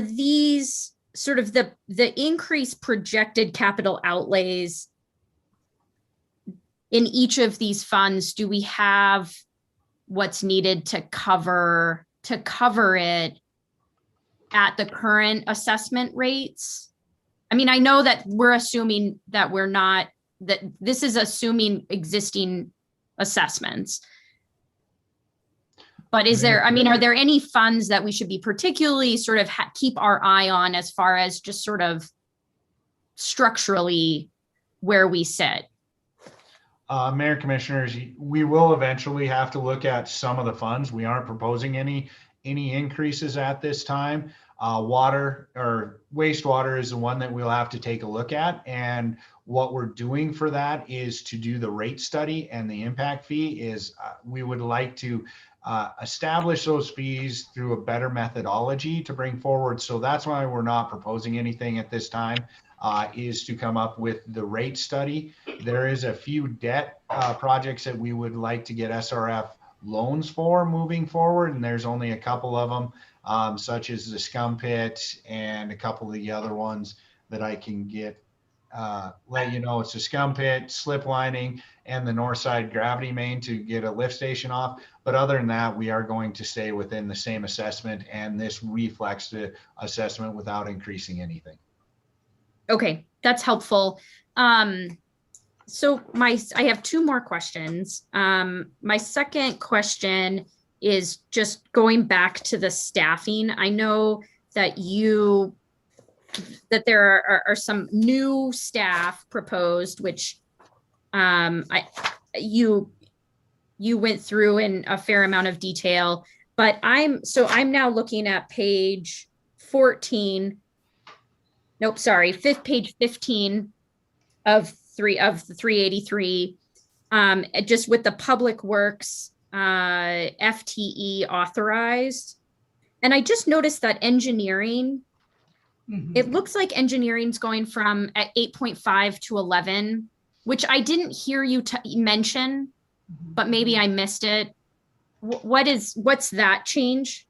these sort of the increased projected capital outlays in each of these funds? Do we have what's needed to cover it at the current assessment rates? I mean, I know that we're assuming that that this is assuming existing assessments. But are there any funds that we should be particularly sort of keep our eye on as far as just sort of structurally where we sit? Mayor, commissioners, we will eventually have to look at some of the funds. We aren't proposing any increases at this time. Water or wastewater is the one that we'll have to take a look at. And what we're doing for that is to do the rate study, and the impact fee is we would like to establish those fees through a better methodology to bring forward. So that's why we're not proposing anything at this time, is to come up with the rate study. There is a few debt projects that we would like to get SRF loans for moving forward, and there's only a couple of them, such as the scum pit and a couple of the other ones that I can get, let you know. It's the scum pit, slip lining, and the north side gravity main to get a lift station off. But other than that, we are going to stay within the same assessment, and this reflects the assessment without increasing anything. Okay, that's helpful. So I have two more questions. My second question is just going back to the staffing. I know that there are some new staff proposed, which you went through in a fair amount of detail, but I'm now looking at page 14. Nope, sorry, page 15 of the 383, just with the public works FTE authorized. And I just noticed that engineering, it looks like engineering's going from at 8.5 to 11, which I didn't hear you mention, but maybe I missed it. What's that change?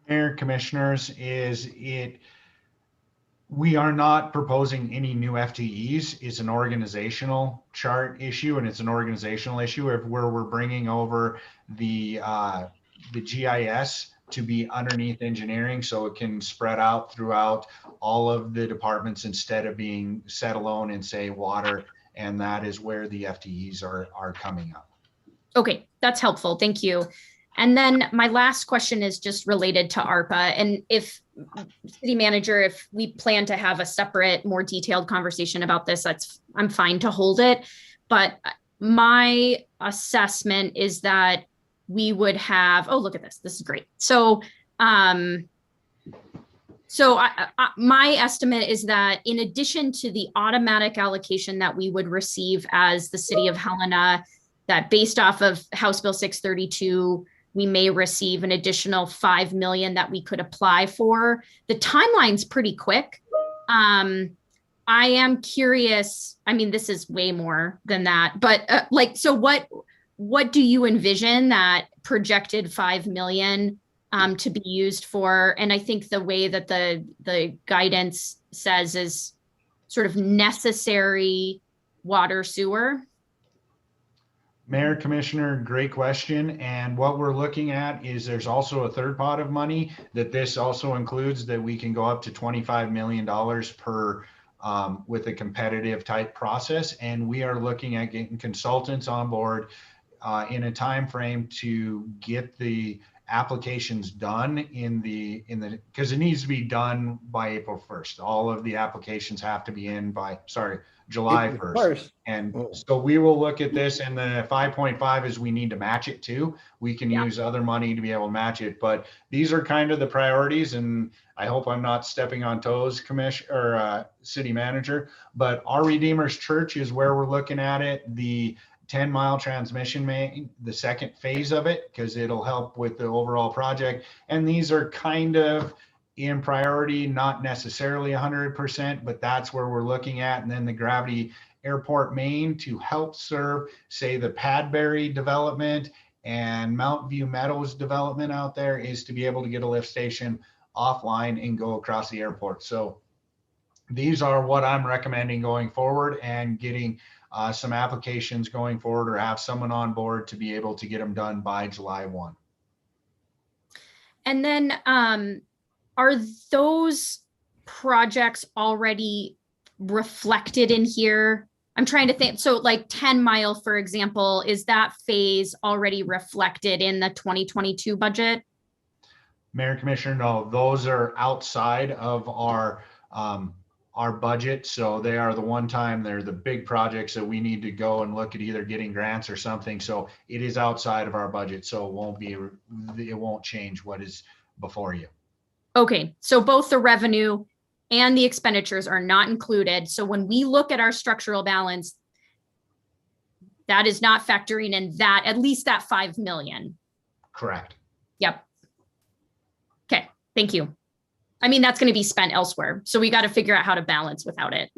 Mayor, commissioners, we are not proposing any new FTEs. It's an organizational chart issue, and it's an organizational issue where we're bringing over the GIS to be underneath engineering, so it can spread out throughout all of the departments instead of being set alone in, say, water, and that is where the FTEs are coming up. Okay, that's helpful. Thank you. And then my last question is just related to ARPA. And if city manager, if we plan to have a separate, more detailed conversation about this, I'm fine to hold it. But my assessment is that we would have, oh, look at this. This is great. So, my estimate is that in addition to the automatic allocation that we would receive as the City of Helena, that based off of House Bill 632, we may receive an additional 5 million that we could apply for. The timeline's pretty quick. I am curious. I mean, this is way more than that, but so what do you envision that projected 5 million to be used for? And I think the way that the guidance says is sort of necessary water sewer. Mayor, Commissioner, great question. And what we're looking at is there's also a third pot of money that this also includes, that we can go up to $25 million per with a competitive type process. And we are looking at getting consultants on board in a time frame to get the applications done because it needs to be done by April 1st. All of the applications have to be in by, July 1st. And so we will look at this, and the 5.5 is we need to match it too. We can use other money to be able to match it, but these are kind of the priorities, and I hope I'm not stepping on toes, city manager, but our Redeemer's Church is where we're looking at it. The 10-mile transmission main, the second phase of it, because it'll help with the overall project. And these are kind of in priority, not necessarily 100%, but that's where we're looking at. And then the gravity airport main to help serve, say, the Padbury development and Mount View Meadows development out there, is to be able to get a lift station offline and go across the airport. So these are what I'm recommending going forward, and getting some applications going forward, or have someone on board to be able to get them done by July 1. And then are those projects already reflected in here? I'm trying to think. So like 10 Mile, for example, is that phase already reflected in the 2022 budget? Mayor, Commissioner, no, those are outside of our budget. So they are the one-time, they're the big projects that we need to go and look at either getting grants or something. So it is outside of our budget. So it won't change what is before you. Okay, so both the revenue and the expenditures are not included. So when we look at our structural balance, that is not factoring in that, at least that 5 million. Correct. Yep. Okay, thank you. I mean, that's going to be spent elsewhere. So we got to figure out how to balance without it.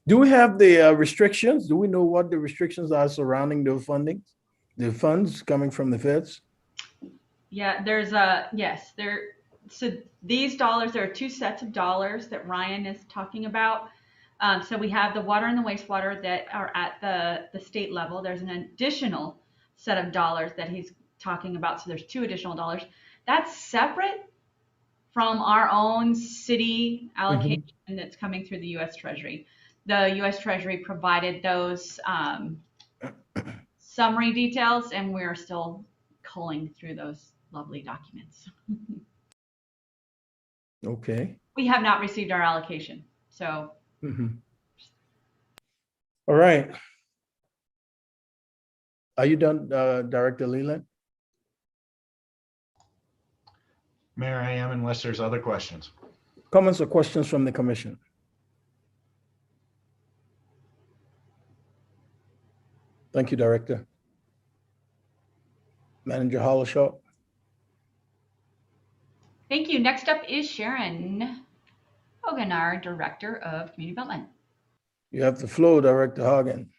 Do we have the restrictions? Do we know what the restrictions are surrounding those fundings? The funds coming from the feds? Yeah, yes, so these dollars, there are two sets of dollars that Ryan is talking about. So we have the water and the wastewater that are at the state level. There's an additional set of dollars that he's talking about. So there's two additional dollars. That's separate from our own city allocation that's coming through the U.S. Treasury. The U.S. Treasury provided those summary details, and we're still culling through those lovely documents. Okay. We have not received our allocation, so. All right. Are you done, Director Leland? Mayor, I am, unless there's other questions. Comments or questions from the commission? Thank you, Director. Manager Hollishaw. Thank you. Next up is Sharon Hogan, our Director of Community Development. You have the floor, Director Hagen.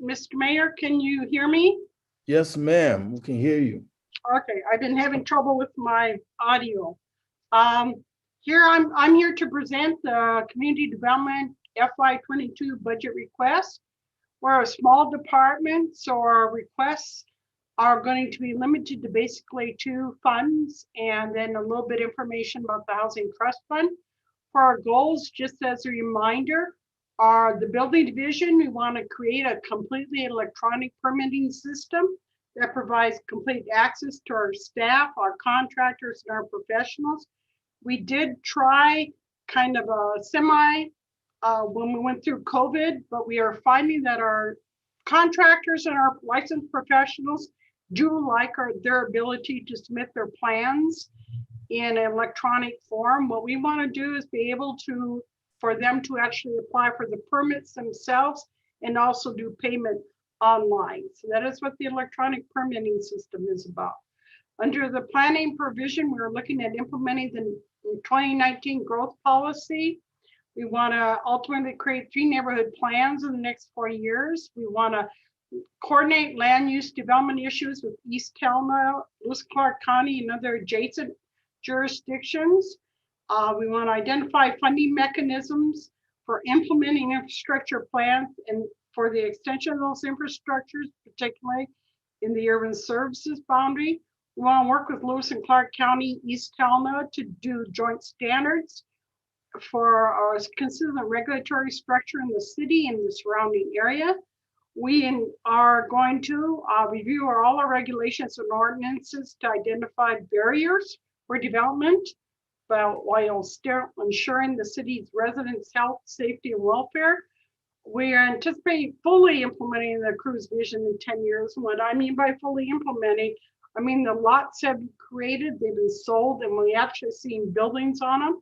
Mr. Mayor, can you hear me? Yes, ma'am. We can hear you. Okay, I've been having trouble with my audio. Here I'm here to present the Community Development FY22 budget request. We're a small department, so our requests are going to be limited to basically two funds and then a little bit information about the Housing Trust Fund. For our goals, just as a reminder, are the building division, we want to create a completely electronic permitting system that provides complete access to our staff, our contractors, and our professionals. We did try kind of a semi when we went through COVID, but we are finding that our contractors and our licensed professionals do like their ability to submit their plans in an electronic form. What we want to do is be able to, for them to actually apply for the permits themselves and also do payment online. So that is what the electronic permitting system is about. Under the planning provision, we're looking at implementing the 2019 growth policy. We want to ultimately create 3 neighborhood plans in the next 4 years. We want to coordinate land use development issues with East Helena, Lewis Clark County, and other adjacent jurisdictions. We want to identify funding mechanisms for implementing infrastructure plans and for the extension of those infrastructures, particularly in the urban services boundary. We want to work with Lewis and Clark County, East Helena to do joint standards for our consistent regulatory structure in the city and the surrounding area. We are going to review all our regulations and ordinances to identify barriers for development, but while still ensuring the city's residents' health, safety, and welfare. We are anticipating fully implementing the Cruz vision in 10 years. And what I mean by fully implementing, I mean the lots have been created, they've been sold, and we actually seen buildings on them.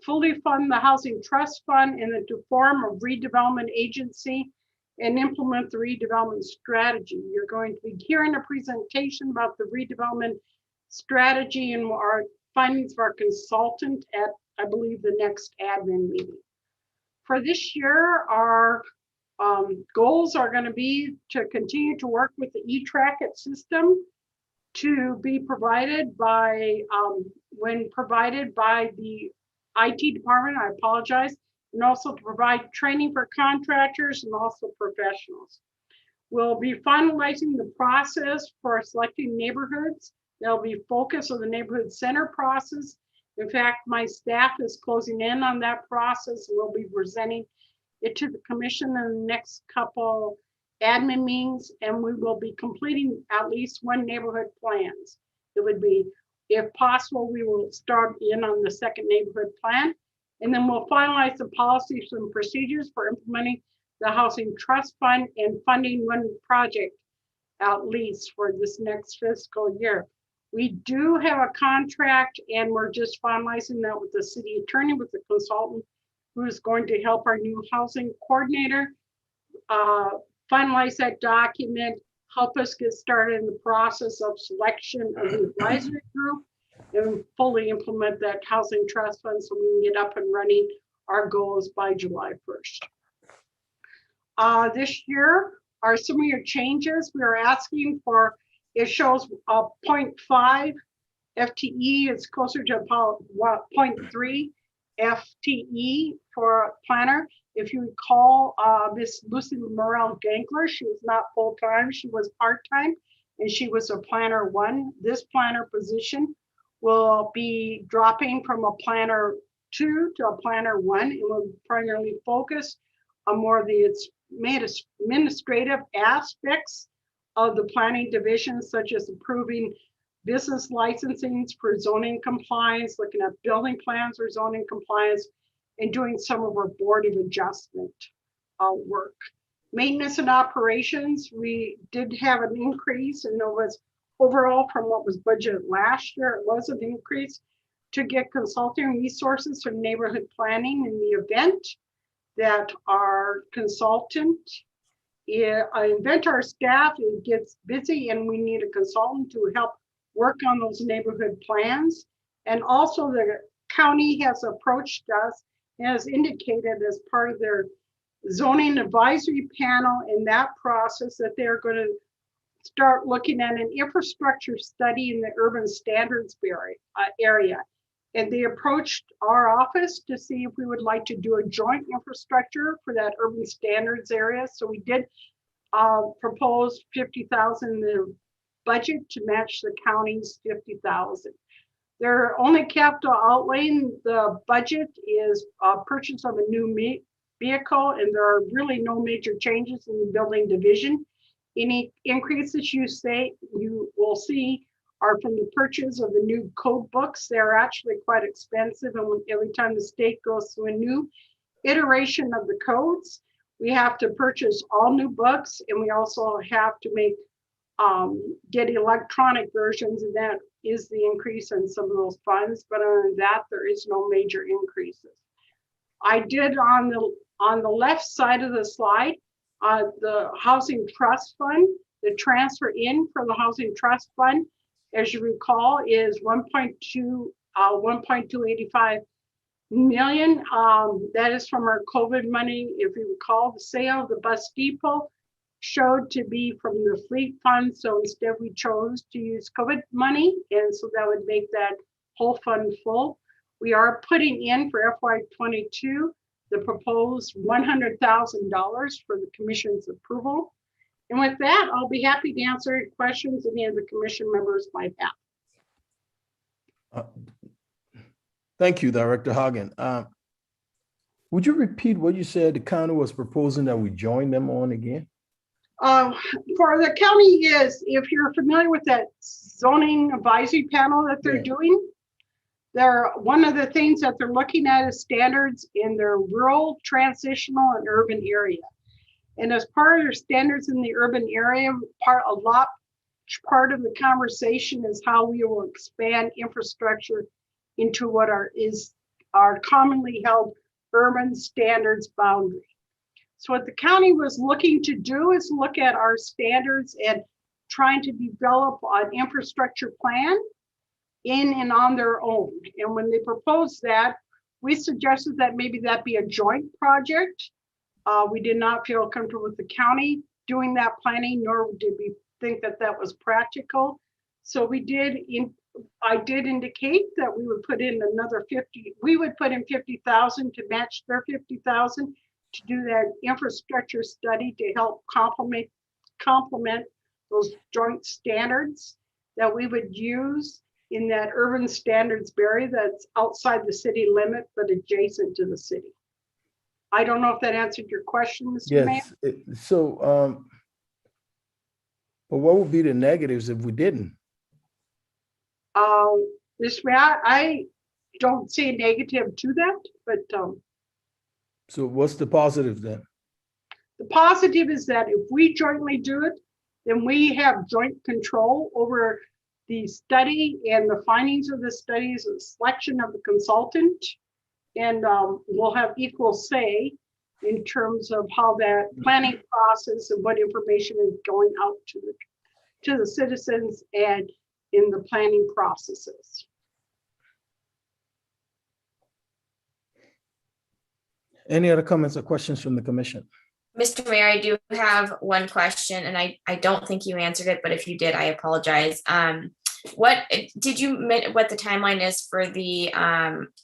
Fully fund the Housing Trust Fund and then to form a redevelopment agency and implement the redevelopment strategy. You're going to be hearing a presentation about the redevelopment strategy and our findings of our consultant at, I believe, the next admin meeting. For this year, our goals are going to be to continue to work with the e-tracket system to be provided by, when provided by the IT department, I apologize, and also to provide training for contractors and also professionals. We'll be finalizing the process for selecting neighborhoods. There'll be focus on the neighborhood center process. In fact, my staff is closing in on that process. We'll be presenting it to the commission in the next couple admin meetings, and we will be completing at least 1 neighborhood plans. It would be, if possible, we will start in on the 2nd neighborhood plan, and then we'll finalize the policies and procedures for implementing the Housing Trust Fund and funding 1 project at least for this next fiscal year. We do have a contract and we're just finalizing that with the city attorney, with the consultant who's going to help our new housing coordinator finalize that document, help us get started in the process of selection of the advisory group and fully implement that housing trust fund so we can get up and running. Our goal is by July 1st. This year are some of your changes. We are asking for, it shows 0.5 FTE. It's closer to about 0.3 FTE for planner. If you recall, Miss Lucy Morel Gankler, she was not full-time, she was part-time, and she was a planner 1. This planner position will be dropping from a planner 2 to a planner 1. It will primarily focus on more of the administrative aspects of the planning division, such as approving business licensings for zoning compliance, looking at building plans for zoning compliance, and doing some of our board of adjustment work. Maintenance and operations, we did have an increase, and it was overall from what was budgeted last year, it was an increase to get consulting resources from neighborhood planning in the event that our consultant, our staff, it gets busy and we need a consultant to help work on those neighborhood plans. And also the county has approached us, has indicated as part of their zoning advisory panel in that process that they're going to start looking at an infrastructure study in the urban standards area. And they approached our office to see if we would like to do a joint infrastructure for that urban standards area. So we did propose 50,000 in the budget to match the county's 50,000. Their only capital outlay in the budget is purchase of a new vehicle, and there are really no major changes in the building division. Any increases you will see are from the purchase of the new code books. They're actually quite expensive, and every time the state goes through a new iteration of the codes, we have to purchase all new books, and we also have to get electronic versions, and that is the increase in some of those funds. But other than that, there is no major increases. I did on the left side of the slide, the housing trust fund, the transfer in for the housing trust fund, as you recall, is 1.285 million. That is from our COVID money. If you recall, the sale of the bus depot showed to be from the fleet fund. So instead we chose to use COVID money. And so that would make that whole fund full. We are putting in for FY22, the proposed $100,000 for the commission's approval. And with that, I'll be happy to answer questions any of the commission members might have. Thank you, Director Hagen. Would you repeat what you said the county was proposing that we join them on again? For the county is, if you're familiar with that zoning advisory panel that they're doing, one of the things that they're looking at is standards in their rural, transitional, and urban area. And as part of their standards in the urban area, part of the conversation is how we will expand infrastructure into what is our commonly held urban standards boundary. So what the county was looking to do is look at our standards and trying to develop an infrastructure plan in and on their own. And when they proposed that, we suggested that maybe that be a joint project. We did not feel comfortable with the county doing that planning, nor did we think that that was practical. So I did indicate that we would put in another 50, we would put in 50,000 to match their 50,000 to do that infrastructure study to help complement those joint standards that we would use in that urban standards area that's outside the city limit, but adjacent to the city. I don't know if that answered your question, Mr. Mayor. Yes. So, but what would be the negatives if we didn't? Mr. Mayor, I don't see a negative to that, but so what's the positive then? the positive is that if we jointly do it, then we have joint control over the study and the findings of the studies, the selection of the consultant, and we'll have equal say in terms of how that planning process and what information is going out to the citizens and in the planning processes. Any other comments or questions from the commission? Mr. Mayor, I do have one question, and I don't think you answered it, but if you did, I apologize. What did you what the timeline is for the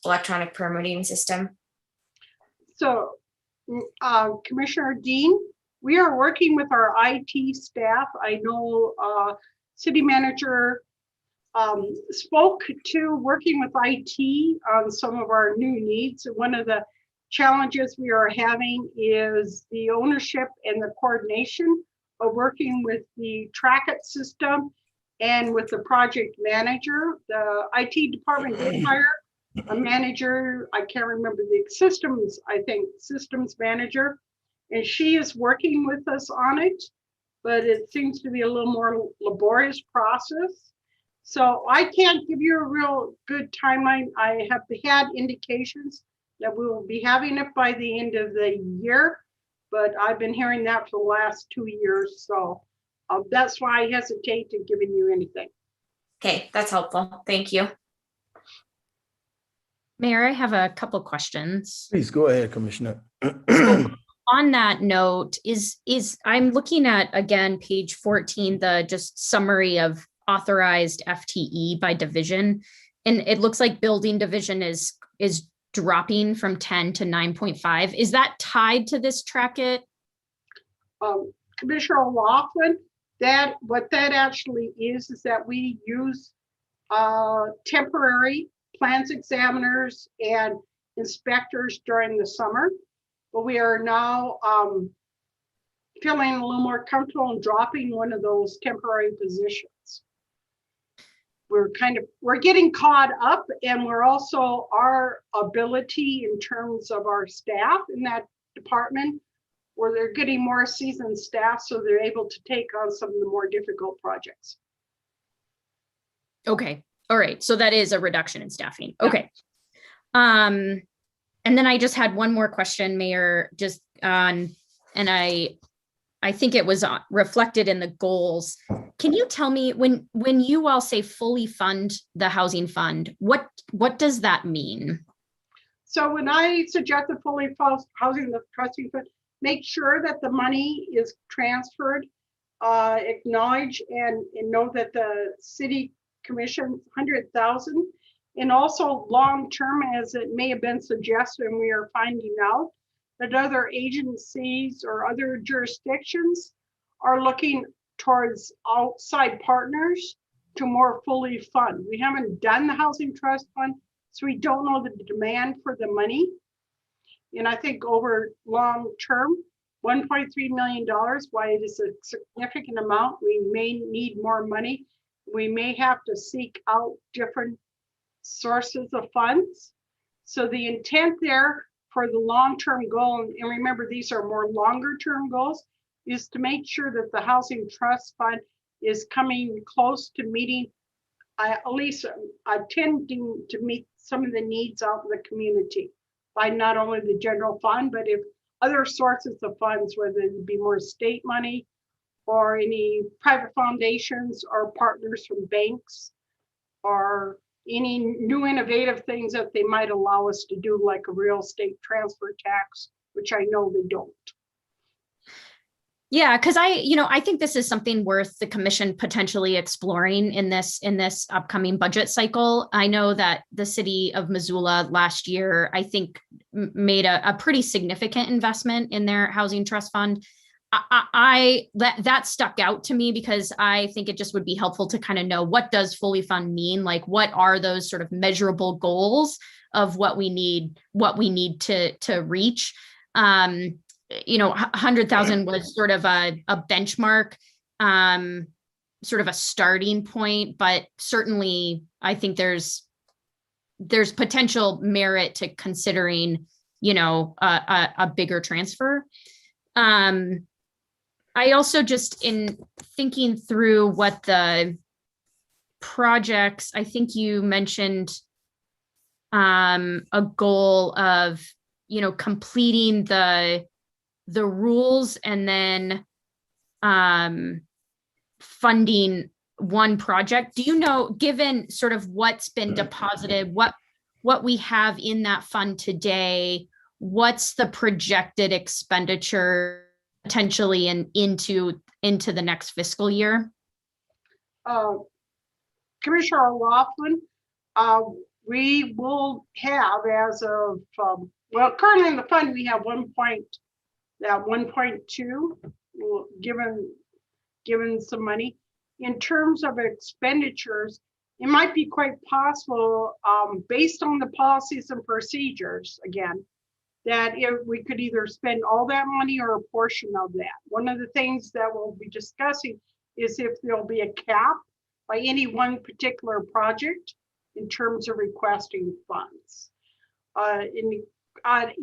electronic permitting system? So, Commissioner Dean, we are working with our IT staff. I know city manager spoke to working with IT on some of our new needs. One of the challenges we are having is the ownership and the coordination of working with the Trackit system and with the project manager. The IT department did hire a manager, I can't remember the systems, I think systems manager, and she is working with us on it, but it seems to be a little more laborious process. So I can't give you a real good timeline. I have had indications that we will be having it by the end of the year, but I've been hearing that for the last 2 years. So that's why I hesitate to giving you anything. Okay, that's helpful. Thank you. Mayor, I have a couple questions. Please go ahead, Commissioner. So on that note, is I'm looking at, again, page 14, the just summary of authorized FTE by division. And it looks like building division is dropping from 10 to 9.5. Is that tied to this Trackit? Commissioner O'Loughlin, what that actually is that we use temporary plans examiners and inspectors during the summer, but we are now feeling a little more comfortable in dropping one of those temporary positions. We're getting caught up, and we're also our ability in terms of our staff in that department, where they're getting more seasoned staff, so they're able to take on some of the more difficult projects. Okay. All right. So that is a reduction in staffing. Okay. And then I just had one more question, Mayor, just on, and I think it was reflected in the goals. Can you tell me when you all say fully fund the housing fund, what does that mean? So when I suggest the fully housing the trustee fund, make sure that the money is transferred, acknowledge and know that the city commission 100,000, and also long-term, as it may have been suggested, and we are finding out that other agencies or other jurisdictions are looking towards outside partners to more fully fund. We haven't done the housing trust fund, so we don't know the demand for the money. And I think over long-term, $1.3 million, while it is a significant amount, we may need more money. We may have to seek out different sources of funds. So the intent there for the long-term goal, and remember these are more longer-term goals, is to make sure that the housing trust fund is coming close to meeting, at least attempting to meet some of the needs out in the community by not only the general fund, but if other sources of funds, whether it be more state money or any private foundations or partners from banks or any new innovative things that they might allow us to do, like a real estate transfer tax, which I know they don't. Yeah, because I think this is something worth the commission potentially exploring in this upcoming budget cycle. I know that the city of Missoula last year, I think, made a pretty significant investment in their housing trust fund. That stuck out to me because I think it just would be helpful to kind of know, what does fully fund mean? Like, what are those sort of measurable goals of what we need to reach? 100,000 was sort of a benchmark, sort of a starting point, but certainly I think there's potential merit to considering, a bigger transfer. I also, just in thinking through what the projects, I think you mentioned a goal of completing the rules and then funding one project. Do you know, given sort of what's been deposited, what we have in that fund today, what's the projected expenditure potentially into the next fiscal year? Commissioner Laughlin, we will have, as of well, currently in the fund we have 1.2 given some money. In terms of expenditures, it might be quite possible, based on the policies and procedures, again, that if we could either spend all that money or a portion of that. One of the things that we'll be discussing is if there'll be a cap by any one particular project in terms of requesting funds. In the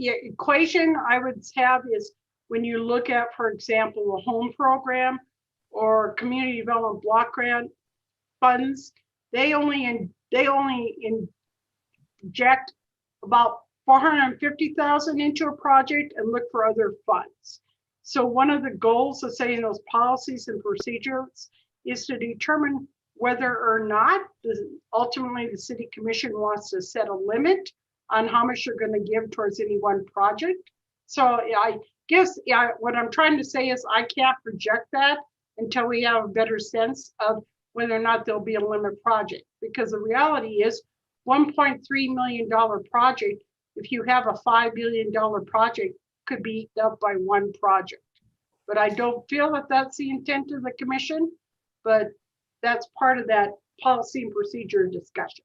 equation I would have is when you look at, for example, a home program or community development block grant funds, they only inject about 450,000 into a project and look for other funds. So one of the goals of setting those policies and procedures is to determine whether or not ultimately the city commission wants to set a limit on how much you're going to give towards any one project. So I guess what I'm trying to say is I can't project that until we have a better sense of whether or not there'll be a limit project, because the reality is $1.3 million project, if you have a $5 billion project, could be eaten up by one project. But I don't feel that that's the intent of the commission, but that's part of that policy and procedure discussion.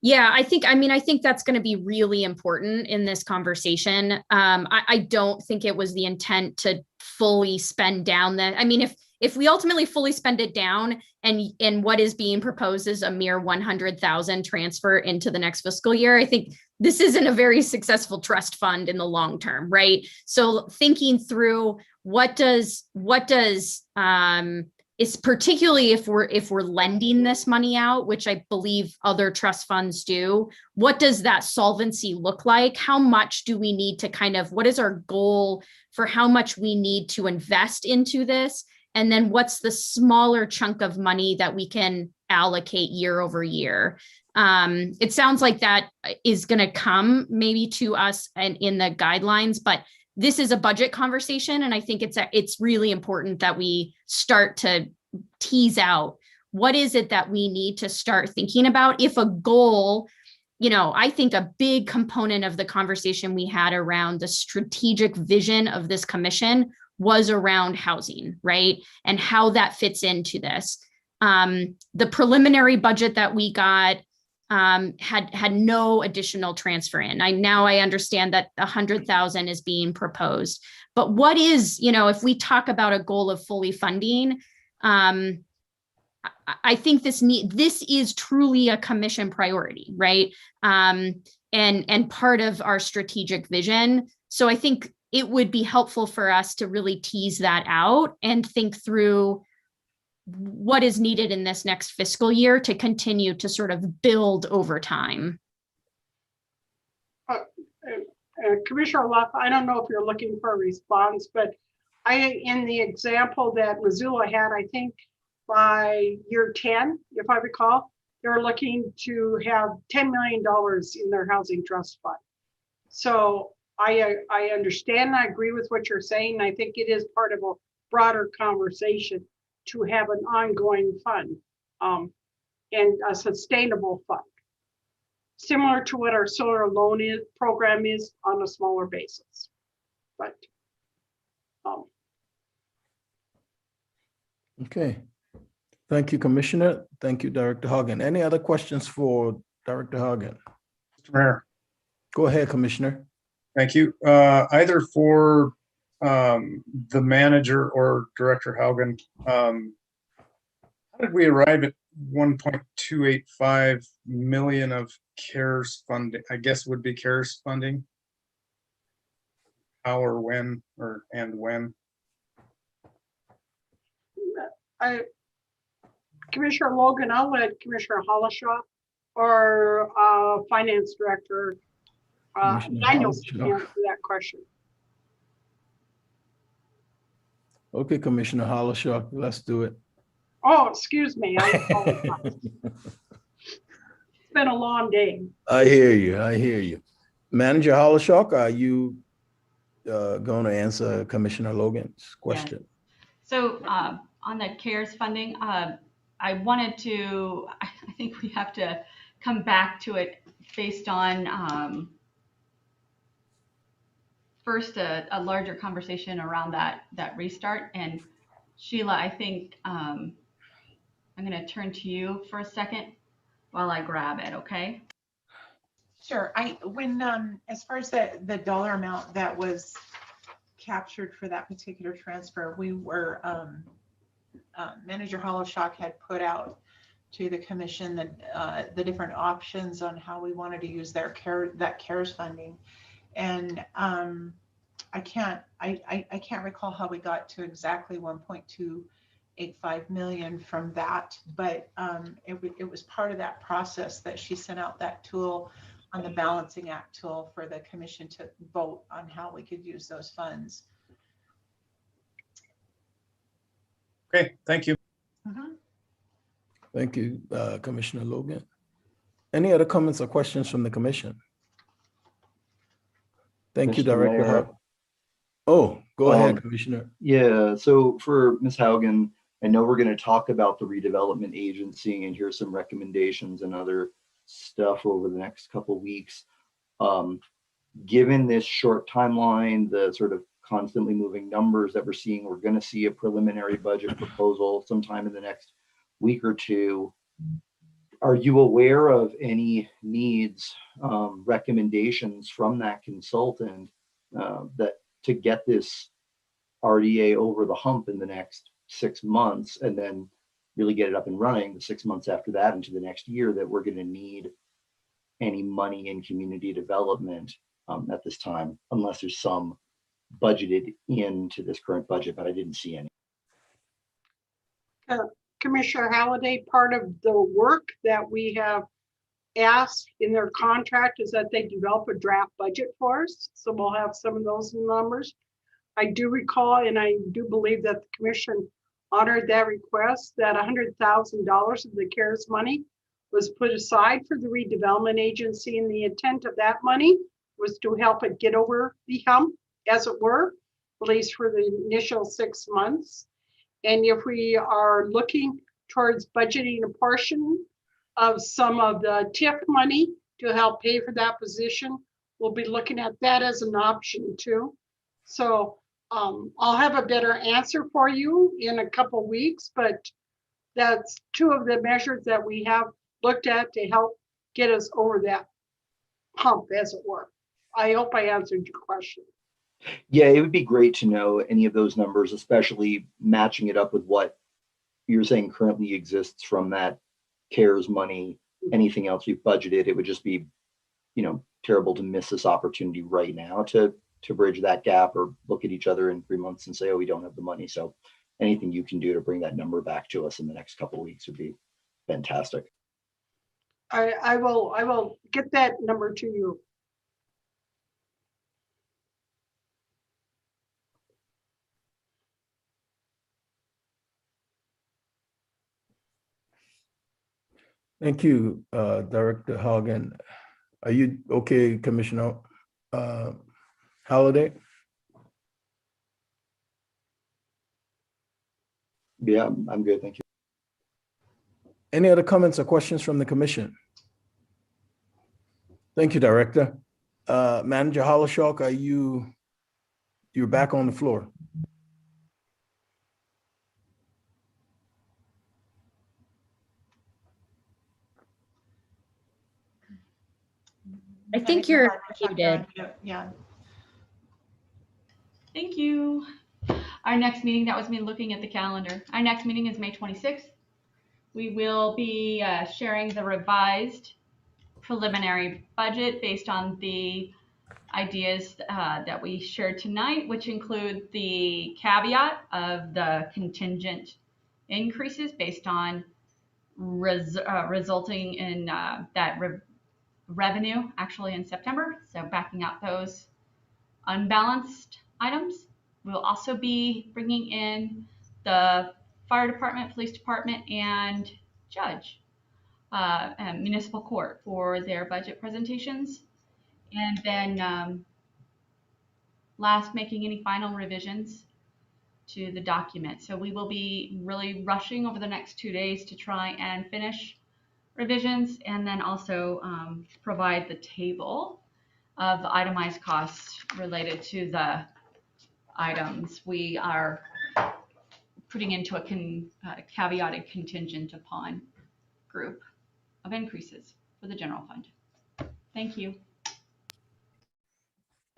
Yeah, I think that's going to be really important in this conversation. I don't think it was the intent to fully spend down that. I mean, if we ultimately fully spend it down and what is being proposed is a mere 100,000 transfer into the next fiscal year, I think this isn't a very successful trust fund in the long term, right? So thinking through what does is particularly if we're lending this money out, which I believe other trust funds do, what does that solvency look like? How much do we need to what is our goal for how much we need to invest into this? And then what's the smaller chunk of money that we can allocate year over year? It sounds like that is going to come maybe to us and in the guidelines, but this is a budget conversation. And I think it's really important that we start to tease out what is it that we need to start thinking about. If a goal, I think a big component of the conversation we had around the strategic vision of this commission was around housing, right? And how that fits into this. The preliminary budget that we got had no additional transfer in. I understand that 100,000 is being proposed, but what is, if we talk about a goal of fully funding, I think this is truly a commission priority, right? And part of our strategic vision. So I think it would be helpful for us to really tease that out and think through what is needed in this next fiscal year to continue to sort of build over time. Commissioner Luff, I don't know if you're looking for a response, but in the example that Missoula had, I think by year 10, if I recall, they're looking to have $10 million in their housing trust fund. So I understand, I agree with what you're saying. I think it is part of a broader conversation to have an ongoing fund and a sustainable fund, similar to what our solar loan program is on a smaller basis. But okay. Thank you, Commissioner. Thank you, Director Hagen. Any other questions for Director Hagen? Mr. Mayor. Go ahead, Commissioner. Thank you. Either for the manager or Director Haugen, how did we arrive at 1.285 million of CARES funding? I guess would be CARES funding. How or when and when? Commissioner Logan, I'll let Commissioner Hollishaw or Finance Director Commissioner Daniel Hollis, can sure. answer that question. Okay, Commissioner Hollishaw, let's do it. Oh, excuse me. It's been a long day. I hear you. I hear you. Manager Hollishaw, are you going to answer Commissioner Logan's question? So on the CARES funding, I wanted to, I think we have to come back to it based on first a larger conversation around that restart. And Sheila, I think I'm going to turn to you for a second while I grab it, okay? Sure. When as far as the dollar amount that was captured for that particular transfer, we were Manager Hollishock had put out to the commission the different options on how we wanted to use that CARES funding, and I can't recall how we got to exactly 1.285 million from that, but it was part of that process that she sent out that tool on the balancing act tool for the commission to vote on how we could use those funds. Okay, thank you. Mm-hmm. Thank you, Commissioner Logan. Any other comments or questions from the commission? Thank you, Mr. Director. Mayor. Oh, go ahead, Commissioner. Yeah, so for Ms. Haugen, I know we're going to talk about the redevelopment agency and hear some recommendations and other stuff over the next couple of weeks. Given this short timeline, the sort of constantly moving numbers that we're seeing, we're going to see a preliminary budget proposal sometime in the next week or two. Are you aware of any needs, recommendations from that consultant that to get this RDA over the hump in the next 6 months and then really get it up and running the 6 months after that into the next year, that we're going to need any money in community development at this time, unless there's some budgeted into this current budget, but I didn't see any. Commissioner Halliday, part of the work that we have asked in their contract is that they develop a draft budget for us. So we'll have some of those numbers. I do recall, and I do believe that the commission honored that request, that $100,000 of the CARES money was put aside for the redevelopment agency, and the intent of that money was to help it get over the hump, as it were, at least for the initial 6 months. And if we are looking towards budgeting a portion of some of the TIF money to help pay for that position, we'll be looking at that as an option too. So I'll have a better answer for you in a couple of weeks, but that's two of the measures that we have looked at to help get us over that hump, as it were. I hope I answered your question. Yeah, it would be great to know any of those numbers, especially matching it up with what you're saying currently exists from that CARES money, anything else we've budgeted. It would just be, terrible to miss this opportunity right now to bridge that gap, or look at each other in 3 months and say, oh, we don't have the money. So anything you can do to bring that number back to us in the next couple of weeks would be fantastic. I will get that number to you. Thank you, Director Haugen. Are you okay, Commissioner Halliday? Yeah, I'm good. Thank you. Any other comments or questions from the commission? Thank you, Director. Manager Hollishock, you're back on the floor. I think you're muted. Yeah. Thank you. Our next meeting, that was me looking at the calendar. Our next meeting is May 26th. We will be sharing the revised preliminary budget based on the ideas that we shared tonight, which include the caveat of the contingent increases based on resulting in that revenue actually in September. So backing out those unbalanced items. We'll also be bringing in the fire department, police department, and judge and municipal court for their budget presentations. And then last, making any final revisions to the document. So we will be really rushing over the next 2 days to try and finish revisions, and then also provide the table of the itemized costs related to the items we are putting into a caveated contingent upon group of increases for the general fund. Thank you.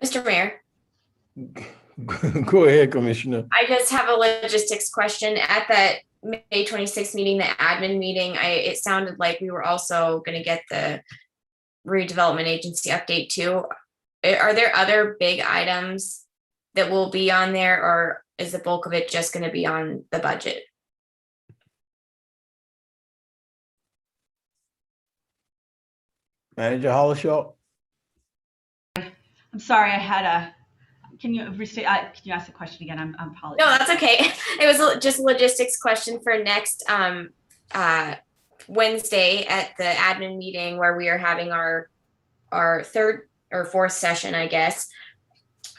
Mr. Mayor, Go ahead, Commissioner. I just have a logistics question. At that May 26th meeting, the admin meeting, it sounded like we were also going to get the redevelopment agency update too. Are there other big items that will be on there, or is the bulk of it just going to be on the budget? Manager Hollishaw? I'm sorry, I had a, can you restate, can you ask the question again? I'm apologizing. No, that's okay. It was just a logistics question for next Wednesday at the admin meeting, where we are having our third or fourth session, I guess.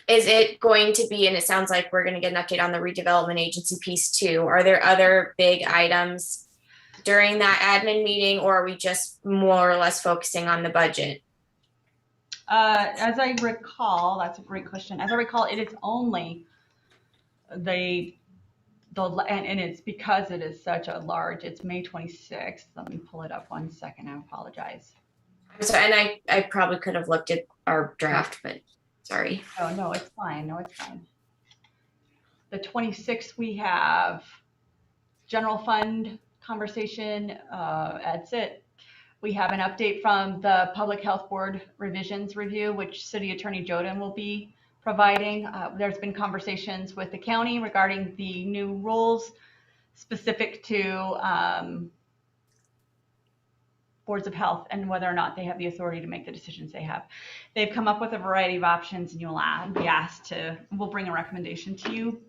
Is it going to be, and it sounds like we're going to get an update on the redevelopment agency piece too. Are there other big items during that admin meeting, or are we just more or less focusing on the budget? As I recall, that's a great question. As I recall, it is only and it's because it is such a large, it's May 26th. Let me pull it up 1 second. I apologize. So, and I probably could have looked at our draft, but sorry. Oh, no, it's fine. No, it's fine. The 26th, we have general fund conversation. That's it. We have an update from the Public Health Board revisions review, which City Attorney Joden will be providing. There's been conversations with the county regarding the new rules specific to boards of health and whether or not they have the authority to make the decisions they have. They've come up with a variety of options, and you'll be asked to, we'll bring a recommendation to you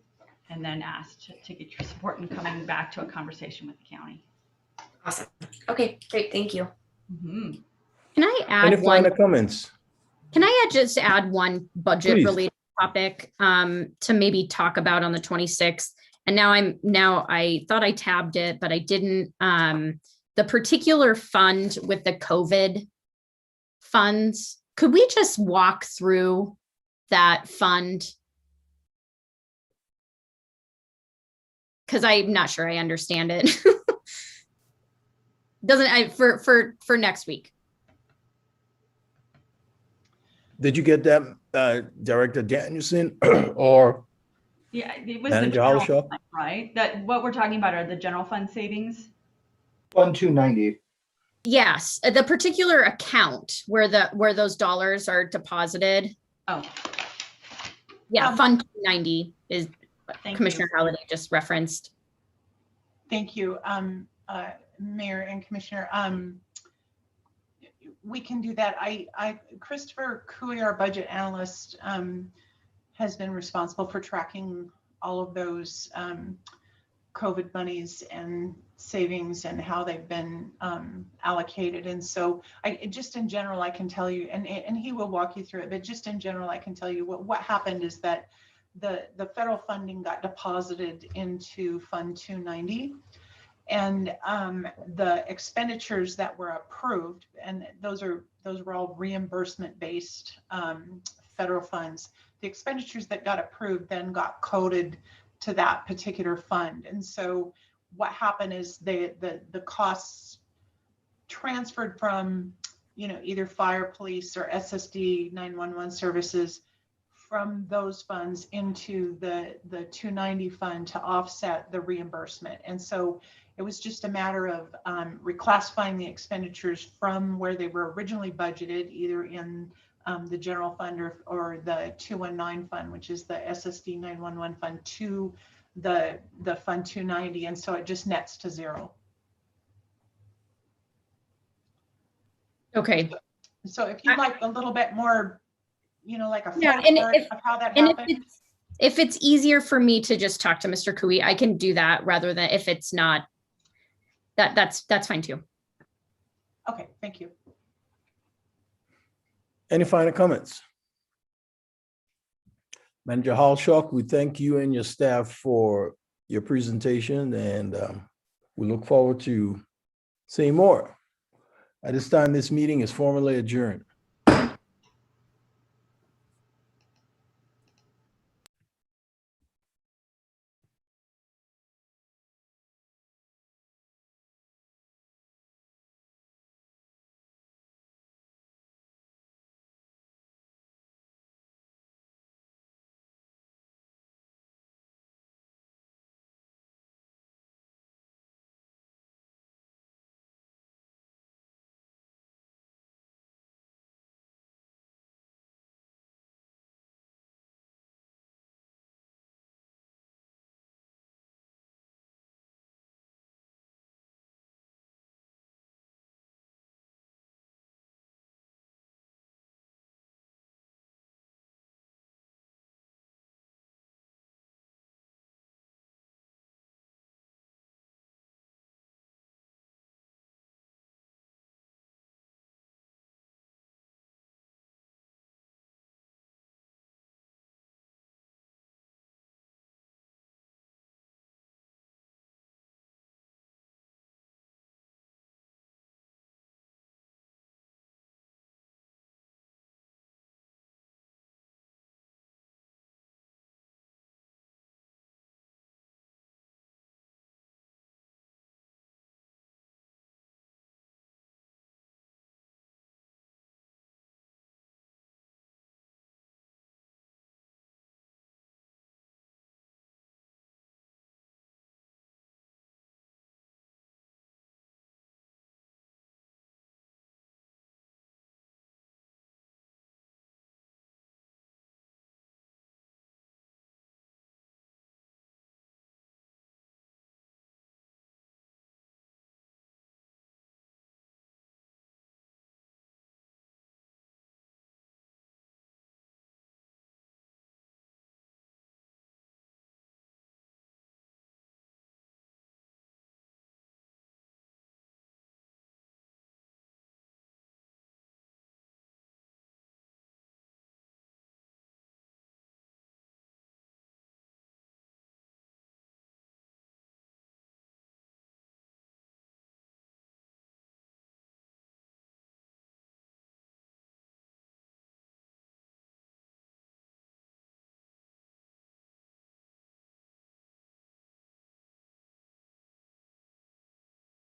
and then asked to get your support in coming back to a conversation with the county. Awesome. Okay, great. Thank you. Mm-hmm. Can I add Any one? final comments? Can I just add one budget Please. related topic to maybe talk about on the 26th? And now I thought I tabbed it, but I didn't. The particular fund with the COVID funds, could we just walk through that fund? Because I'm not sure I understand it. For next week. Did you get that, Director Danielson or Yeah, it was Manager the general Hollishaw? fund, right? That what we're talking about are the general fund savings. Fund 290. Yes, the particular account where those dollars are deposited. Oh, Yeah, Fund 290 is thank Commissioner you. Halliday just referenced. Thank you, Mayor and Commissioner. We can do that. Christopher Cooey, our budget analyst, has been responsible for tracking all of those COVID monies and savings and how they've been allocated. And so just in general, I can tell you, and he will walk you through it, but just in general, I can tell you what happened is that the federal funding got deposited into Fund 290. And the expenditures that were approved, and those were all reimbursement-based federal funds. The expenditures that got approved then got coded to that particular fund. And so what happened is the costs transferred from, either fire, police, or SSD 911 services from those funds into the 290 fund to offset the reimbursement. And so it was just a matter of reclassifying the expenditures from where they were originally budgeted, either in the general fund or the 219 fund, which is the SSD 911 fund, to the Fund 290. And so it just nets to zero. Okay. So if you'd like a little bit more, like a Yeah, flow and chart if- of how that And happened. if it's easier for me to just talk to Mr. Cooey, I can do that rather than if it's not, that's fine too. Okay, thank you. Any final comments? Manager Halshock, we thank you and your staff for your presentation, and we look forward to seeing more. At this time, this meeting is formally adjourned.